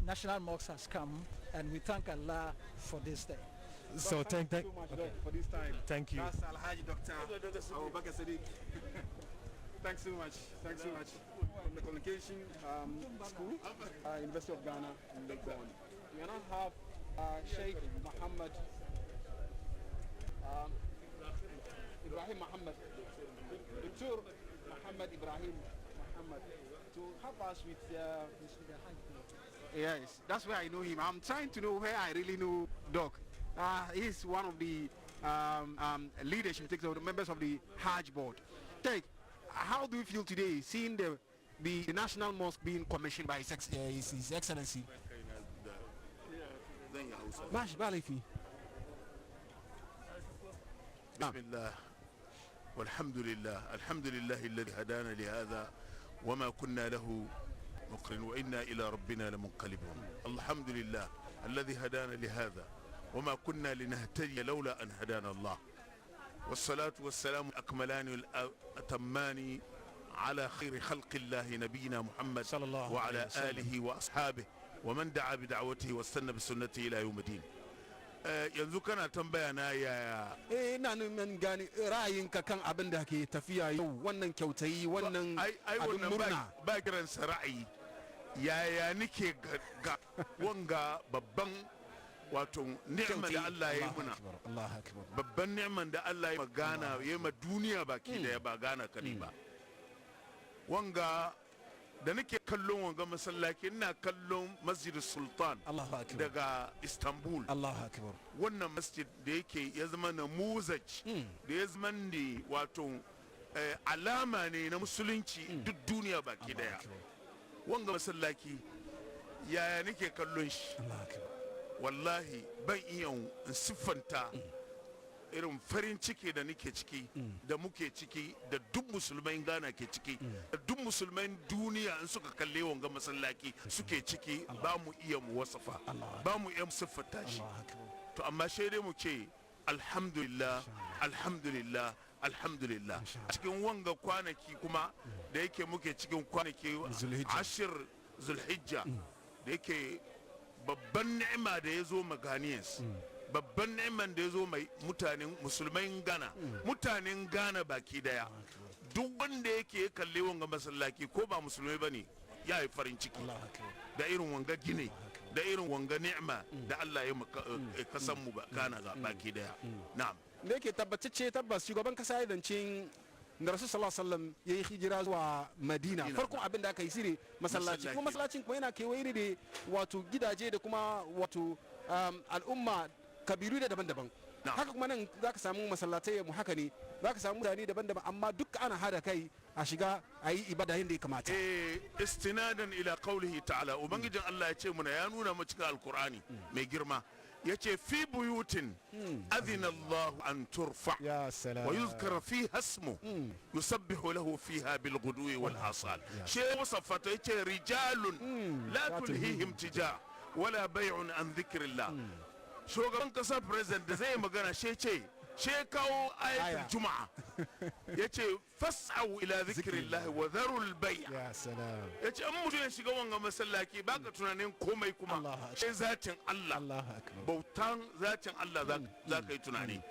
National Mosque has come, and we thank Allah for this day. So thank you so much for this time. Thank you. That's Alhaji Dr. Abubakar Sadiq. Thanks so much. Thanks so much. From the Communication School, University of Ghana in Legon. We now have Sheikh Muhammad Ibrahim Muhammad, Dr. Muhammad Ibrahim Muhammad, to help us with yes, that's where I know him. I'm trying to know where I really know Doc. He's one of the leadership, the members of the Hajj board. How do you feel today seeing the National Mosque being commissioned by His Excellency? بسم الله والحمد لله الحمد لله الذي هدانا لهذا وما كنا له مقرن وإنا إلى ربنا لمنقلبون. الحمد لله الذي هدانا لهذا وما كنا لنهتدي لولا أن هدانا الله، والصلاة والسلام الأكملان والأتمان على خير خلق الله نبينا محمد صلى الله وعلى آله وأصحابه ومن دعا بدعوته واستنى بسنته إلى يوم الدين. yanzu kana tambaya na yaya ina nan gani ra'ayinka kan abin da ke tafiya yau, wannan kyautayi, wannan abin murna ba kiran sa ra'ayi, yaya nike ga wanga babban wato ni'ima da Allah ya yi muna, babban ni'iman da Allah ya magana ya ma duniya baki daya, ba Ghana kadai ba. Wanga da nake kallon wanga masallaci, ina kallon Masjid Sultan daga Istanbul. Wannan masjid da yake ya zama namuzaj, da ya zama ne wato alama ne na musulunci duk duniya baki daya. Wanga masallaci yaya nake kallon shi, wallahi ban iya in siffanta irin farin ciki da nake ciki da muke ciki da duk musulmai Ghana ke ciki da duk musulmai duniya in suka kalle wanga masallaci suke ciki, ba mu iya mu wasafa, ba mu iya mu siffata shi. To amma sai dai mu ce alhamdulillah alhamdulillah alhamdulillah. Cikin wanga kwanaki kuma da yake muke cikin kwanaki ashir zulhijja, da yake babban ni'ima da ya zo maganiyans, babban ni'iman da ya zo mai mutanen musulmai Ghana, mutanen Ghana baki daya, duk wanda yake ya kalle wanga masallaci ko ba musulmai bane ya yi farin ciki da irin wanga gine, da irin wanga ni'ima da Allah ya kasan mu Ghana baki daya. Na'am, da yake tabbatacce tabbas shugaban kasa ya dancin da Rasul sallallahu alaihi wasallam ya yi hijira zuwa Madina, farkon abin da aka yi shine masallaci, kuma masallacin kuma yana kewaye da wato gidaje da kuma wato al'umma kabiru da daban-daban. Haka kuma nan za ka samu masallatai mu haka ne, za ka samu mutane daban-daban, amma duk ana hada kai a shiga a yi ibada yadda ya kamata. Istinadan ila qawlihi ta'ala, ubangijin Allah ya ce muna, ya nuna mu cikin alkur'ani mai girma, ya ce fi buyutin adhina Allah an turfa wa yuzkara fiha ismu yusabbihu lahu fiha bil ghudwi wal asal. She wasafata ya ce rijalun la tulhihim tija wala bay'un an dhikrillah. Shugaban kasa president da zai magana she kawo ayatul juma'a, ya ce fas'au ila zikrillahi wa dharul bay'. Ya ce an mutum ya shiga wanga masallaci baka tunanin komai, kuma sai zatin Allah, bautan zatin Allah za ka yi tunani.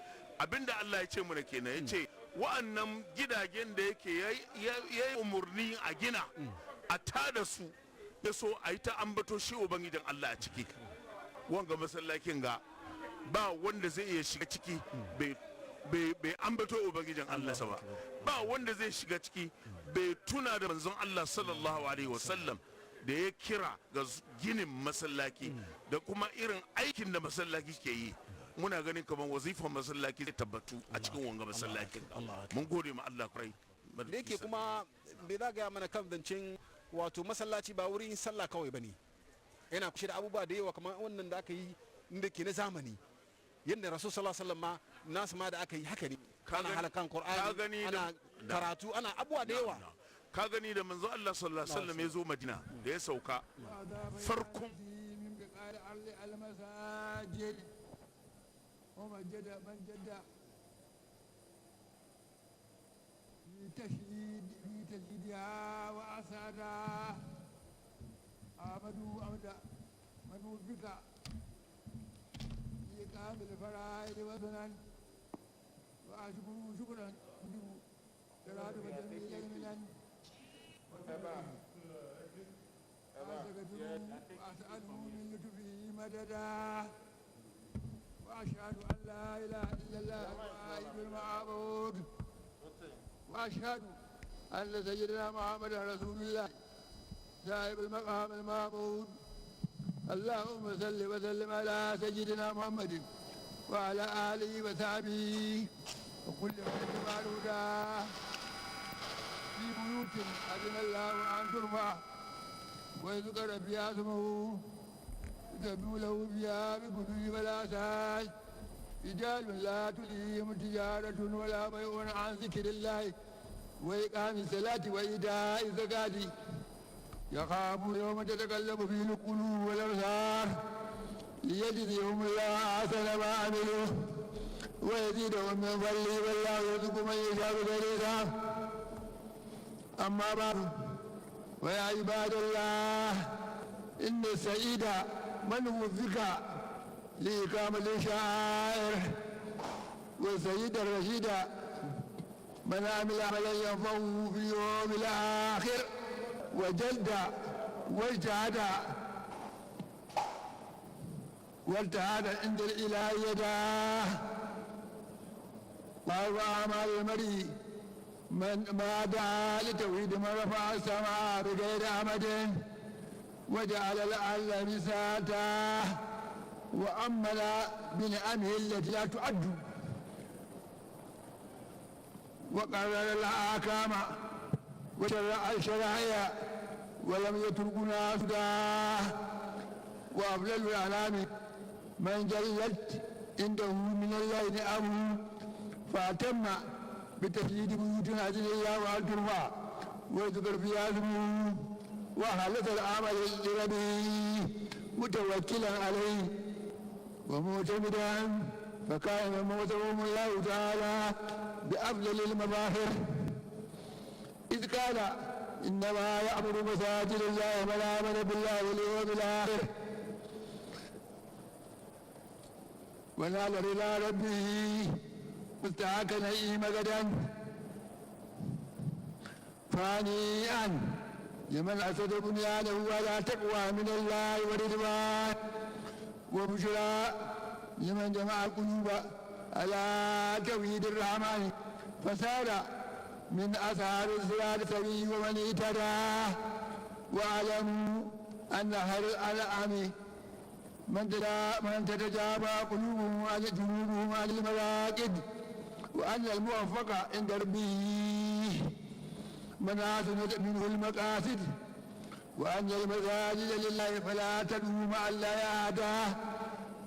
abinda Allah ya ce mana kenan ya ce wa'annan gidajen da yake ya yi umarni a gina a tada su ya so a yi ta ambato shi ubangijin Allah a ciki wanga masallakin ga ba wanda zai iya shiga ciki bai ambato ubangijin Allah ba ba wanda zai shiga ciki bai tuna da manzon Allah sallallahu alaihi wasallam da ya kira ga ginin masallaki da kuma irin aikin da masallaki ke yi muna ganin kamar wazifar masallaki zai tabbatu a cikin wanga masallakin mun gode ma Allah kurai da yake kuma bai za gaya mana kan zancen wato masallaci ba wurin sallah kawai bane yana kushe da abubuwa da yawa kamar wannan da aka yi inda ke na zamani yadda rasul sallallahu alaihi wasallam ma nasu ma da aka yi haka ne ana halakan qur'ani ana karatu ana abubuwa da yawa ka gani da manzo Allah sallallahu alaihi wasallam ya zo Madina da ya sauka farkon ومجد من جد في تشييدها وأسعدها آمدوا أمدا من وفق في إقام الفرائض والسنن وأشكروا شكرا إرادة جميع المنن وأسأله من لطفه مددا وأشهد أن لا إله إلا الله الواحد المعبود وأشهد أن سيدنا محمد رسول الله صاحب المقام المعبود اللهم صل وسلم على سيدنا محمد وعلى آله وصحبه وكل من اتبع الهدى في بيوت أذن الله أن ترفع ويذكر فيها اسمه يسبح له فيها بالغدو والآصال رجال لا تلهيهم تجارة ولا بيع عن ذكر الله وإقام الصلاة وإيتاء الزكاة يخافون يوم تتقلب فيه القلوب والأبصار ليجزيهم الله أحسن ما عملوا ويزيدهم من فضله والله يرزق من يشاء بغير حساب أما بعد ويا عباد الله إن السعيد من وفق لإقامة الشعائر والسيد الرشيد من عمل عملا ينفعه في يوم الآخر وجلد والتهاد عند الإله يداه وهو أعمال المرء من ما دعا لتوحيد من رفع السماء بغير عمد وجعل الأرض بساطا وأمل بنعمه التي لا تعد وقرر الأحكام وشرع الشرائع ولم يتركنا سدى وأفضل الأعلام من جلت عنده من الله نعمه فأتم بتسجيل بيوت أذن الله وأن ترفع ويذكر فيها اسمه وخلص العمل لربه متوكلا عليه ومعتمدا فكان موتهم الله تعالى بأفضل المظاهر إذ قال إنما يأمر مساجد الله من آمن بالله واليوم الآخر ونال رضا ربه مستحق نعيم غدا فانيا لمن أسد بنيانه على تقوى من الله ورضوان وبشرى لمن جمع القلوب على توحيد الرحمن فسار من أثار الصراط سوي ومن اهتدى واعلموا أن خير الأنعام من تتجابى قلوبهم عن جنوبهم عن المراقد وأن الموفق عند ربه من أحسنت منه المقاصد وأن المساجد لله فلا تدعوا مع الله أحدا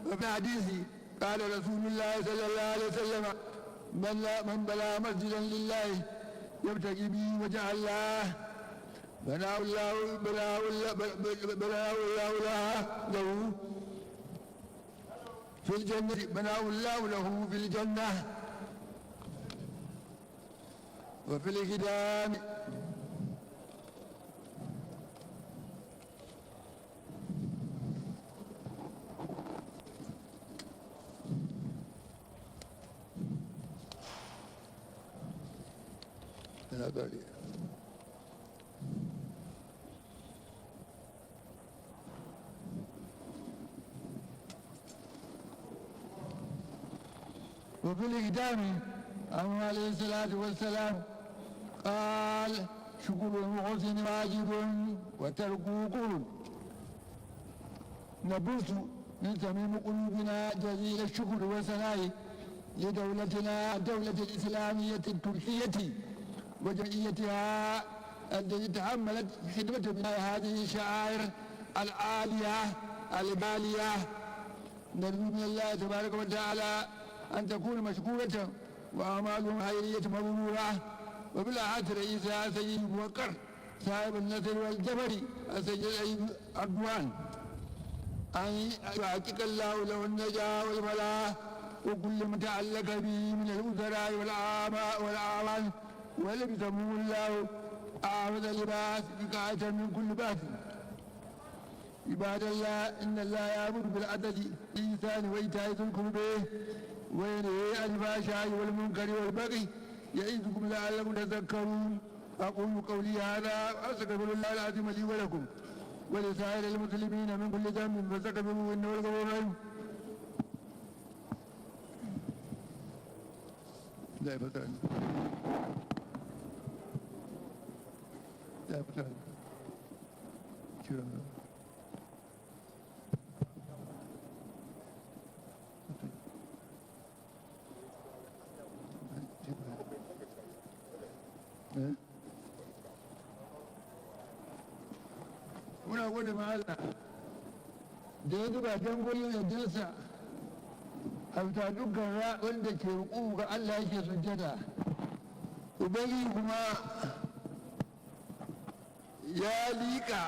وفي حديث قال رسول الله صلى الله عليه وسلم من بنى مسجدا لله يبتغي به وجه الله بناه الله له في الجنة بناه الله له في الجنة وفي الختام labari. وفي الإقدام عنه عليه الصلاة والسلام قال شكر المحسن واجب وتركه كفر. نبث من صميم قلوبنا جزيل الشكر والثناء لدولتنا الدولة الإسلامية التركية وجمعيتها التي تحملت خدمة بناء هذه الشعائر العالية الغالية. نرجو من الله تبارك وتعالى أن تكون مشكورة وأعمالهم خيرية مبرورة. وبالأحد رئيسها سيد بكر صاحب النصر والجبر السيد أردوان أن يحقق الله له النجاة والفلاح وكل ما تعلق به من الوزراء والآباء والأعوان ولبسهم الله أعوذ اللباس بقاعة من كل بأس. عباد الله إن الله يأمر بالعدل والإحسان وإيتاء ذي القربى وينهى عن الفحشاء والمنكر والبغي يعظكم لعلكم تذكرون. أقول قولي هذا وأستغفر الله العظيم لي ولكم ولسائر المسلمين من كل ذنب فاستغفروه إنه هو الغفور الرحيم. لا بطل لا بطل شو muna gode ma Allah da ya zuba dangolin yardarsa a fita dukkan wanda ke ruku ga Allah yake sujjada. Ubangiji kuma ya liƙa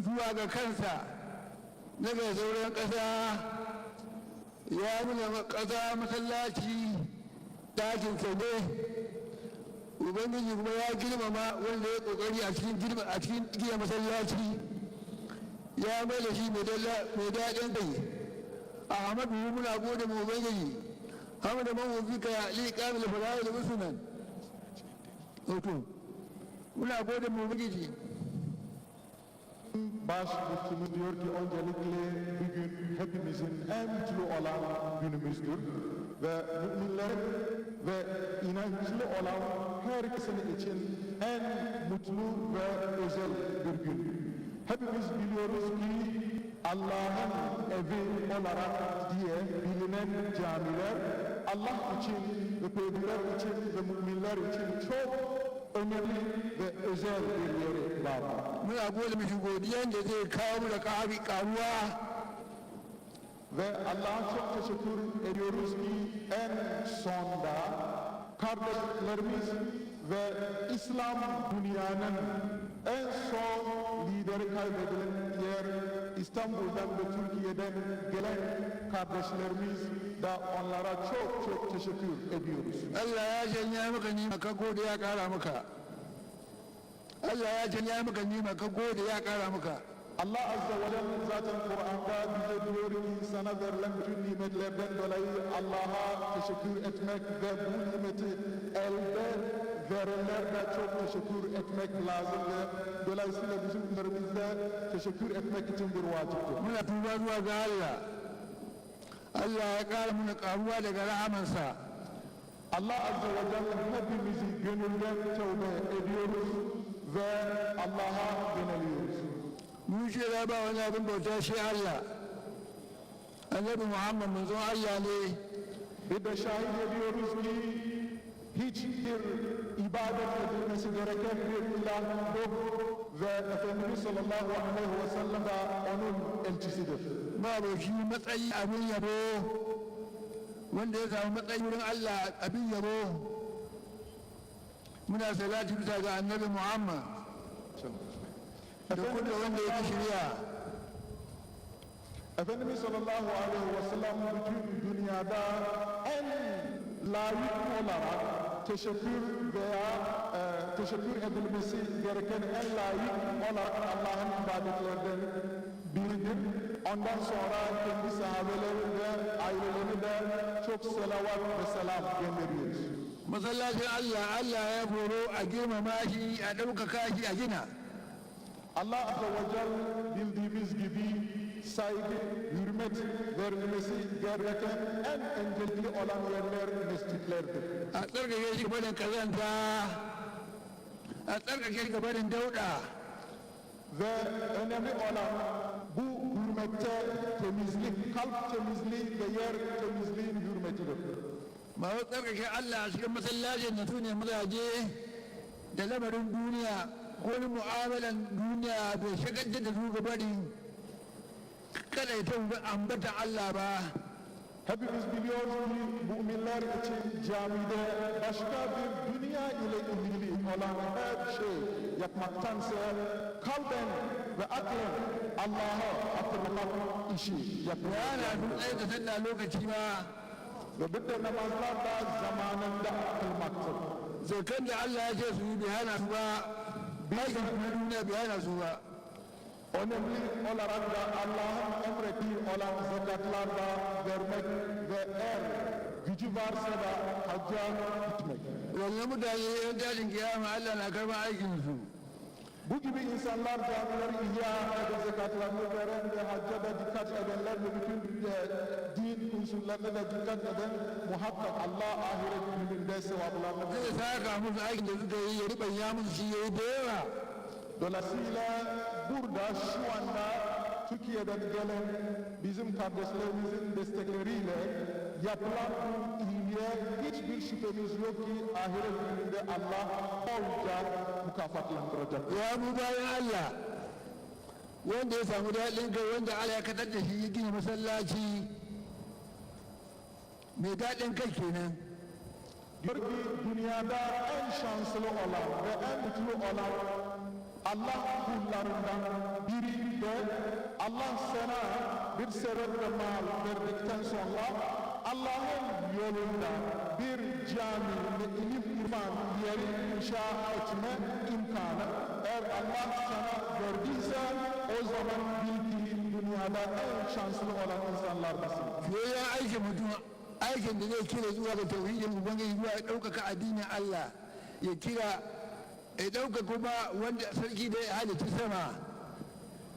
zuwa ga kansa daga sauran ƙasa ya nuna ƙasa masallaci ɗakinsa ne. Ubangiji kuma ya girmama wanda ya ƙoƙari a cikin gina masallaci ya mai da shi mai daɗin kai. Ahmadu muna gode mu Ubangiji hamda man wufika liqamil fadail musliman. Wato muna gode mu Ubangiji. Başbuğumuz diyor ki öncelikle bugün hepimizin en mutlu olan günümüzdür ve müminlerin ve inançlı olan herkesin için en mutlu ve özel bir gün. Hepimiz biliyoruz ki Allah'ın evi olarak diye bilinen camiler Allah için ve peygamber için ve müminler için çok önemli ve özel bir yeri var. Muna gode miki godiyan da zai kawo mu da karuwa ve Allah'a çok teşekkür ediyoruz ki en sonda kardeşlerimiz ve İslam dünyanın en son lideri kaybedilen yer İstanbul'dan ve Türkiye'den gelen kardeşlerimiz da onlara çok teşekkür ediyoruz. Allah ya janya maka nima ka gode ya kara maka. Allah ya janya maka nima ka gode ya kara maka. Allah Azze ve Celle zaten Kur'an'da bize diyor ki sana verilen bütün nimetlerden dolayı Allah'a teşekkür etmek ve bu nimeti elde verenler de çok teşekkür etmek lazım ve dolayısıyla bizim üzerimizde teşekkür etmek için bir vaciptir. Muna tuba zuwa ga Allah. Allah ya kara muna karuwa daga rahamansa. Allah Azze ve Celle hepimizi gönülden tövbe ediyoruz ve Allah'a yöneliyoruz. Mun shaida ba wani abin bauta shi Allah. Annabi Muhammed manzon Allah ne. Bir de şahit ediyoruz ki hiçbir ibadet edilmesi gereken bir ilah yok ve Efendimiz sallallahu aleyhi ve sellem de onun elçisidir. Babu shi matsayi abin yabo wanda ya samu matsayi wurin Allah abin yabo. Muna salati bisa ga Annabi Muhammad. Efendimiz sallallahu aleyhi ve sellem bütün dünyada en layık olarak teşekkür edilmesi gereken en layık olarak Allah'ın ibadetlerden biridir. Ondan sonra kendi sahabeleri de ailelerini de çok selavat ve selam gönderiyoruz. Masallacin Allah ya horo a girmama shi a ɗaukaka shi a gina. Allah Azze ve Celle bildiğimiz gibi saygı, hürmet verilmesi gereken en öncelikli olan yerler mescitlerdir. A tsarkake shi gabanin kazanta, a tsarkake shi gabanin dauɗa. Ve önemli olan bu hürmette temizlik, kalp temizliği ve yer temizliğin hürmetidir. Masu tsarkake Allah a cikin masallacin da su ne mazaje da lamarin duniya ko wani mu'amalan duniya bai shagaltar da su gabanin kada ya ambata Allah ba. Hepimiz biliyoruz ki müminler için camide başka bir dünya ile ilgili olan her şey yapmaktansa kalben ve aklen Allah'a hatırlamak işi yapıyor. Yani bu lokaci ba. Ve bir de namazlar da zamanında kılmaktır. Zakan da Allah ya ce su yi bi hana su ba, aikin kuma duniya bi hana su ba. Önemli olarak da Allah'ın emrettiği olan zekatlarda vermek ve eğer gücü varsa da hacca gitmek. Wannan mutane yan tashin kiyama Allah na karɓar aikinsu. Bu gibi insanlar camileri ihya eden, zekatlarını veren ve hacca da dikkat edenler ve bütün din unsurlarına da dikkat eden muhakkak Allah ahiret gününde sevaplarını verir. Zai saka musu aikin da suka yi ya riɓanya musu shi ya yi da yawa. Dolayısıyla burada şu anda Türkiye'den gelen bizim kardeşlerimizin destekleriyle yapılan bu iyiliğe hiçbir şüphemiz yok ki ahiret gününde Allah bolca mükafatlandıracak. Ya bu bayan Allah wanda ya samu daɗin kai wanda Allah ya kadar da shi ya gina masallaci mai daɗin kai kenan. Diyor ki dünyada en şanslı olan ve en mutlu olan Allah kullarından biri de Allah sana bir sebeple mal verdikten sonra Allah'ın yolunda bir cami ve ilim irfan yeri inşa etme imkanı eğer Allah sana verdiyse o zaman bil ki dünyada en şanslı olan insanlardasın. Ya aikin mutum aikin da zai kira zuwa ga tauhidin ubangiji zuwa ya ɗaukaka addinin Allah ya kira ya ɗauka kuma wanda sarki da ya halitta sama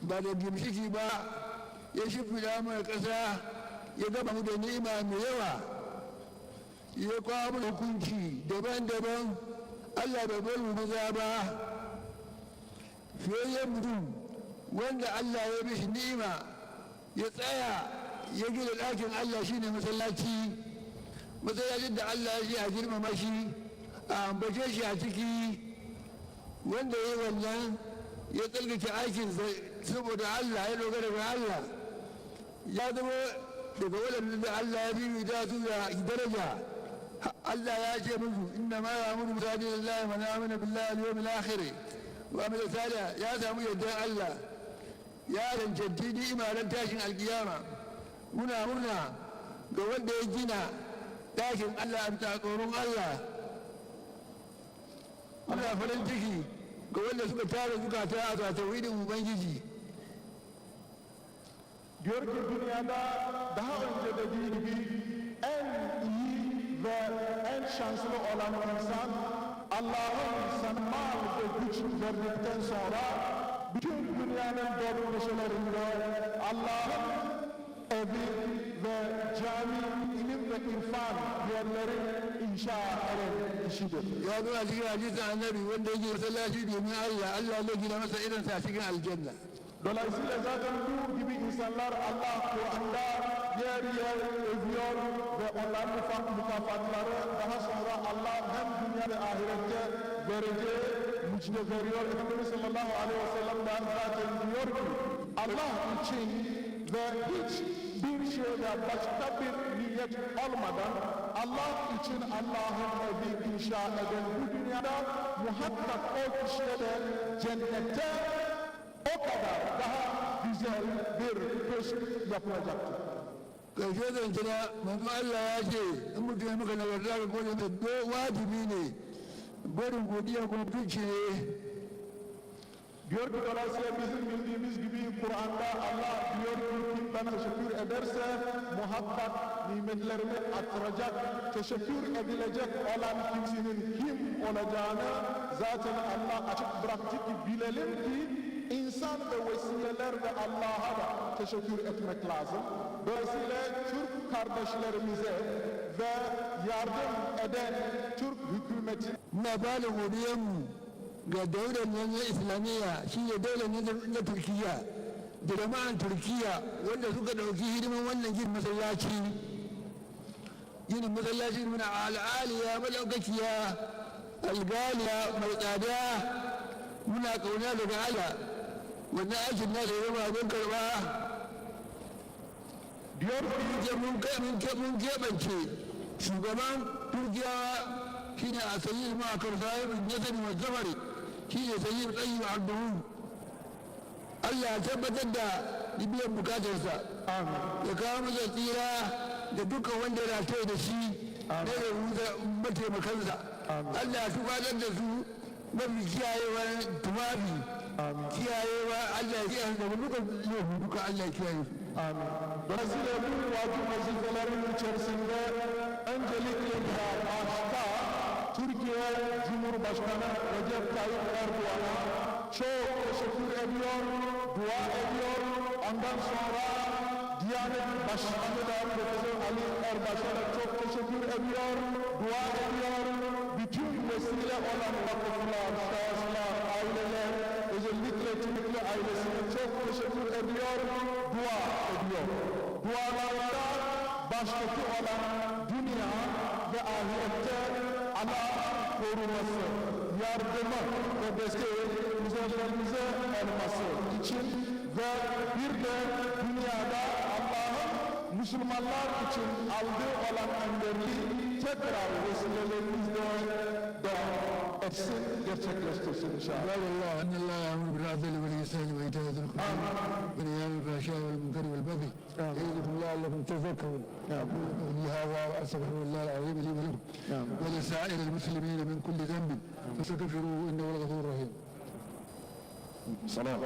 ba da gimshiki ba ya shimfiɗa mana ƙasa ya gaba mu da ni'ima mai yawa ya kawo mana hukunci daban-daban Allah bai bar mu maza ba fiyayyen mutum wanda Allah ya bishi ni'ima ya tsaya ya gina ɗakin Allah shine masallaci masallacin da Allah ya ce a girmama shi a ambace shi a ciki wanda ya yi wannan ya tsarkake aikinsa saboda Allah ya dogara ga Allah ya zama daga waɗanda da Allah ya biyu da su da daraja Allah ya ce musu inna ma ya muru mutane lillahi man amana billahi al-yawmil akhir wa amila salih ya samu yadda Allah ya rancanci ni'ima ran tashin alkiyama muna murna ga wanda ya gina ɗakin Allah a tsoron Allah muna farin ciki ga wanda suka tara zukata a tauhidin Ubangiji. Diyor ki dünyada daha önce dediği gibi en iyi ve en şanslı olan insan Allah'ın sana mal ve güç verdikten sonra bütün dünyanın dört köşelerinde Allah'ın evi ve cami, ilim ve irfan yerleri inşa eden kişidir. Ya bu cikin hadisin annabi wanda yake masallaci domin Allah, Allah zai gina masa irin sa cikin aljanna. Dolayısıyla zaten bu gibi insanlar Allah Kur'an'da yer yer övüyor ve onların mükafatları daha sonra Allah hem dünya ve ahirette vereceği müjde veriyor. Efendimiz sallallahu aleyhi ve sellem'den zaten diyor ki Allah için ve hiç bir şeyde başka bir niyet olmadan Allah için Allah'ın evi inşa eden bu dünyada muhakkak o kişiye de cennette o kadar daha güzel bir köşk yapılacaktır. Ƙarshe zancana manzo Allah ya ce in mutum ya maka nagarta ga gode mai wajibi ne barin godiya kuma tuci ne. Diyor ki dolayısıyla bizim bildiğimiz gibi Kur'an'da Allah diyor ki kim bana teşekkür ederse muhakkak nimetlerimi artıracak, teşekkür edilecek olan kimsenin kim olacağını zaten Allah açık bıraktı ki bilelim ki insan ve vesileler ve Allah'a da teşekkür etmek lazım. Dolayısıyla Türk kardeşlerimize ve yardım eden Türk hükümeti Mabali godiyanmu ga daular nan na islamiyya shi ne daular na turkiya da jama'an turkiya wanda suka dauki hidiman wannan ginin masallaci muna al'aliya madaukakiya algaliya mai tsada muna kauna daga Allah wannan aikin na da yawa don karba diyor mun keɓance shugaban turkiyawa shi ne a sayi ma'akar sahibin nasari wa zamari shi ne sayi tsayi wa abduhu Allah ya tabbatar da biyan bukatarsa ya kawo masa tsira da dukkan wanda ya rataye da shi da ya rusa mataimakansa Allah ya tufatar da su mafi kiyayewa tumafi kiyayewa Allah ya kiyaye da duka Allah ya kiyaye su dolayısıyla bu vacip vazifelerin içerisinde öncelikle başta Türkiye Cumhurbaşkanı Recep Tayyip Erdoğan'a çok teşekkür ediyor, dua ediyor. Ondan sonra Diyanet Başkanı da Profesör Ali Erbaş'a da çok teşekkür ediyor, dua ediyor. Bütün vesile olan vakıflar, şahıslar, aileler, özellikle Türklü ailesine çok teşekkür ediyor, dua ediyor. Dualarında baştaki olan dünya ve ahirette Allah'ın koruması, yardımı ve desteği üzerlerimize olması için ve bir de dünyada Allah'ın Müslümanlar için aldığı olan önderliği tekrar vesilelerimizle devam etsin, gerçekleştirsin inşallah. Allah en Allah ya'muru bil adli vel ihsani ve ita'i zil qurba ve yanha 'anil fahsha'i vel munkari vel baghi ya'idukum la'allakum tadhakkarun. قولي هذا وأستغفر الله العظيم لي ولكم ولسائر المسلمين من كل ذنب فاستغفروه إنه الغفور الرحيم. سلام.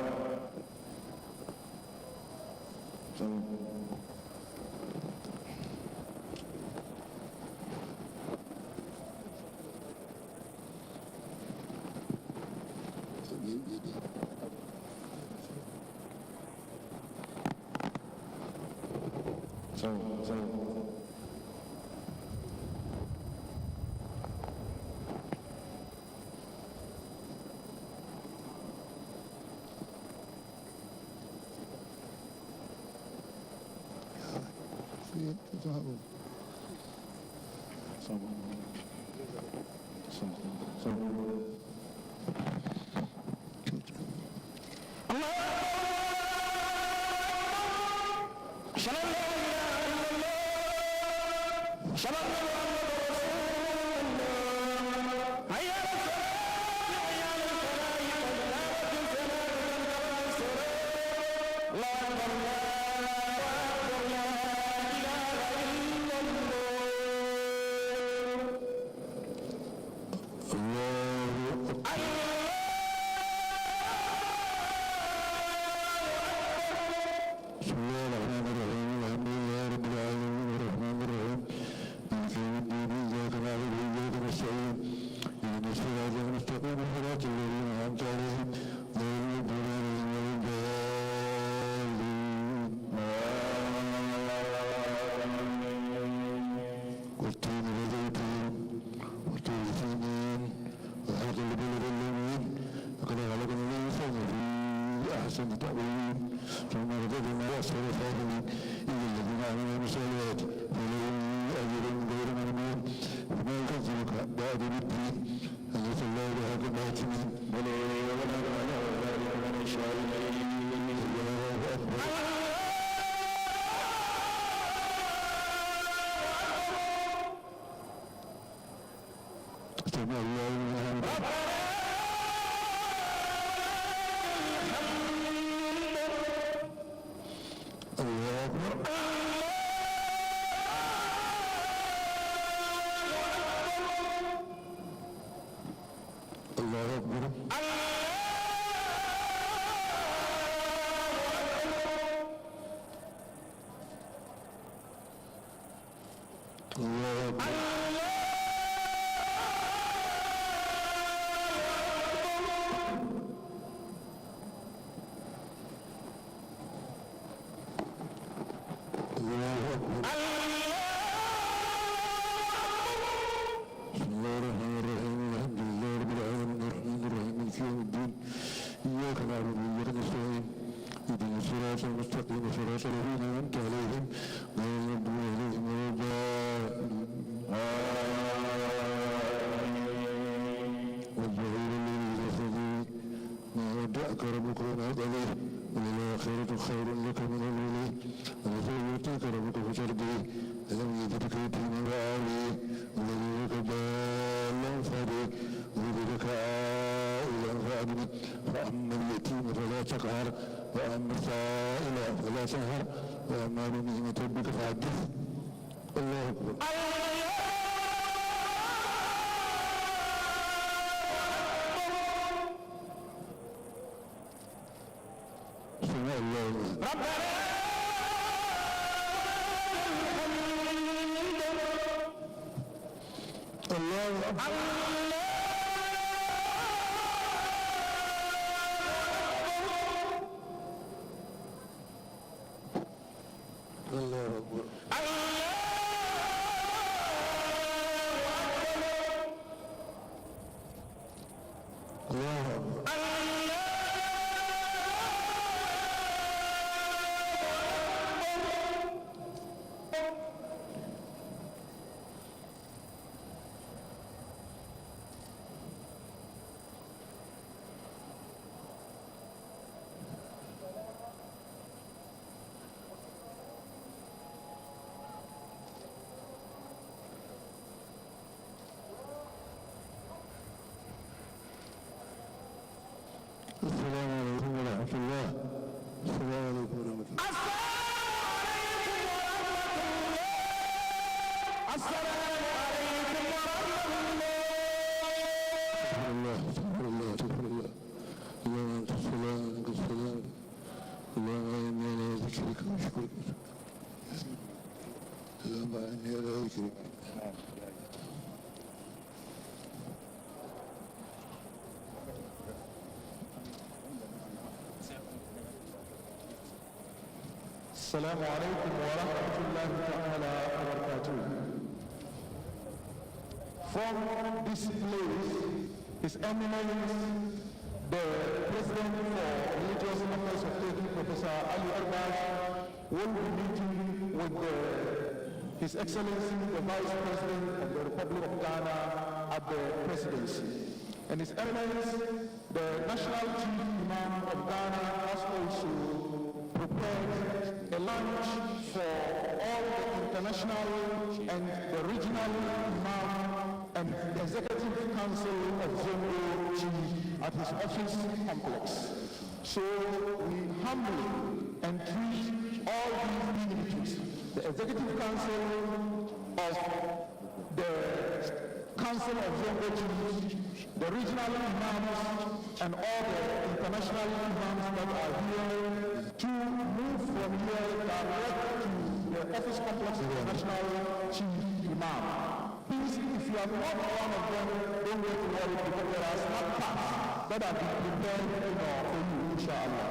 فأما اليتيم فلا تقهر وأما السائل فلا تنهر وأما بنعمة ربك فحدث. الله أكبر. سمع الله ربنا الله أكبر. الله أكبر. الله أكبر. السلام عليكم ورحمة الله. السلام عليكم ورحمة الله. السلام عليكم ورحمة الله. سبحان الله. اللهم أنت السلام وأنت السلام. اللهم إني على ذكرك وشكرك. اللهم إني على ذكرك. السلام عليكم ورحمة الله تعالى وبركاته. From this place, His Eminence, the President for Religious Affairs of Turkey, Professor Ali Arbash, will be meeting with His Excellency, the Vice President of the Republic of Ghana at the Presidency. And His Eminence, the National Chief Imam of Ghana, has also prepared a lunch for all the international and the regional imam and executive council of Zongo at his office complex. So we humbly entreat all these dignitaries, the executive council of the council of Zongo, the regional imams and all the international imams that are here to move from here direct to the office complex of the National Chief Imam. Please, if you are not one of them, don't wait to worry because there are smart paths that have been prepared for you, inshallah.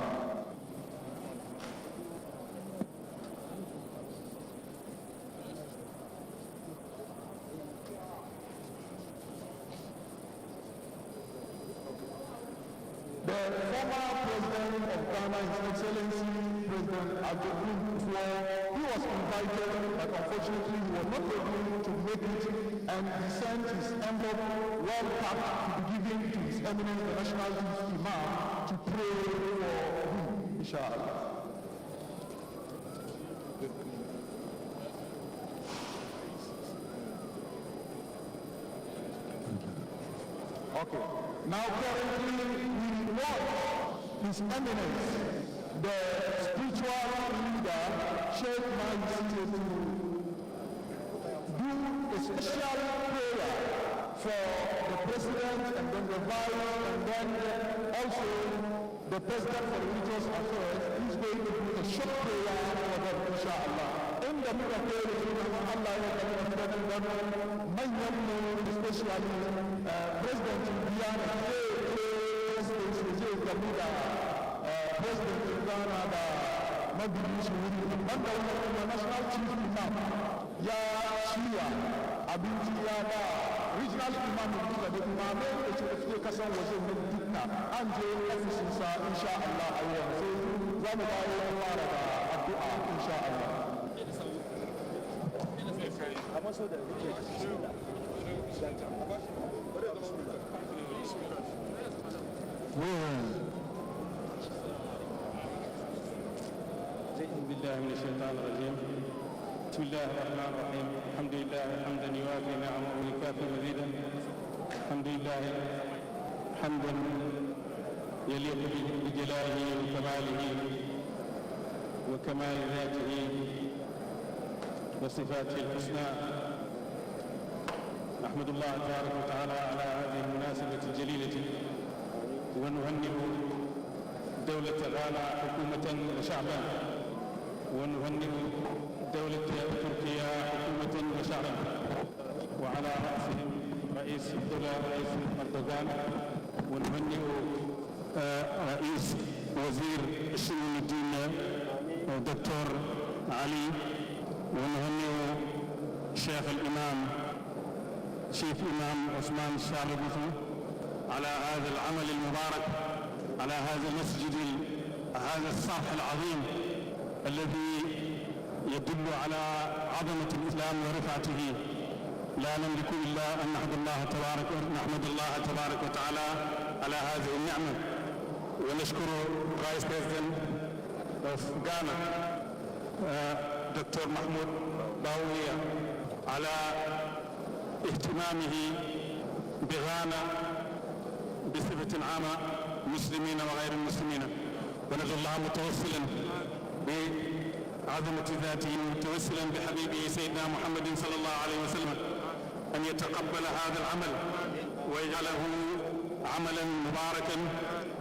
The former president of Ghana, His Excellency President Abdul he was invited, but unfortunately he was not able to make it, and he sent his envelope well packed to be given to His Eminence, the National Chief Imam, to pray for him, inshallah. Okay. Now currently we want His Eminence, the spiritual leader, Sheikh Mahdi, to do a special prayer for the President and then the Vice and then also the President for Religious Affairs. He's going to do a short prayer for them, inshallah. yanda muka koyar su kuma Allah ya kama da manyan mu especially president Biana zai gamu da president Ghana da mabiyin su wuri banda wannan kuma national chief imam ya shirya abinci ya ba regional imam duka da imamai da suke kasan waje na duka an je ofisinsa insha Allah a yau sai za mu dawo fara da addu'a insha Allah. أعوذ بالله من الشيطان الرجيم. بسم الله الرحمن الرحيم. الحمد لله حمدا يوافي نعمه ويكافئ مزيدا. الحمد لله حمدا يليق بجلاله وكماله وكمال ذاته وصفاته الحسنى. نحمد الله تبارك وتعالى على هذه المناسبة الجليلة ونهنئ دولة غانا حكومة وشعبا ونهنئ دولة تركيا حكومة وشعبا وعلى رأسهم رئيس الدولة رئيس أردوغان ونهنئ رئيس وزير شؤون الدين الدكتور علي ونهنئ شيخ الإمام شيخ إمام عثمان الشاربوفي على هذا العمل المبارك على هذا المسجد هذا الصرح العظيم الذي يدل على عظمة الإسلام ورفعته. لا نملك إلا أن نحمد الله تبارك وتعالى على هذه النعمة ونشكر Vice President of Ghana دكتور محمود باوية على اهتمامه بغانا بصفة عامة مسلمين وغير المسلمين وندعو الله متوسلا بعظمة ذاته متوسلا بحبيبه سيدنا محمد صلى الله عليه وسلم أن يتقبل هذا العمل ويجعله عملا مباركا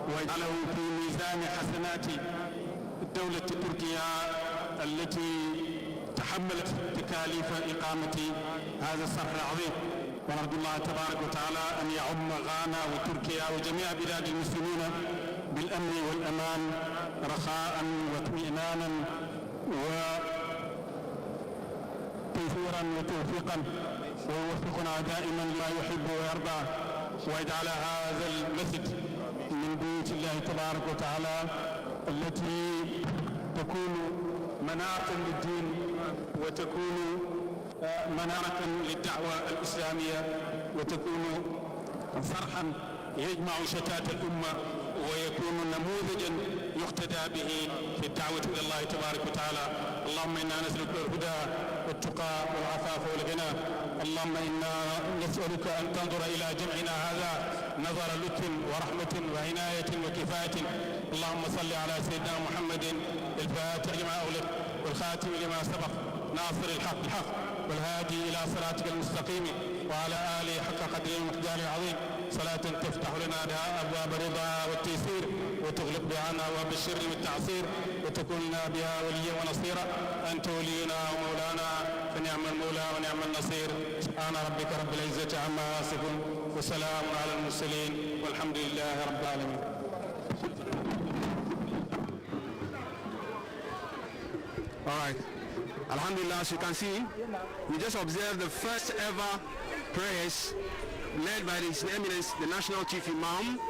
ويجعله في ميزان حسنات الدولة التركية التي تحملت تكاليف إقامة هذا الصرح العظيم. ونرجو الله تبارك وتعالى أن يعم غانا وتركيا وجميع بلاد المسلمين بالأمن والأمان رخاء واطمئنانا وتيسيرا وتوفيقا ويوفقنا دائما لما يحب ويرضى ويجعل هذا المسجد من بيوت الله تبارك وتعالى التي تكون منارة للدين وتكون منارة للدعوة الإسلامية وتكون صرحا يجمع شتات الأمة ويكون نموذجا يقتدى به في الدعوة إلى الله تبارك وتعالى. اللهم إنا نسألك الهدى والتقى والعفاف والغنى. اللهم إنا نسألك أن تنظر إلى جمعنا هذا نظر لطف ورحمة وعناية وكفاية. اللهم صل على سيدنا محمد الفاتح لما أغلق والخاتم لما سبق ناصر الحق بالحق والهادي إلى صراطك المستقيم وعلى آله حق قدره ومقداره العظيم. صلاة تفتح لنا بها أبواب الرضا والتيسير وتغلق بها أبواب الشر والتعسير وتكون لنا بها وليا ونصيرا. أنت ولينا ومولانا فنعم المولى ونعم النصير. سبحان ربك رب العزة عما يصفون وسلام على المرسلين والحمد لله رب العالمين. All right. Alhamdulillah, as you can see, we just observed the first ever prayers led by His Eminence, the National Chief Imam,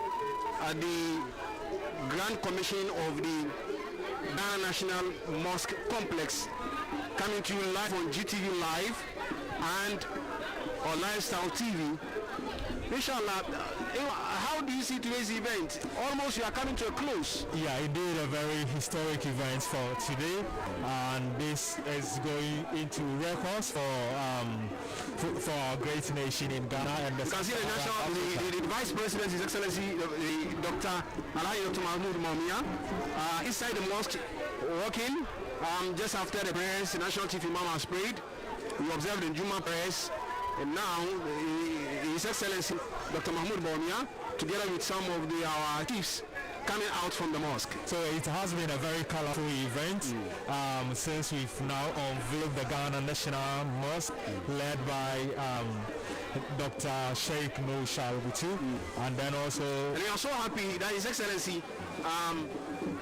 at the Grand Commission of the Ghana National Mosque Complex, coming to you live on GTV Live and on Lifestyle TV. Inshallah, how do you see today's event? Almost you are coming to a close. Yeah, indeed a very historic event for today, and this is going into records for our great nation in Ghana. And the the Vice President, His Excellency Dr. Mahmoud Momia, inside the mosque walking just after the prayers. The National Chief Imam has prayed. We observed the Juma prayers. And now, His Excellency Dr. Mahmoud Baumia, together with some of our chiefs, coming out from the mosque? So it has been a very colorful event since we've now unveiled the Ghana National Mosque led by Dr. Sheikh No Shalbutu, and then also... And we are so happy that His Excellency,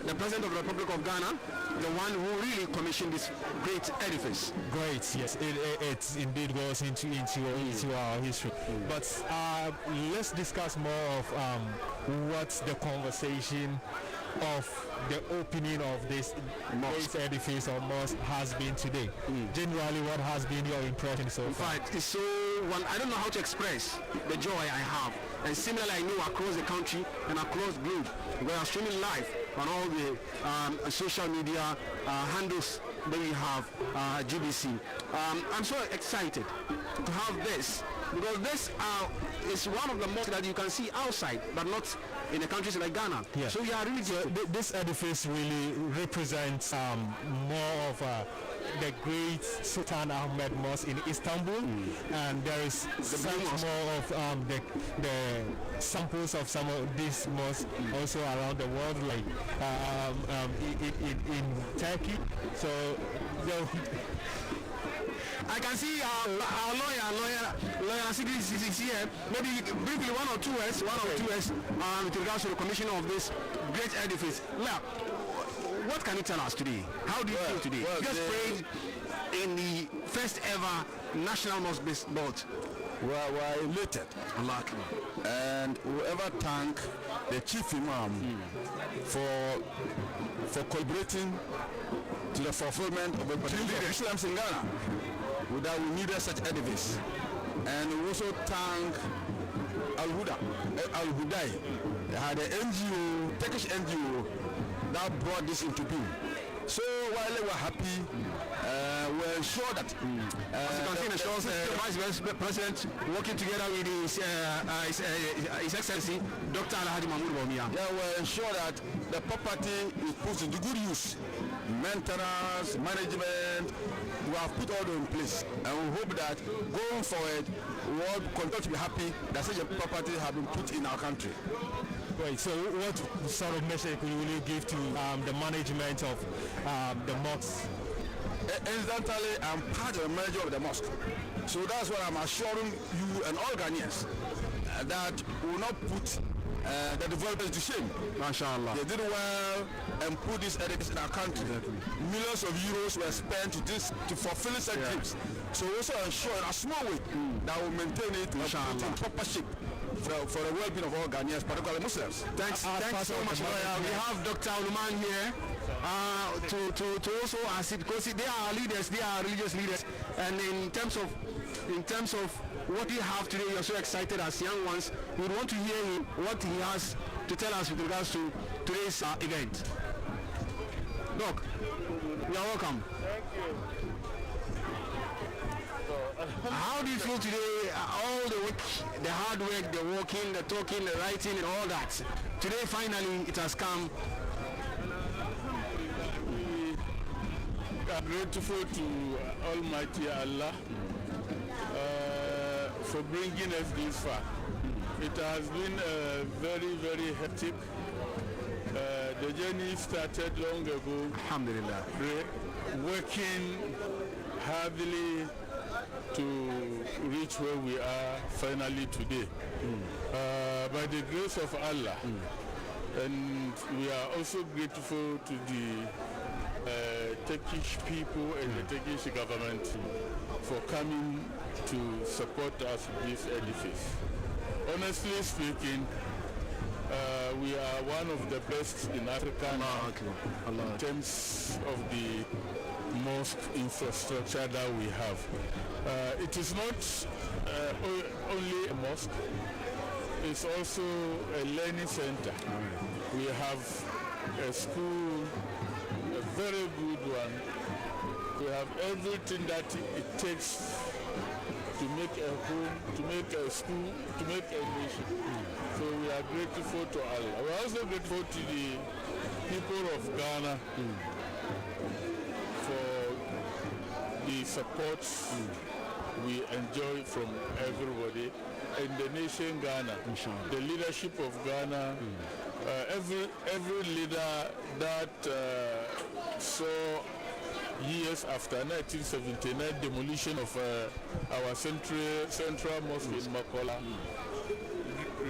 the President of the Republic of Ghana, the one who really commissioned this great edifice. Great, yes, it indeed goes into our history. But let's discuss more of what the conversation of the opening of this edifice or mosque has been today. Generally, what has been your impression so far? In fact, it's so I don't know how to express the joy I have. And similarly, I know across the country and across the globe, we are streaming live on all the social media handles that we have, GBC. I'm so excited to have this, because this is one of the mosques that you can see outside, but not in the countries like Ghana. Yeah. So we are really this edifice really represents more of the great Sultan Ahmed Mosque in Istanbul, and there is more of the samples of some of these mosques also around the world, like in Turkey. So I can see our lawyer Sigrid is here. Maybe briefly one or two words with regards to the commission of this great edifice. Now, what can you tell us today? How do you feel today? You just prayed in the first ever national mosque built. We're elated. And we ever thank the chief imam for collaborating to the fulfillment of the potential of Islam in Ghana. Without we needed such edifice. And we also thank Al-Hudai, the NGO, Turkish NGO that brought this into being. So while we were happy, we're ensured that as you can see in the shows, the Vice President working together with His Excellency Dr. Alhaji Mahmoud Bawumia. Yeah, we're ensured that the property is put into good use, maintenance, management. We have put all in place, and we hope that going forward, we will continue to be happy that such a property has been put in our country. Right, so what sort of message will you give to the management of the mosque? Incidentally, I'm part of the manager of the mosque. So that's what I'm assuring you and all Ghanaians, that we will not put the developers to shame. MashaAllah. They did well and put this edifice in our country. Millions of euros were spent to fulfill such dreams. So we also ensure in a small way that we maintain it and put in proper shape for the well-being of all Ghanaians, particularly Muslims. Thanks so much, lawyer. We have Dr. Uluman here to also assist, because they are leaders, they are religious leaders, and in terms of what we have today, we are so excited as young ones. We want to hear him, what he has to tell us with regards to today's event. Doc, you are welcome. Thank you. How do you feel today? All the work, the hard work, the walking, the talking, the writing, and all that. Today, finally, it has come. We are grateful to Almighty Allah for bringing us this far. It has been very, very hectic. The journey started long ago. Alhamdulillah. Working heavily to reach where we are finally today. By the grace of Allah. And we are also grateful to the Turkish people and the Turkish government for coming to support us with this edifice. Honestly speaking, we are one of the best in Africa now in terms of the mosque infrastructure that we have. It is not only a mosque, it's also a learning center. We have a school, a very good one. We have everything that it takes to make a home, to make a school, to make a nation. So we are grateful to Allah. We are also grateful to the people of Ghana for the support we enjoy from everybody, and the nation Ghana, the leadership of Ghana, every leader that saw years after 1979 demolition of our central mosque in Makola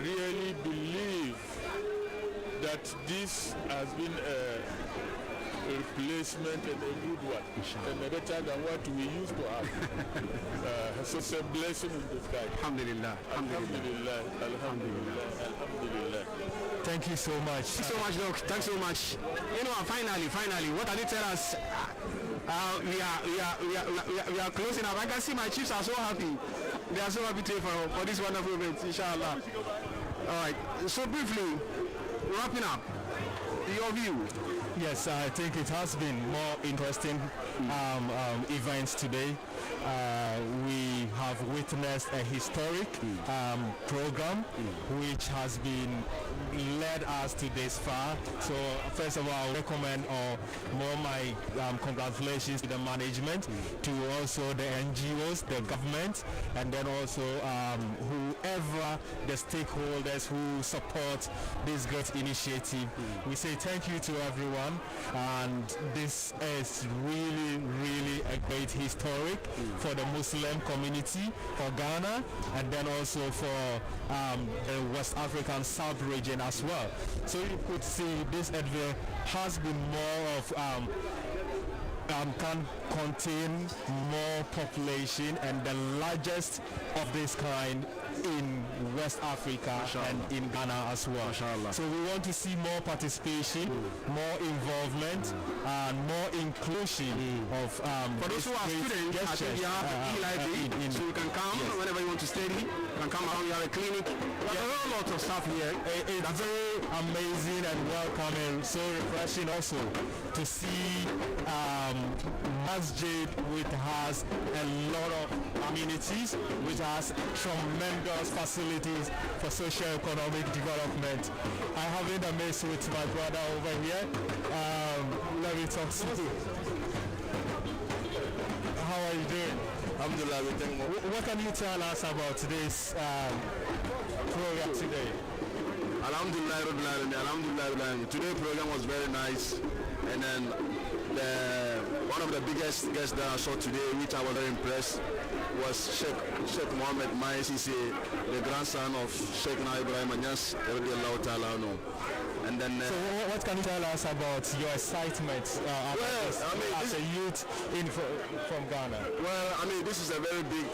really believe that this has been a replacement and a good one and better than what we used to have. So it's a blessing in disguise. Alhamdulillah. Alhamdulillah. Alhamdulillah. Alhamdulillah. Thank you so much. Thanks so much, Doc. Thanks so much. You know, finally, what can you tell us? We are closing up. I can see my chiefs are so happy. They are so happy today for this wonderful event, inshallah. All right. So briefly, wrapping up, your view. Yes, I think it has been more interesting events today. We have witnessed a historic program which has been led us to this far. So first of all, I recommend my congratulations to the management, to also the NGOs, the government, and then also whoever the stakeholders who support this great initiative. We say thank you to everyone, and this is really a great historic for the Muslim community, for Ghana, and then also for the West African South region as well. So you could see this advert has been more of can contain more population and the largest of this kind in West Africa and in Ghana as well. So we want to see more participation, more involvement, and more inclusion of for those who are students, I think you have the e-library, so you can come whenever you want to study. You can come around. You have a clinic. There are a lot of stuff here. It's very amazing and welcoming, so refreshing also to see masjid which has a lot of amenities, which has tremendous facilities for socio-economic development. I have been amazed with my brother over here. Let me talk to you. How are you doing? Alhamdulillah, we thank God. What can you tell us about this program today? Alhamdulillah, Alhamdulillah. Today's program was very nice, and then one of the biggest guests that I saw today, which I was very impressed, was Sheikh Mohammed Mai Sisi, the grandson of Sheikh Na Ibrahim Anyas, and then so what can you tell us about your excitement as a youth from Ghana? Well, I mean, this is a very big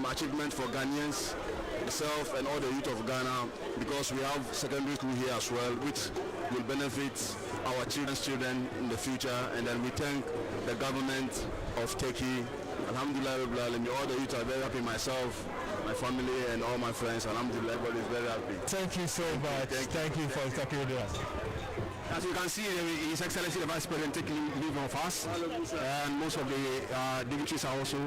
achievement for Ghanaians, myself and all the youth of Ghana, because we have secondary school here as well, which will benefit our children's children in the future. And then we thank the government of Turkey. Alhamdulillah, all the youth are very happy, myself, my family, and all my friends. Alhamdulillah, everybody is very happy. Thank you so much. Thank you for talking with us. As you can see, His Excellency the Vice President taking leave of us, and most of the dignitaries are also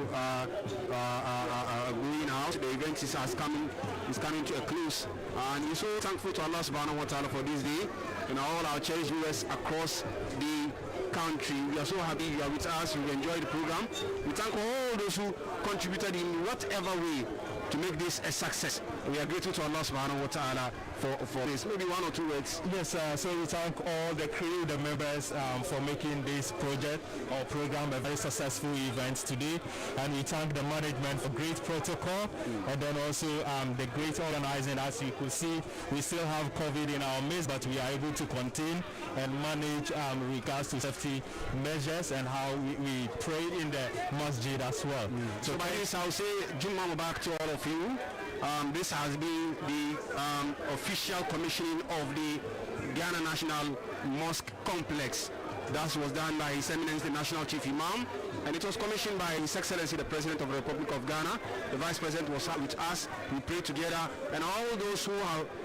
going out. The event is coming to a close, and we're so thankful to Allah subhanahu wa ta'ala for this day, and all our cherished viewers across the country. We are so happy you are with us. We enjoyed the program. We thank all those who contributed in whatever way to make this a success. We are grateful to Allah subhanahu wa ta'ala for this. Maybe one or two words. Yes, so we thank all the crew, the members for making this project or program a very successful event today, and we thank the management for great protocol, and then also the great organizing. As you could see, we still have COVID in our midst, but we are able to contain and manage regards to safety measures and how we pray in the masjid as well. So by this, I'll say Jumma Mubarak to all of you. This has been the official commissioning of the Ghana National Mosque Complex. That was done by His Eminence the National Chief Imam, and it was commissioned by His Excellency the President of the Republic of Ghana. The Vice President was with us. We prayed together, and all those who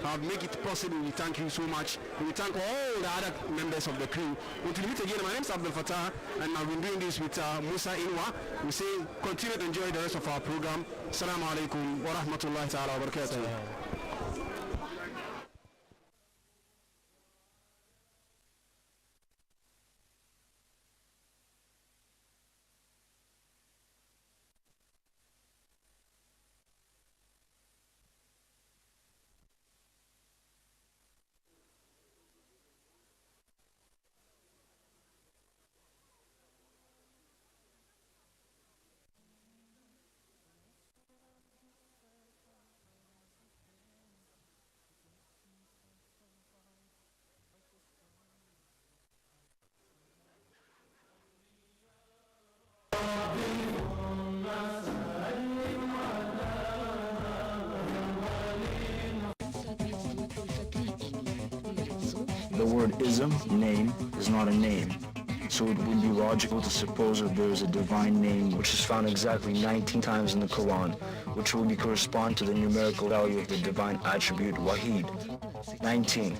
have made it possible, we thank you so much. And we thank all the other members of the crew. Until we meet again, my name is Abdel Fattah, and I've been doing this with Musa Inwa. We say continue to enjoy the rest of our program. Assalamu alaikum wa rahmatullahi ta'ala wa barakatuh. ism, name, is not a name. So it would be logical to suppose that there is a divine name which is found exactly 19 times in the Quran, which will correspond to the numerical value of the divine attribute Wahid. 19.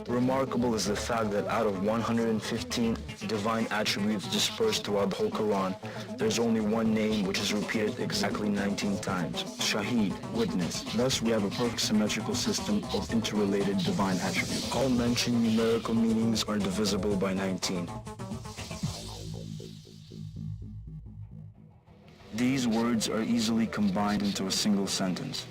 Remarkable is the fact that out of 115 divine attributes dispersed throughout the whole Quran, there's only one name which is repeated exactly 19 times. Shaheed, witness. Thus we have a perfect symmetrical system of interrelated divine attributes. All mentioned numerical meanings are divisible by 19. These words are easily combined into a single sentence.